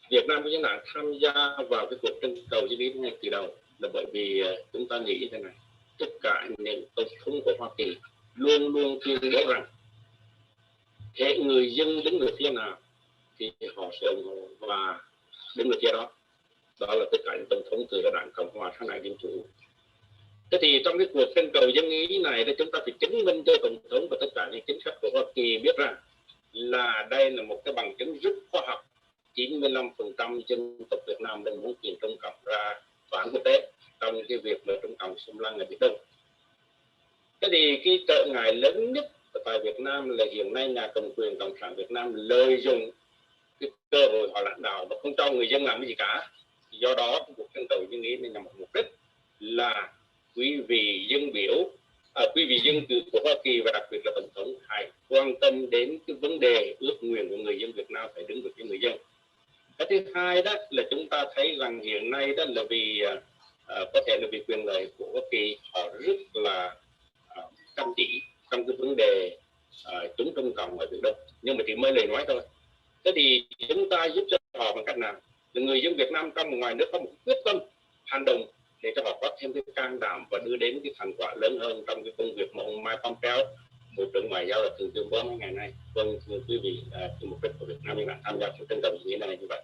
S20: Việt Nam của chúng ta tham gia vào cái cuộc trưng cầu dân ý ngay từ đầu là bởi vì chúng ta nghĩ thế này, tất cả nền tổng thống của Hoa Kỳ luôn luôn tuyên bố rằng hệ người dân đứng về phía nào thì họ sẽ ủng hộ và đứng về phía đó. Đó là tất cả những tổng thống từ các đảng Cộng hòa sang đảng Dân chủ. Thế thì trong cái cuộc trưng cầu dân ý này thì chúng ta phải chứng minh cho tổng thống và tất cả những chính sách của Hoa Kỳ biết rằng là đây là một cái bằng chứng rất khoa học. 95% dân tộc Việt Nam đang muốn kiện Trung Cộng ra tòa án quốc tế trong cái việc mà Trung Cộng xâm lăng ở Biển Đông. Thế thì cái trở ngại lớn nhất tại Việt Nam là hiện nay nhà cầm quyền Cộng sản Việt Nam lợi dụng cái cơ hội họ lãnh đạo và không cho người dân làm cái gì cả. Do đó cuộc trưng cầu dân ý này nhằm một mục đích là quý vị dân biểu, quý vị dân cử của Hoa Kỳ và đặc biệt là tổng thống hãy quan tâm đến cái vấn đề ước nguyện của người dân Việt Nam phải đứng về phía người dân. Cái thứ hai đó là chúng ta thấy rằng hiện nay đó là vì có thể là vì quyền lợi của Hoa Kỳ, họ rất là chăm chỉ trong cái vấn đề chống Trung Cộng ở Biển Đông, nhưng mà chỉ mới lời nói thôi. Thế thì chúng ta giúp cho họ bằng cách nào? Là người dân Việt Nam trong và ngoài nước có một quyết tâm hành động để cho họ có thêm cái can đảm và đưa đến cái thành quả lớn hơn trong cái công việc mà ông Mike Pompeo, Bộ trưởng Ngoại giao là thường tuyên bố mấy ngày nay. Vâng, thưa quý vị, cái mục đích của Việt Nam là tham gia cuộc trưng cầu dân ý này như vậy.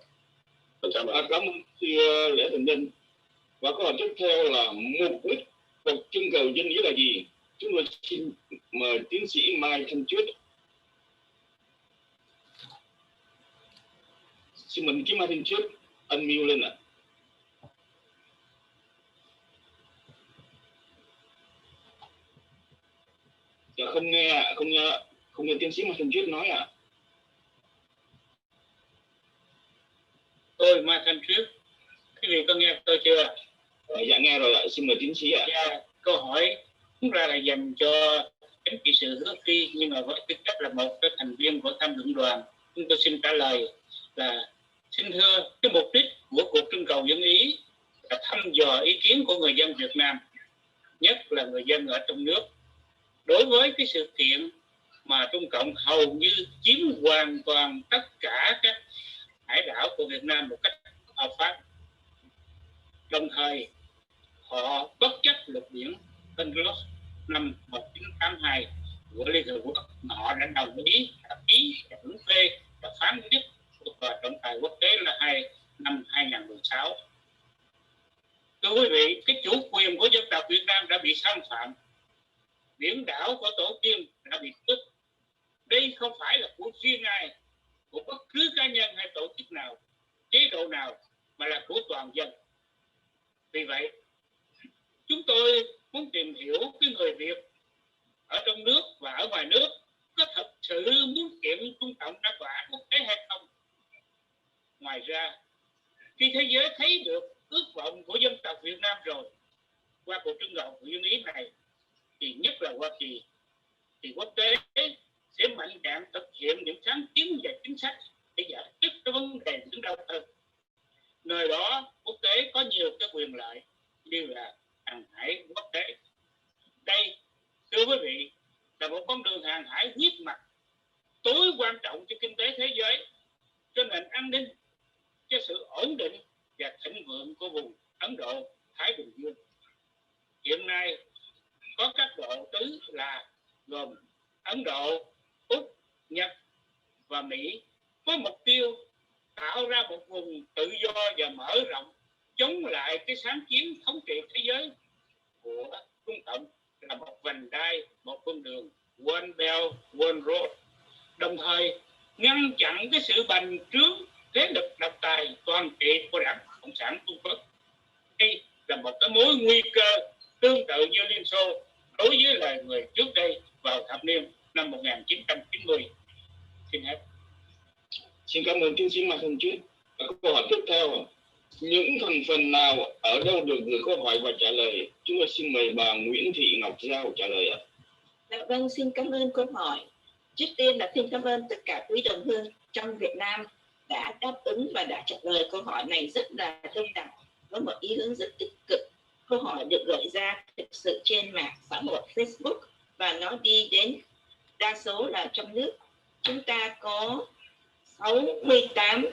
S12: Cảm ơn thưa Lễ Thành Nhân. Và câu hỏi tiếp theo là mục đích cuộc trưng cầu dân ý là gì? Chúng tôi xin mời tiến sĩ Mai Thanh Trước. Xin mời chị Mai Thanh Trước unmute lên ạ. Dạ, không nghe tiến sĩ Mai Thanh Trước nói ạ.
S21: Tôi Mai Thanh Trước, quý vị có nghe tôi chưa?
S12: Dạ nghe rồi ạ, xin mời tiến sĩ ạ.
S21: Dạ, câu hỏi cũng là dành cho chính trị sự Hứa Phi, nhưng mà với tư cách là một cái thành viên của tham luận đoàn, chúng tôi xin trả lời là xin thưa, cái mục đích của cuộc trưng cầu dân ý là thăm dò ý kiến của người dân Việt Nam, nhất là người dân ở trong nước, đối với cái sự kiện mà Trung Cộng hầu như chiếm hoàn toàn tất cả các hải đảo của Việt Nam một cách hợp pháp. Đồng thời họ bất chấp luật biển UNCLOS năm 1982 của Liên Hợp Quốc mà họ đã đồng ý ký và hưởng phê và phán quyết của tòa trọng tài quốc tế là năm 2016. Thưa quý vị, cái chủ quyền của dân tộc Việt Nam đã bị xâm phạm, biển đảo của tổ tiên đã bị tước. Đây không phải là của riêng ai, của bất cứ cá nhân hay tổ chức nào, chế độ nào, mà là của toàn dân. Vì vậy, chúng tôi muốn tìm hiểu cái người Việt ở trong nước và ở ngoài nước có thật sự muốn kiện Trung Cộng ra tòa án quốc tế hay không. Ngoài ra, khi thế giới thấy được ước vọng của dân tộc Việt Nam rồi, qua cuộc trưng cầu dân ý này, thì nhất là Hoa Kỳ, thì quốc tế sẽ mạnh dạn thực hiện những sáng kiến và chính sách để giải quyết cái vấn đề Biển Đông hơn. Nơi đó quốc tế có nhiều cái quyền lợi như là hàng hải quốc tế. Đây, thưa quý vị, là một con đường hàng hải huyết mạch tối quan trọng cho kinh tế thế giới, cho nền an ninh, cho sự ổn định và thịnh vượng của vùng Ấn Độ, Thái Bình Dương. Hiện nay có các bộ tứ là gồm Ấn Độ, Úc, Nhật và Mỹ có mục tiêu tạo ra một vùng tự do và mở rộng chống lại cái sáng kiến thống trị thế giới của Trung Cộng là một vành đai, một con đường One Belt, One Road, đồng thời ngăn chặn cái sự bành trướng thế lực độc tài toàn trị của Đảng Cộng sản Trung Quốc. Đây là một cái mối nguy cơ tương tự như Liên Xô đối với lời người trước đây vào thập niên năm 1990. Xin hết.
S12: Xin cảm ơn tiến sĩ Mai Thanh Trước. Câu hỏi tiếp theo, những thành phần nào ở đâu được gửi câu hỏi và trả lời? Chúng tôi xin mời bà Nguyễn Thị Ngọc Giao trả lời ạ.
S16: Vâng, xin cảm ơn câu hỏi. Trước tiên là xin cảm ơn tất cả quý đồng hương trong Việt Nam đã đáp ứng và đã trả lời câu hỏi này rất là đông đảo với một ý hướng rất tích cực. Câu hỏi được gửi ra thực sự trên mạng xã hội Facebook và nó đi đến đa số là trong nước. Chúng ta có 68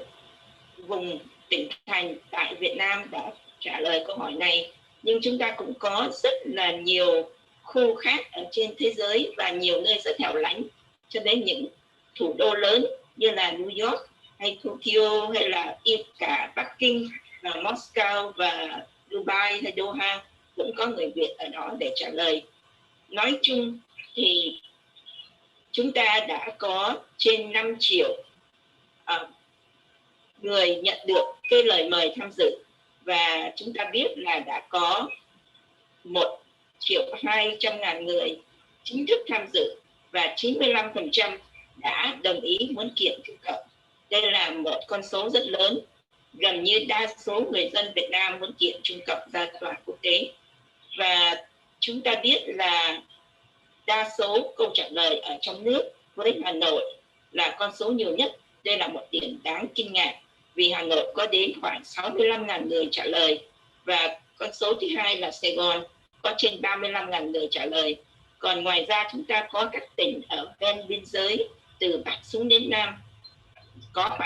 S16: vùng tỉnh thành tại Việt Nam đã trả lời câu hỏi này, nhưng chúng ta cũng có rất là nhiều khu khác ở trên thế giới và nhiều nơi rất hẻo lánh, cho đến những thủ đô lớn như là New York hay Tokyo hay là cả Bắc Kinh và Moscow và Dubai hay Doha cũng có người Việt ở đó để trả lời. Nói chung thì chúng ta đã có trên 5 triệu người nhận được cái lời mời tham dự, và chúng ta biết là đã có 1.200.000 người chính thức tham dự và 95% đã đồng ý muốn kiện Trung Cộng. Đây là một con số rất lớn, gần như đa số người dân Việt Nam muốn kiện Trung Cộng ra tòa quốc tế. Và chúng ta biết là đa số câu trả lời ở trong nước với Hà Nội là con số nhiều nhất. Đây là một điểm đáng kinh ngạc vì Hà Nội có đến khoảng 65.000 người trả lời, và con số thứ hai là Sài Gòn có trên 35.000 người trả lời. Còn ngoài ra chúng ta có các tỉnh ở ven biên giới từ Bắc xuống đến Nam có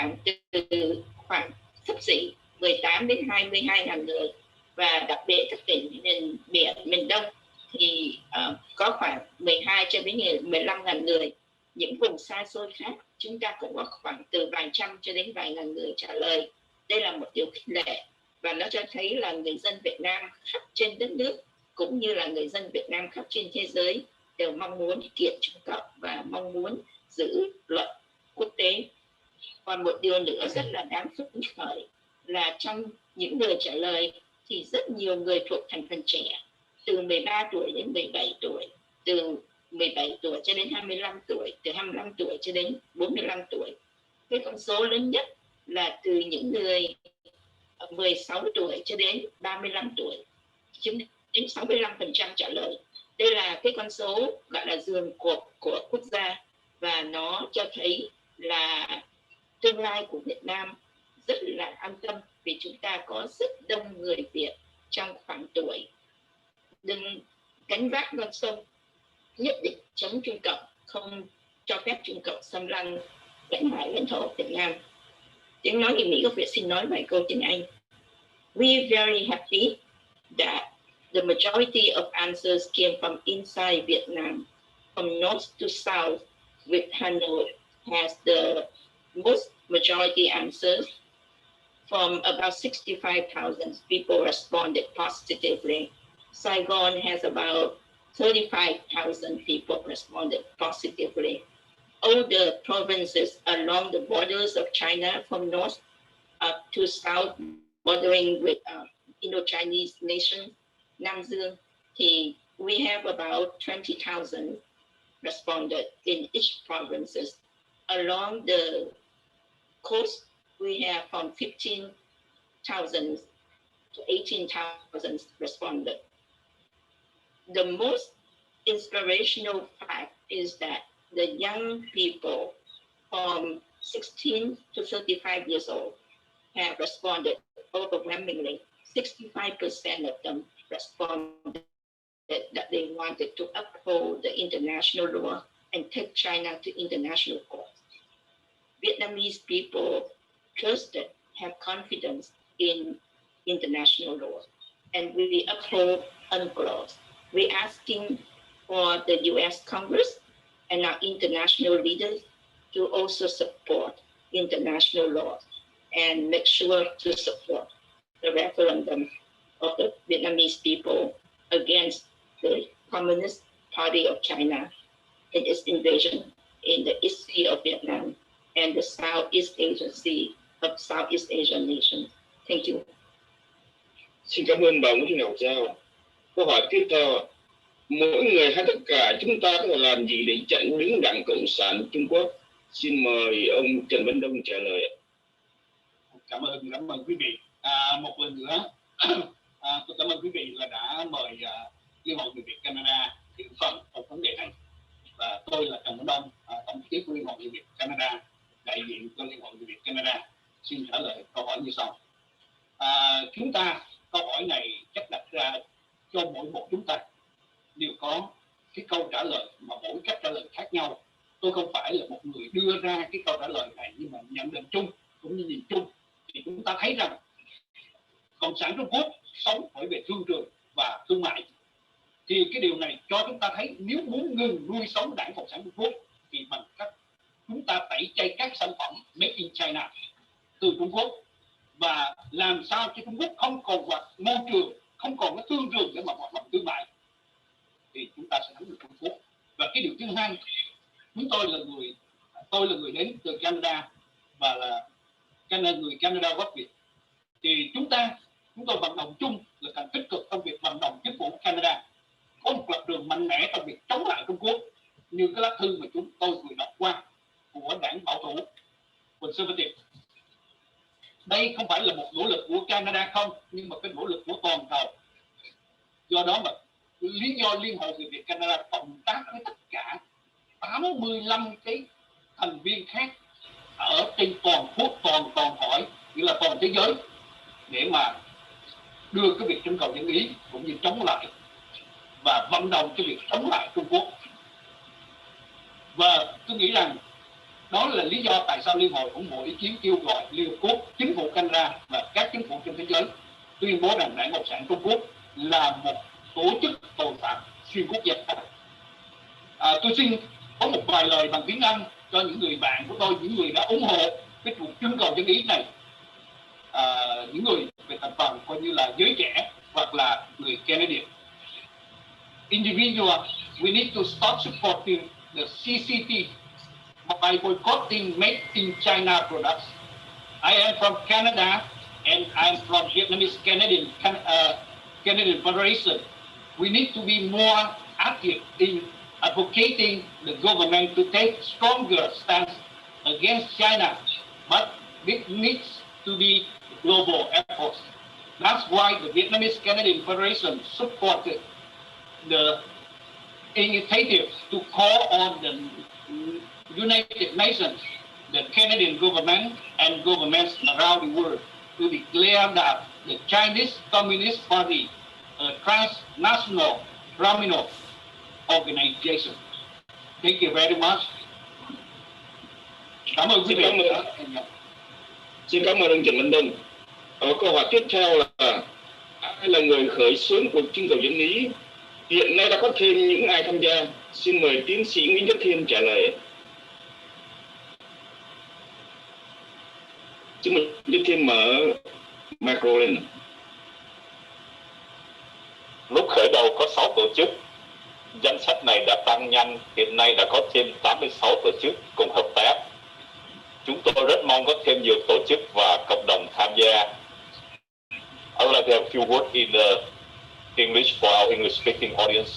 S16: khoảng xấp xỉ 18 đến 22.000 người, và đặc biệt các tỉnh miền Đông thì có khoảng 12 cho đến 15.000 người. Những vùng xa xôi khác chúng ta cũng có khoảng từ vài trăm cho đến vài ngàn người trả lời. Đây là một điều khích lệ và nó cho thấy là người dân Việt Nam khắp trên đất nước cũng như là người dân Việt Nam khắp trên thế giới đều mong muốn kiện Trung Cộng và mong muốn giữ luật quốc tế. Còn một điều nữa rất là đáng phấn khởi là trong những người trả lời thì rất nhiều người thuộc thành phần trẻ, từ 13 tuổi đến 17 tuổi, từ 17 tuổi cho đến 25 tuổi, từ 25 tuổi cho đến 45 tuổi. Cái con số lớn nhất là từ những người 16 tuổi cho đến 35 tuổi, chiếm đến 65% trả lời. Đây là cái con số gọi là giường cột của quốc gia, và nó cho thấy là tương lai của Việt Nam rất là an tâm vì chúng ta có rất đông người Việt trong khoảng tuổi đừng gánh vác con sông, nhất định chống Trung Cộng, không cho phép Trung Cộng xâm lăng lãnh hải lãnh thổ Việt Nam. Tiếng nói người Mỹ gốc Việt xin nói vài câu tiếng Anh. We very happy that the majority of answers came from inside Vietnam, from north to south, with Hanoi has the most majority answers. From about 65,000 people responded positively. Saigon has about 35,000 people responded positively. All the provinces along the borders of China from north to south, bordering with Indo-Chinese nation, Nam Dương, we have about 20,000 responded in each provinces. Along the coast, we have from 15,000 to 18,000 responded. The most inspirational fact is that the young people from 16 to 35 years old have responded overwhelmingly. 65% of them responded that they wanted to uphold the international law and take China to international court. Vietnamese people trusted, have confidence in international law, and we uphold UNCLOS. We're asking for the U.S. Congress and our international leaders to also support international law and make sure to support the referendum of the Vietnamese people against the Communist Party of China and its invasion in the East Sea of Vietnam and the Southeast Asian Sea of Southeast Asian nations. Thank you.
S12: Xin cảm ơn bà Nguyễn Ngọc Giao. Câu hỏi tiếp theo: mỗi người hay tất cả chúng ta có thể làm gì để chặn đứng Đảng Cộng sản Trung Quốc? Xin mời ông Trần Văn Đông trả lời.
S15: Cảm ơn quý vị. Một lần nữa, tôi cảm ơn quý vị là đã mời Liên hội Người Việt Canada thảo luận một vấn đề này. Và tôi là Trần Văn Đông, tổng thư ký của Liên hội Người Việt Canada, đại diện cho Liên hội Người Việt Canada, xin trả lời câu hỏi như sau. Chúng ta câu hỏi này chắc đặt ra cho mỗi một chúng ta đều có cái câu trả lời mà mỗi cách trả lời khác nhau. Tôi không phải là một người đưa ra cái câu trả lời này, nhưng mà nhận định chung cũng như nhìn chung thì chúng ta thấy rằng Cộng sản Trung Quốc sống bởi về thương trường và thương mại. Thì cái điều này cho chúng ta thấy nếu muốn ngừng nuôi sống Đảng Cộng sản Trung Quốc thì bằng cách chúng ta tẩy chay các sản phẩm made in China từ Trung Quốc và làm sao cho Trung Quốc không còn hoạt môi trường, không còn cái thương trường để mà hoạt động thương mại, thì chúng ta sẽ thắng được Trung Quốc. Và cái điều thứ hai, tôi là người đến từ Canada và là người Canada gốc Việt, thì chúng tôi vận động chung là càng tích cực trong việc vận động chính phủ Canada có một lập trường mạnh mẽ trong việc chống lại Trung Quốc, như cái lá thư mà chúng tôi vừa đọc qua của đảng bảo thủ Conservative. Đây không phải là một nỗ lực của Canada không, nhưng mà cái nỗ lực của toàn cầu. Do đó mà lý do Liên hội người Việt Canada cộng tác với tất cả 85 cái thành viên khác ở trên toàn quốc, toàn hỏi, nghĩa là toàn thế giới, để mà đưa cái việc trưng cầu dân ý cũng như chống lại và vận động cái việc chống lại Trung Quốc. Và tôi nghĩ rằng đó là lý do tại sao Liên hội ủng hộ ý kiến kêu gọi Liên Hợp Quốc, chính phủ Canada và các chính phủ trên thế giới tuyên bố rằng Đảng Cộng sản Trung Quốc là một tổ chức tội phạm xuyên quốc gia. Tôi xin có một vài lời bằng tiếng Anh cho những người bạn của tôi, những người đã ủng hộ cái cuộc trưng cầu dân ý này, những người về thành phần coi như là giới trẻ hoặc là người Canadian. Individual, we need to stop supporting the CCT by boycotting made in China products. I am from Canada and I'm from Vietnamese Canadian Federation. We need to be more active in advocating the government to take stronger stance against China, but this needs to be global efforts. That's why the Vietnamese Canadian Federation supported the initiative to call on the United Nations, the Canadian government and governments around the world to declare that the Chinese Communist Party, a transnational criminal organization. Thank you very much. Cảm ơn quý vị.
S12: Xin cảm ơn ông Trần Văn Đông. Câu hỏi tiếp theo là ai là người khởi xướng cuộc trưng cầu dân ý? Hiện nay đã có thêm những ai tham gia? Xin mời tiến sĩ Nguyễn Nhất Thiên trả lời. Xin mời Nhất Thiên mở micro lên.
S17: Lúc khởi đầu có 6 tổ chức. Danh sách này đã tăng nhanh, hiện nay đã có thêm 86 tổ chức cùng hợp tác. Chúng tôi rất mong có thêm nhiều tổ chức và cộng đồng tham gia. I would like to have a few words in English for our English-speaking audience.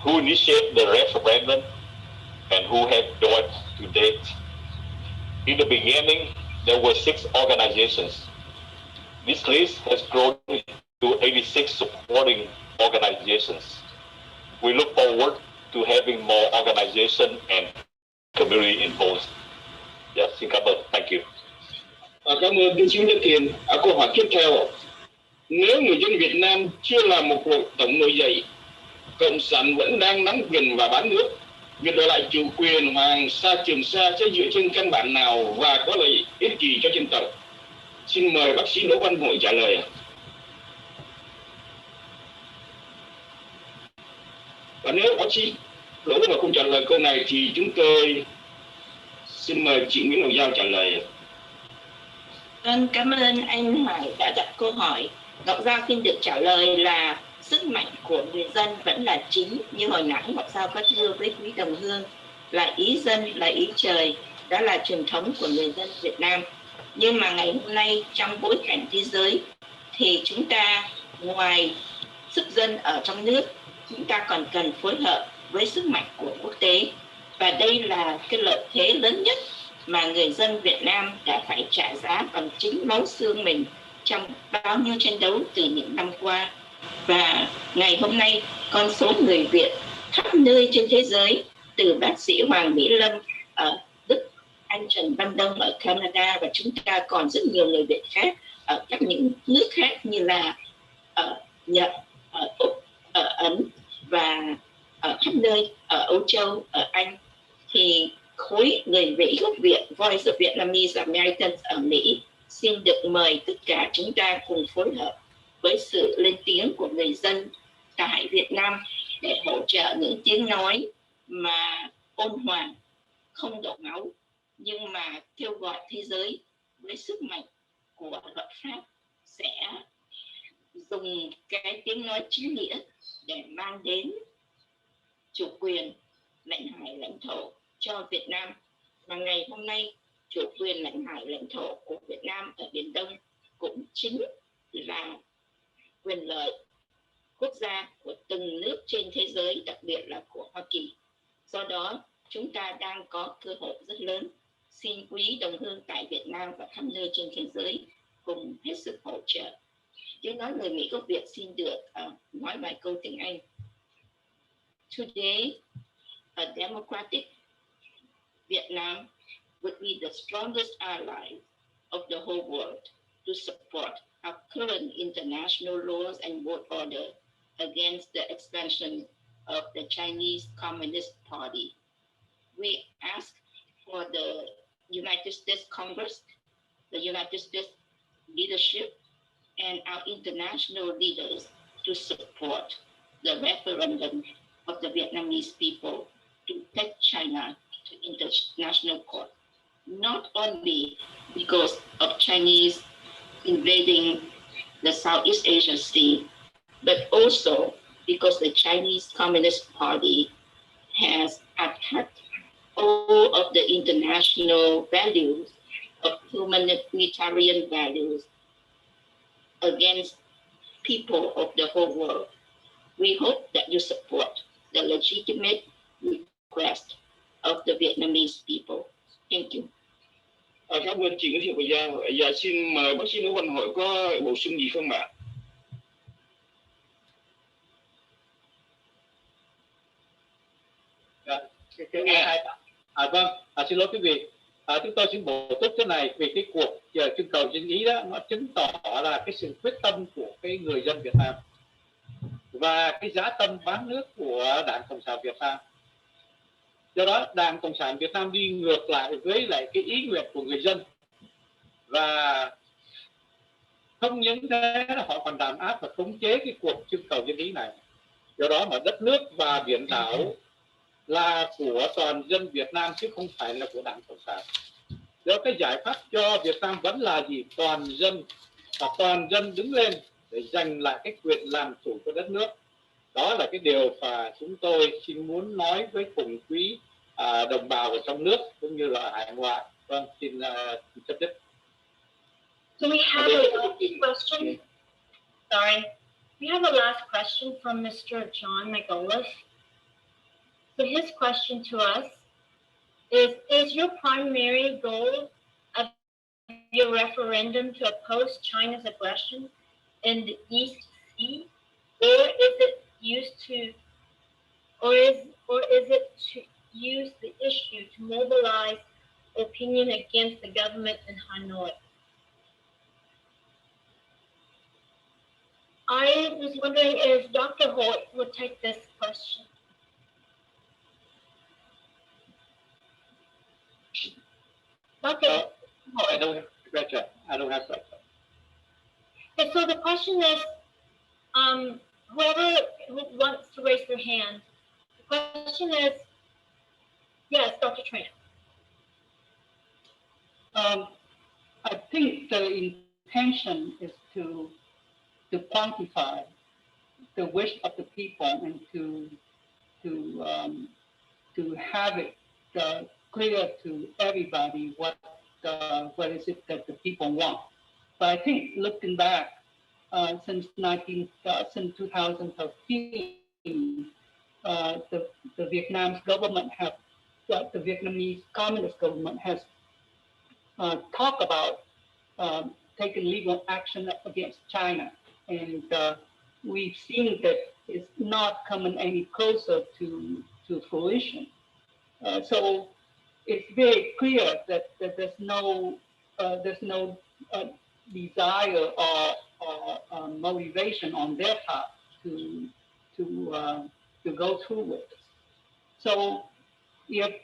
S17: Who initiated the referendum and who have joined to date? In the beginning, there were 6 organizations. This list has grown to 86 supporting organizations. We look forward to having more organization and community involved. Yes, xin cảm ơn. Thank you.
S12: Cảm ơn tiến sĩ Nhất Thiên. Câu hỏi tiếp theo. Nếu người dân Việt Nam chưa làm một cuộc tổng nổi dậy, Cộng sản vẫn đang nắm quyền và bán nước, việc đòi lại chủ quyền Hoàng Sa Trường Sa sẽ dựa trên căn bản nào và có lợi ích gì cho dân tộc? Xin mời bác sĩ Đỗ Văn Hội trả lời. Và nếu bác sĩ Đỗ mà không trả lời câu này thì chúng tôi xin mời chị Nguyễn Ngọc Giao trả lời.
S16: Vâng, cảm ơn anh Hải đã đặt câu hỏi. Ngọc Giao xin được trả lời là sức mạnh của người dân vẫn là chính, như hồi nãy Ngọc Giao có thưa với quý đồng hương, là ý dân, là ý trời, đó là truyền thống của người dân Việt Nam. Nhưng mà ngày hôm nay trong bối cảnh thế giới thì chúng ta ngoài sức dân ở trong nước, chúng ta còn cần phối hợp với sức mạnh của quốc tế. Và đây là cái lợi thế lớn nhất mà người dân Việt Nam đã phải trả giá bằng chính máu xương mình trong bao nhiêu tranh đấu từ những năm qua. Và ngày hôm nay, con số người Việt khắp nơi trên thế giới, từ bác sĩ Hoàng Mỹ Lâm ở Đức, anh Trần Văn Đông ở Canada, và chúng ta còn rất nhiều người Việt khác ở các những nước khác như là ở Nhật, ở Úc, ở Ấn và ở khắp nơi, ở Âu Châu, ở Anh. Thì khối người Mỹ gốc Việt, Voice of Vietnamese Americans ở Mỹ xin được mời tất cả chúng ta cùng phối hợp với sự lên tiếng của người dân tại Việt Nam để hỗ trợ những tiếng nói mà ôn hòa, không đổ máu, nhưng mà kêu gọi thế giới với sức mạnh của luật pháp sẽ dùng cái tiếng nói chính nghĩa để mang đến chủ quyền lãnh hải lãnh thổ cho Việt Nam. Và ngày hôm nay, chủ quyền lãnh hải lãnh thổ của Việt Nam ở Biển Đông cũng chính là quyền lợi quốc gia của từng nước trên thế giới, đặc biệt là của Hoa Kỳ. Do đó, chúng ta đang có cơ hội rất lớn. Xin quý đồng hương tại Việt Nam và khắp nơi trên thế giới cùng hết sức hỗ trợ. Tiếng nói người Mỹ gốc Việt xin được nói vài câu tiếng Anh. Today, a democratic Vietnam would be the strongest ally of the whole world to support our current international laws and world order against the expansion of the Chinese Communist Party. We ask for the United States Congress, the United States leadership, and our international leaders to support the referendum of the Vietnamese people to take China to international court, not only because of Chinese invading the Southeast Asian Sea, but also because the Chinese Communist Party has attacked all of the international values of humanitarian values against people of the whole world. We hope that you support the legitimate request of the Vietnamese people. Thank you.
S12: Cảm ơn chị giới thiệu của Gia. Dạ xin mời bác sĩ Đỗ Văn Hội có bổ sung gì không ạ?
S18: Vâng, xin lỗi quý vị. Chúng tôi xin bổ túc thế này vì cái cuộc trưng cầu dân ý đó nó chứng tỏ là cái sự quyết tâm của cái người dân Việt Nam và cái giá tâm bán nước của Đảng Cộng sản Việt Nam. Do đó Đảng Cộng sản Việt Nam đi ngược lại với lại cái ý nguyện của người dân, và không những thế họ còn đàn áp và khống chế cái cuộc trưng cầu dân ý này. Do đó mà đất nước và biển đảo là của toàn dân Việt Nam chứ không phải là của Đảng Cộng sản. Do cái giải pháp cho Việt Nam vẫn là gì? Toàn dân, và toàn dân đứng lên để giành lại cái quyền làm chủ của đất nước. Đó là cái điều mà chúng tôi xin muốn nói với cùng quý đồng bào ở trong nước cũng như là hải ngoại. Vâng, xin chấp nhận.
S2: So we have a last question. Sorry. We have a last question from Mr. John McAuliffe. So his question to us is your primary goal of your referendum to oppose China's aggression in the East Sea, or is it used to, or is it to use the issue to mobilize opinion against the government in Hanoi? I was wondering if Dr. Hoyt would take this question. Dr.
S18: I don't have question. I don't have question.
S2: Okay, so the question is, whoever wants to raise their hand, the question is, yes, Dr. Tran.
S3: I think the intention is to quantify the wish of the people and to have it clear to everybody what is it that the people want. But I think looking back since 2013, the Vietnam's government the Vietnamese Communist government has talked about taking legal action against China, and we've seen that it's not coming any closer to fruition. So it's very clear that there's no desire or motivation on their part to go through with it. So if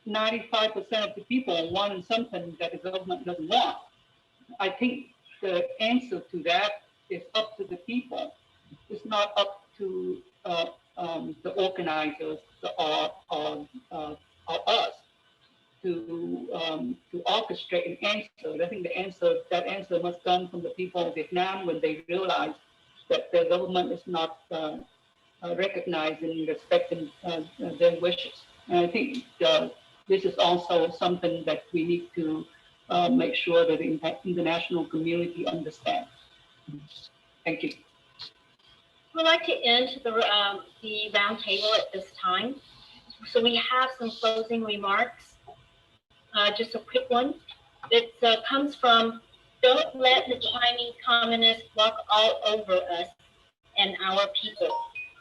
S3: 95% of the people want something that the government doesn't want. I think the answer to that is up to the people. It's not up to the organizers or us to orchestrate an answer. I think that answer must come from the people of Vietnam when they realize that their government is not recognizing and respecting their wishes. And I think this is also something that we need to make sure that the international community understands. Thank you.
S2: We'd like to end the roundtable at this time. So we have some closing remarks. Just a quick one. It comes from, don't let the Chinese communists walk all over us and our people.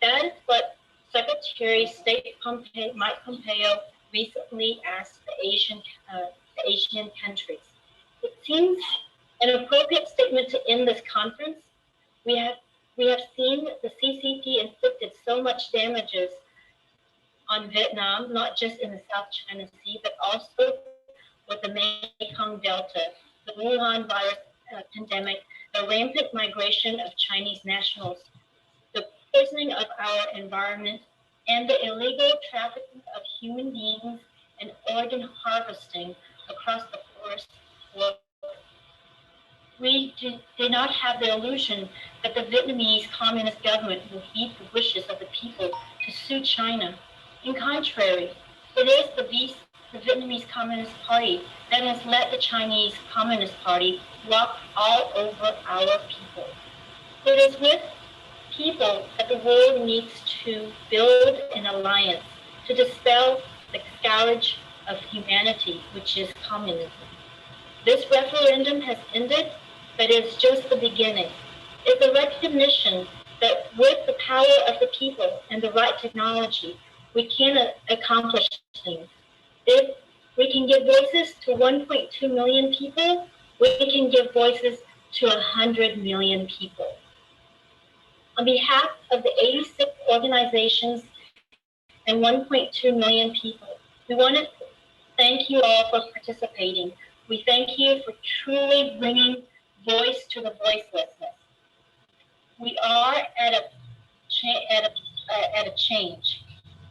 S2: That is what Secretary of State Mike Pompeo recently asked the Asian countries. It seems an appropriate statement to end this conference. We have seen the CCP inflicted so much damages on Vietnam, not just in the South China Sea, but also with the Mekong Delta, the Wuhan virus pandemic, the rampant migration of Chinese nationals, the poisoning of our environment, and the illegal trafficking of human beings and organ harvesting across the forest world. We do not have the illusion that the Vietnamese Communist government will heed the wishes of the people to sue China. In contrary, it is the Vietnamese Communist Party that has let the Chinese Communist Party walk all over our people. It is with people that the world needs to build an alliance to dispel the scourge of humanity, which is communism. This referendum has ended, but it's just the beginning. It's a recognition that with the power of the people and the right technology, we can accomplish things. If we can give voices to 1.2 million people, we can give voices to 100 million people. On behalf of the 86 organizations and 1.2 million people, we want to thank you all for participating. We thank you for truly bringing voice to the voicelessness. We are at a change.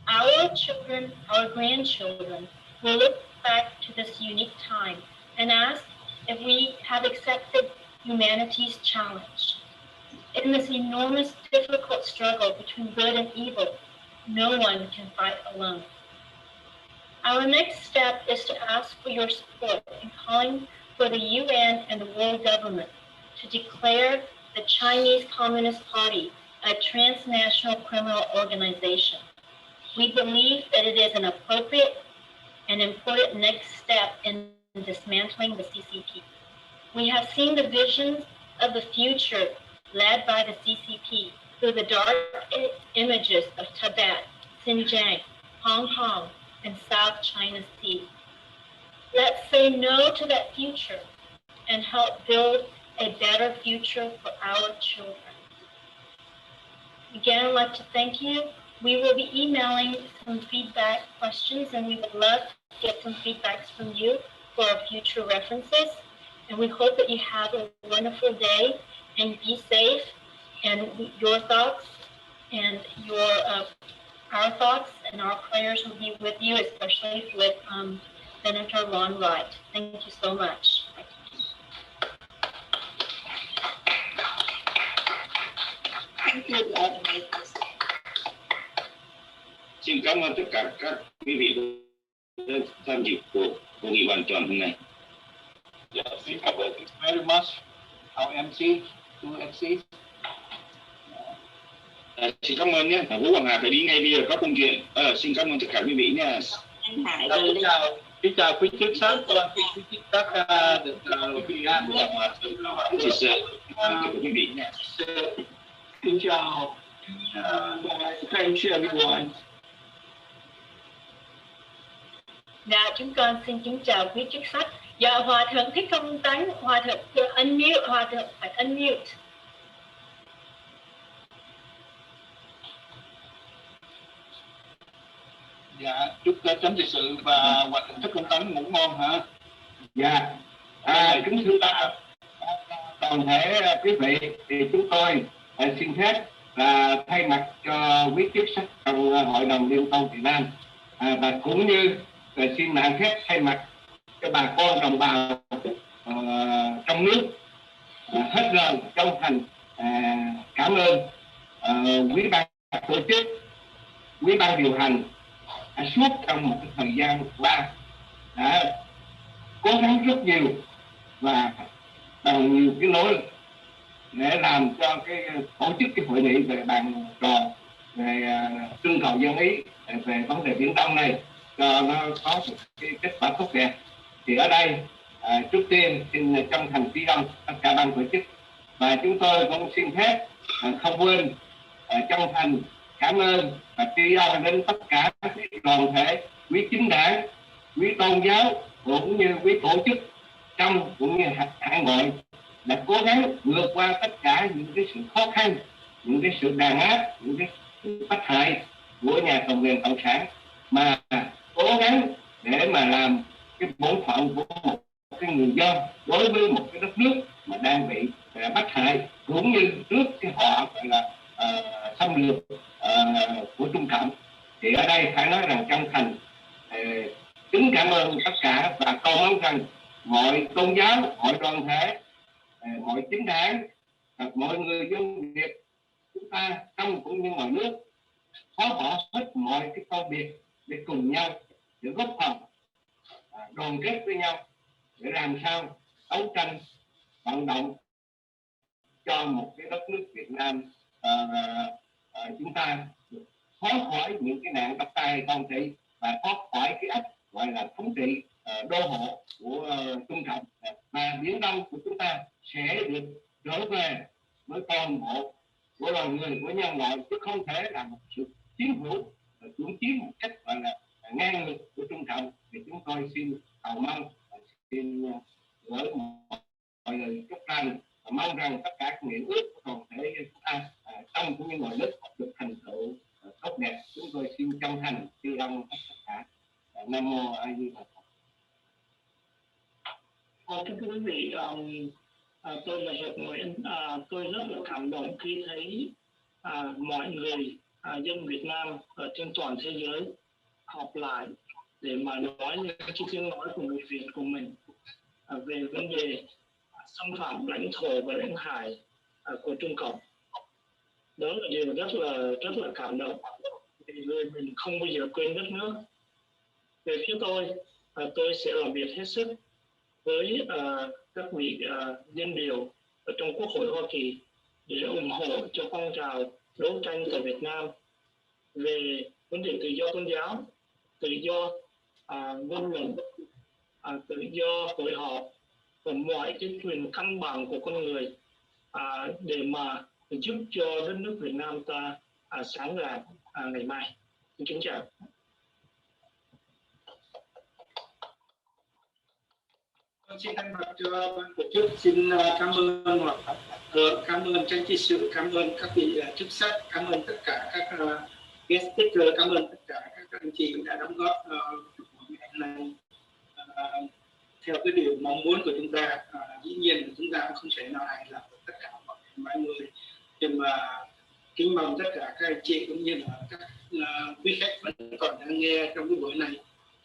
S2: Our children, our grandchildren will look back to this unique time and ask if we have accepted humanity's challenge. In this enormous, difficult struggle between good and evil, no one can fight alone. Our next step is to ask for your support in calling for the UN and the world government to declare the Chinese Communist Party a transnational criminal organization. We believe that it is an appropriate and important next step in dismantling the CCP. We have seen the visions of the future led by the CCP through the dark images of Tibet, Xinjiang, Hong Kong, and South China Sea. Let's say no to that future and help build a better future for our children. Again, I'd like to thank you. We will be emailing some feedback questions, and we would love to get some feedbacks from you for our future references. And we hope that you have a wonderful day and be safe. And your thoughts and our thoughts and our prayers will be with you, especially with Senator Ron Wright. Thank you so much.
S16: Thank you, Lord.
S12: Xin cảm ơn tất cả các quý vị đã tham dự cuộc hội nghị bàn tròn hôm nay.
S15: Thank you very much. Our MC, two MCs.
S12: Xin cảm ơn nhé. Vũ Hoàng Hà phải đi ngay bây giờ có công chuyện. Xin cảm ơn tất cả quý vị nha.
S18: Kính chào quý chức sắc, quý chức sắc được Việt Nam và
S12: quý vị nha.
S11: Xin chào. Thank you everyone.
S2: Dạ, chúng con xin kính chào quý chức sắc. Dạ, Hòa thượng Thích Công Tánh, Hòa thượng unmute, Hòa thượng phải unmute.
S15: Dạ, chúc chánh trị sự và hoạt hình thức công tấn ngủ ngon hả?
S1: Dạ, kính thưa toàn thể quý vị, thì chúng tôi xin phép là thay mặt cho quý chức sắc trong Hội đồng Liên tôn Việt Nam và cũng như xin mạng phép thay mặt cho bà con đồng bào trong nước hết lòng chân thành cảm ơn quý ban tổ chức, quý ban điều hành suốt trong một thời gian qua đã cố gắng rất nhiều và bằng nhiều cái nỗ lực để làm cho cái tổ chức cái hội nghị về bàn tròn về trưng cầu dân ý về vấn đề Biển Đông này cho nó có một cái kết quả tốt đẹp. Thì ở đây trước tiên xin chân thành tri ân tất cả ban tổ chức, và chúng tôi cũng xin phép không quên chân thành cảm ơn và tri ân đến tất cả các đoàn thể, quý chính đảng, quý tôn giáo cũng như quý tổ chức trong cũng như hải ngoại đã cố gắng vượt qua tất cả những cái sự khó khăn, những cái sự đàn áp, những cái sự bắt hại của nhà cầm quyền cộng sản, mà cố gắng để mà làm cái bổn phận của một cái người dân đối với một cái đất nước mà đang bị bắt hại, cũng như trước cái họ gọi là xâm lược của Trung Cộng. Thì ở đây phải nói rằng chân thành kính cảm ơn tất cả và cầu mong rằng mọi tôn giáo, mọi đoàn thể, mọi chính đảng, mọi người dân Việt chúng ta trong cũng như ngoài nước xóa bỏ hết mọi cái phân biệt để cùng nhau để góp phần đoàn kết với nhau để làm sao đấu tranh vận động cho một cái đất nước Việt Nam chúng ta thoát khỏi những cái nạn độc tài toàn trị và thoát khỏi cái ách gọi là thống trị đô hộ của Trung Cộng, và Biển Đông của chúng ta sẽ được trở về với toàn bộ của loài người, của nhân loại, chứ không thể là một sự chiếm hữu cưỡng chiếm một cách gọi là ngang ngược của Trung Cộng. Thì chúng tôi xin cầu mong, xin gửi mọi người chúc lành và mong rằng tất cả các nguyện ước của toàn thể chúng ta trong cũng như ngoài nước được thành tựu tốt đẹp. Chúng tôi xin chân thành tri ân tất cả. Nam mô A Di Đà Phật.
S7: Thưa quý vị, tôi là Hiệp Nguyễn. Tôi rất là cảm động khi thấy mọi người dân Việt Nam ở trên toàn thế giới họp lại để mà nói những cái tiếng nói của người Việt của mình về vấn đề xâm phạm lãnh thổ và lãnh hải của Trung Cộng. Đó là điều rất là cảm động, vì người mình không bao giờ quên đất nước. Về phía tôi sẽ làm việc hết sức với các vị dân biểu ở trong Quốc hội Hoa Kỳ để ủng hộ cho phong trào đấu tranh tại Việt Nam về vấn đề tự do tôn giáo, tự do ngôn luận, tự do hội họp và mọi cái quyền căn bản của con người để mà giúp cho đất nước Việt Nam ta sáng rạng ngày mai. Xin kính chào.
S5: Xin thay mặt cho ban tổ chức xin cảm ơn chánh trị sự, cảm ơn các vị chức sắc, cảm ơn tất cả các guest speaker, cảm ơn tất cả các anh chị đã đóng góp ngày hôm nay theo cái điều mong muốn của chúng ta. Dĩ nhiên chúng ta cũng không thể nào hài lòng tất cả mọi người, nhưng mà kính mong tất cả các anh chị cũng như là các quý khách vẫn còn đang nghe trong cái buổi này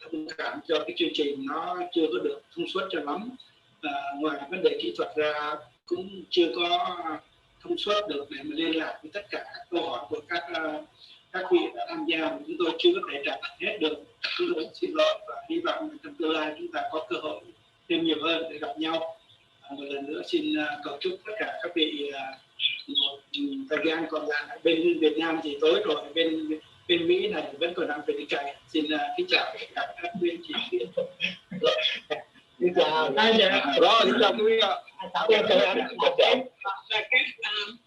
S5: thông cảm cho cái chương trình nó chưa có được thông suốt cho lắm. Ngoài vấn đề kỹ thuật ra cũng chưa có thông suốt được để mà liên lạc với tất cả các câu hỏi của các vị đã tham gia, chúng tôi chưa có thể trả hết được. Chúng tôi xin lỗi và hy vọng trong tương lai chúng ta có cơ hội thêm nhiều hơn để gặp nhau. Một lần nữa xin cầu chúc tất cả các vị một thời gian còn lại. Bên Việt Nam thì tối rồi, bên Mỹ này vẫn còn đang phải đi chạy. Xin kính chào tất cả các quý chị.
S15: Xin chào. Rồi, xin chào quý vị ạ.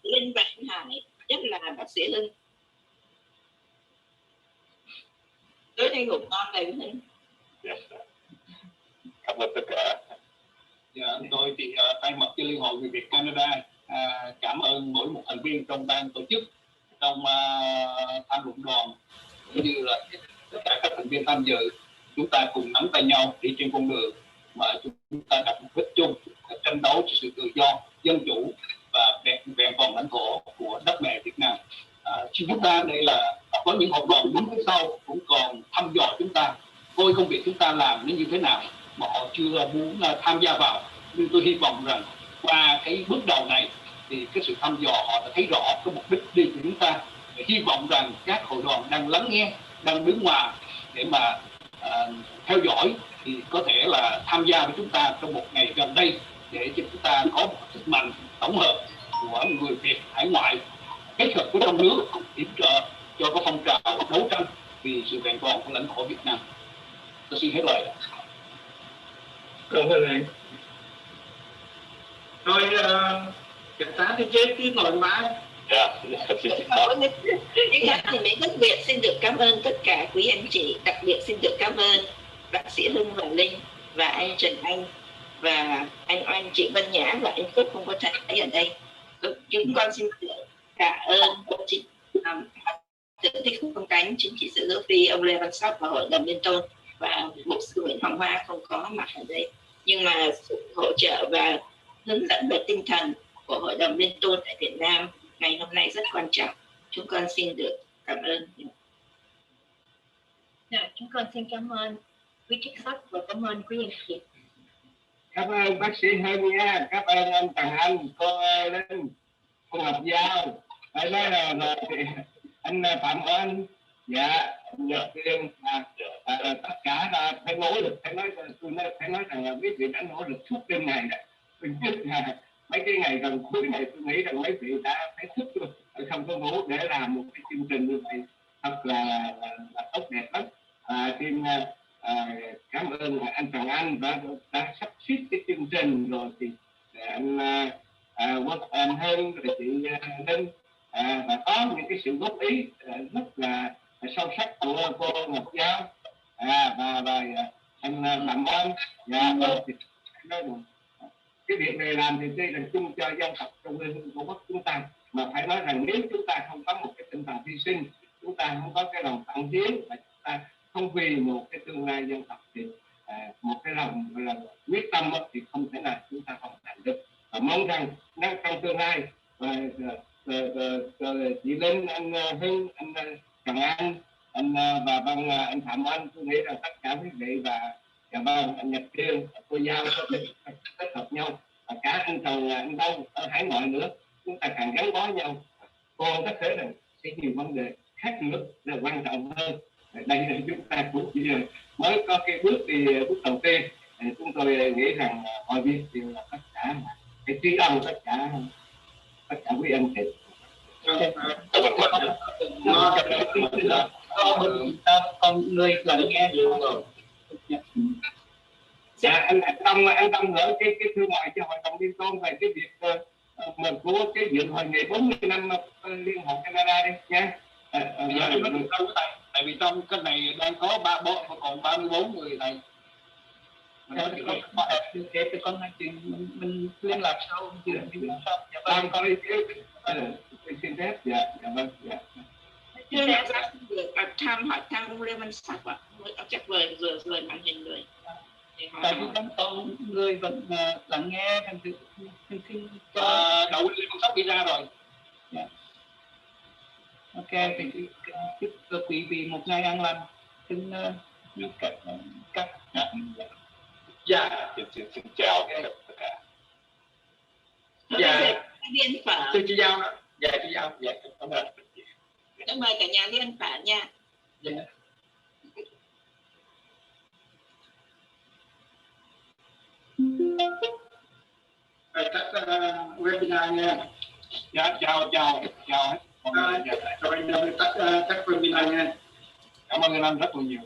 S16: Linh Bạn Hải, nhất là bác sĩ Linh. Tới đây ngủ ngon này Linh.
S17: Cảm ơn tất cả.
S15: Dạ, tôi thì thay mặt cho Liên hội Người Việt Canada cảm ơn mỗi một thành viên trong ban tổ chức, trong tham luận đoàn, cũng như là tất cả các viên tham dự, chúng ta cùng nắm tay nhau đi trên con đường mà chúng ta đặt mục đích chung, tranh đấu cho sự tự do, dân chủ và vẹn toàn lãnh thổ của đất mẹ Việt Nam. Chúng ta đây là có những hoạt động đứng phía sau cũng còn thăm dò chúng ta, coi công việc chúng ta làm nó như thế nào mà họ chưa muốn tham gia vào. Nhưng tôi hy vọng rằng qua cái bước đầu này thì cái sự thăm dò họ đã thấy rõ cái mục đích đi của chúng ta. Hy vọng rằng các hội đoàn đang lắng nghe, đang đứng ngoài để mà theo dõi thì có thể là tham gia với chúng ta trong một ngày gần đây để cho chúng ta có một sức mạnh tổng hợp của người Việt hải ngoại kết hợp với trong nước yểm trợ cho cái phong trào đấu tranh vì sự vẹn toàn của lãnh thổ Việt Nam. Tôi xin hết lời.
S5: Cảm ơn anh. Rồi kiểm tra thì chế cứ nổi má.
S16: Những khác thì mấy nước Việt xin được cảm ơn tất cả quý anh chị, đặc biệt xin được cảm ơn bác sĩ Hưng và Linh và anh Trần Anh và anh Oanh, chị Vân Nhã và anh Phúc không có thấy ở đây. Chúng con xin cảm ơn bộ chính trưởng Thích Không Cánh, chính trị sự Hữu Phi, ông Lê Văn Sóc và hội đồng Liên Tôn và mục sư Nguyễn Hoàng Hoa không có mặt ở đây, nhưng mà sự hỗ trợ và hướng dẫn về tinh thần của hội đồng Liên Tôn tại Việt Nam ngày hôm nay rất quan trọng. Chúng con xin được cảm ơn.
S2: Chúng con xin cảm ơn quý chức sắc và cảm ơn quý anh chị.
S1: Cảm ơn bác sĩ Hân nha, cảm ơn anh Trần Anh, cô Linh, cô Ngọc Giao. Phải nói là anh Phạm Anh, dạ, Nhật Tiên, tất cả là phải nỗ lực, phải nói rằng là quý vị đã nỗ lực suốt đêm ngày đó. Mấy cái ngày gần cuối này tôi nghĩ rằng mấy vị đã phải thức không có ngủ để làm một cái chương trình như vậy thật là tốt đẹp lắm. Xin cảm ơn anh Trần Anh đã sắp xếp cái chương trình, rồi thì anh Quốc anh Hân, rồi chị Linh và có những cái sự góp ý rất là sâu sắc của cô Ngọc Giao và anh Phạm Anh. Cái việc này làm thì đây là chung cho dân tộc trong liên của quốc chúng ta, mà phải nói rằng nếu chúng ta không có một cái tinh thần hy sinh, chúng ta không có cái lòng tận hiến và chúng ta không vì một cái tương lai dân tộc thì một cái lòng là quyết tâm thì không thể nào chúng ta hoàn thành được. Và mong rằng trong tương lai chị Linh, anh Hưng, anh Trần Anh, và anh Phạm Anh, tôi nghĩ rằng tất cả quý vị và anh Nhật Tiên, cô Giao kết hợp nhau, và cả anh Trần, anh Đông ở hải ngoại nữa, chúng ta càng gắn bó nhau. Còn có thể là sẽ nhiều vấn đề khác nữa là quan trọng hơn. Đây là chúng ta cũng chỉ mới có cái bước đầu tiên. Chúng tôi nghĩ rằng mọi việc đều là tất cả cái tri ân tất cả quý anh chị.
S3: Con người lắng nghe được rồi.
S1: Dạ, anh Đông gửi cái thư ngoại cho hội đồng Liên Tôn về cái việc mình của cái dự hội nghị 40 năm Liên hội Canada đi nha.
S15: Tại vì trong cái này đang có còn 34 người này.
S3: Để tụi con mình liên lạc sau
S1: đang có ý kiến xin phép. Dạ vâng.
S16: Thưa đại gia được hỏi thăm ông Lê Văn Sắc ạ, chắc vừa màn hình rồi.
S3: Tại vì trong con người vẫn lắng nghe thành sự xin cho
S15: đậu Lê Văn Sắc đi ra rồi.
S3: Yeah. Ok, thì chúc quý vị một ngày an lành. Xin các
S17: dạ xin chào tất cả.
S16: Dạ liên phở.
S17: Tôi chị Giao đó. Dạ chị Giao. Dạ cảm ơn.
S16: Cảm mời cả nhà liên phở nha.
S3: Dạ.
S5: Tắt webinar nha.
S15: Dạ chào.
S5: Rồi tắt webinar nha.
S15: Cảm ơn anh rất là nhiều.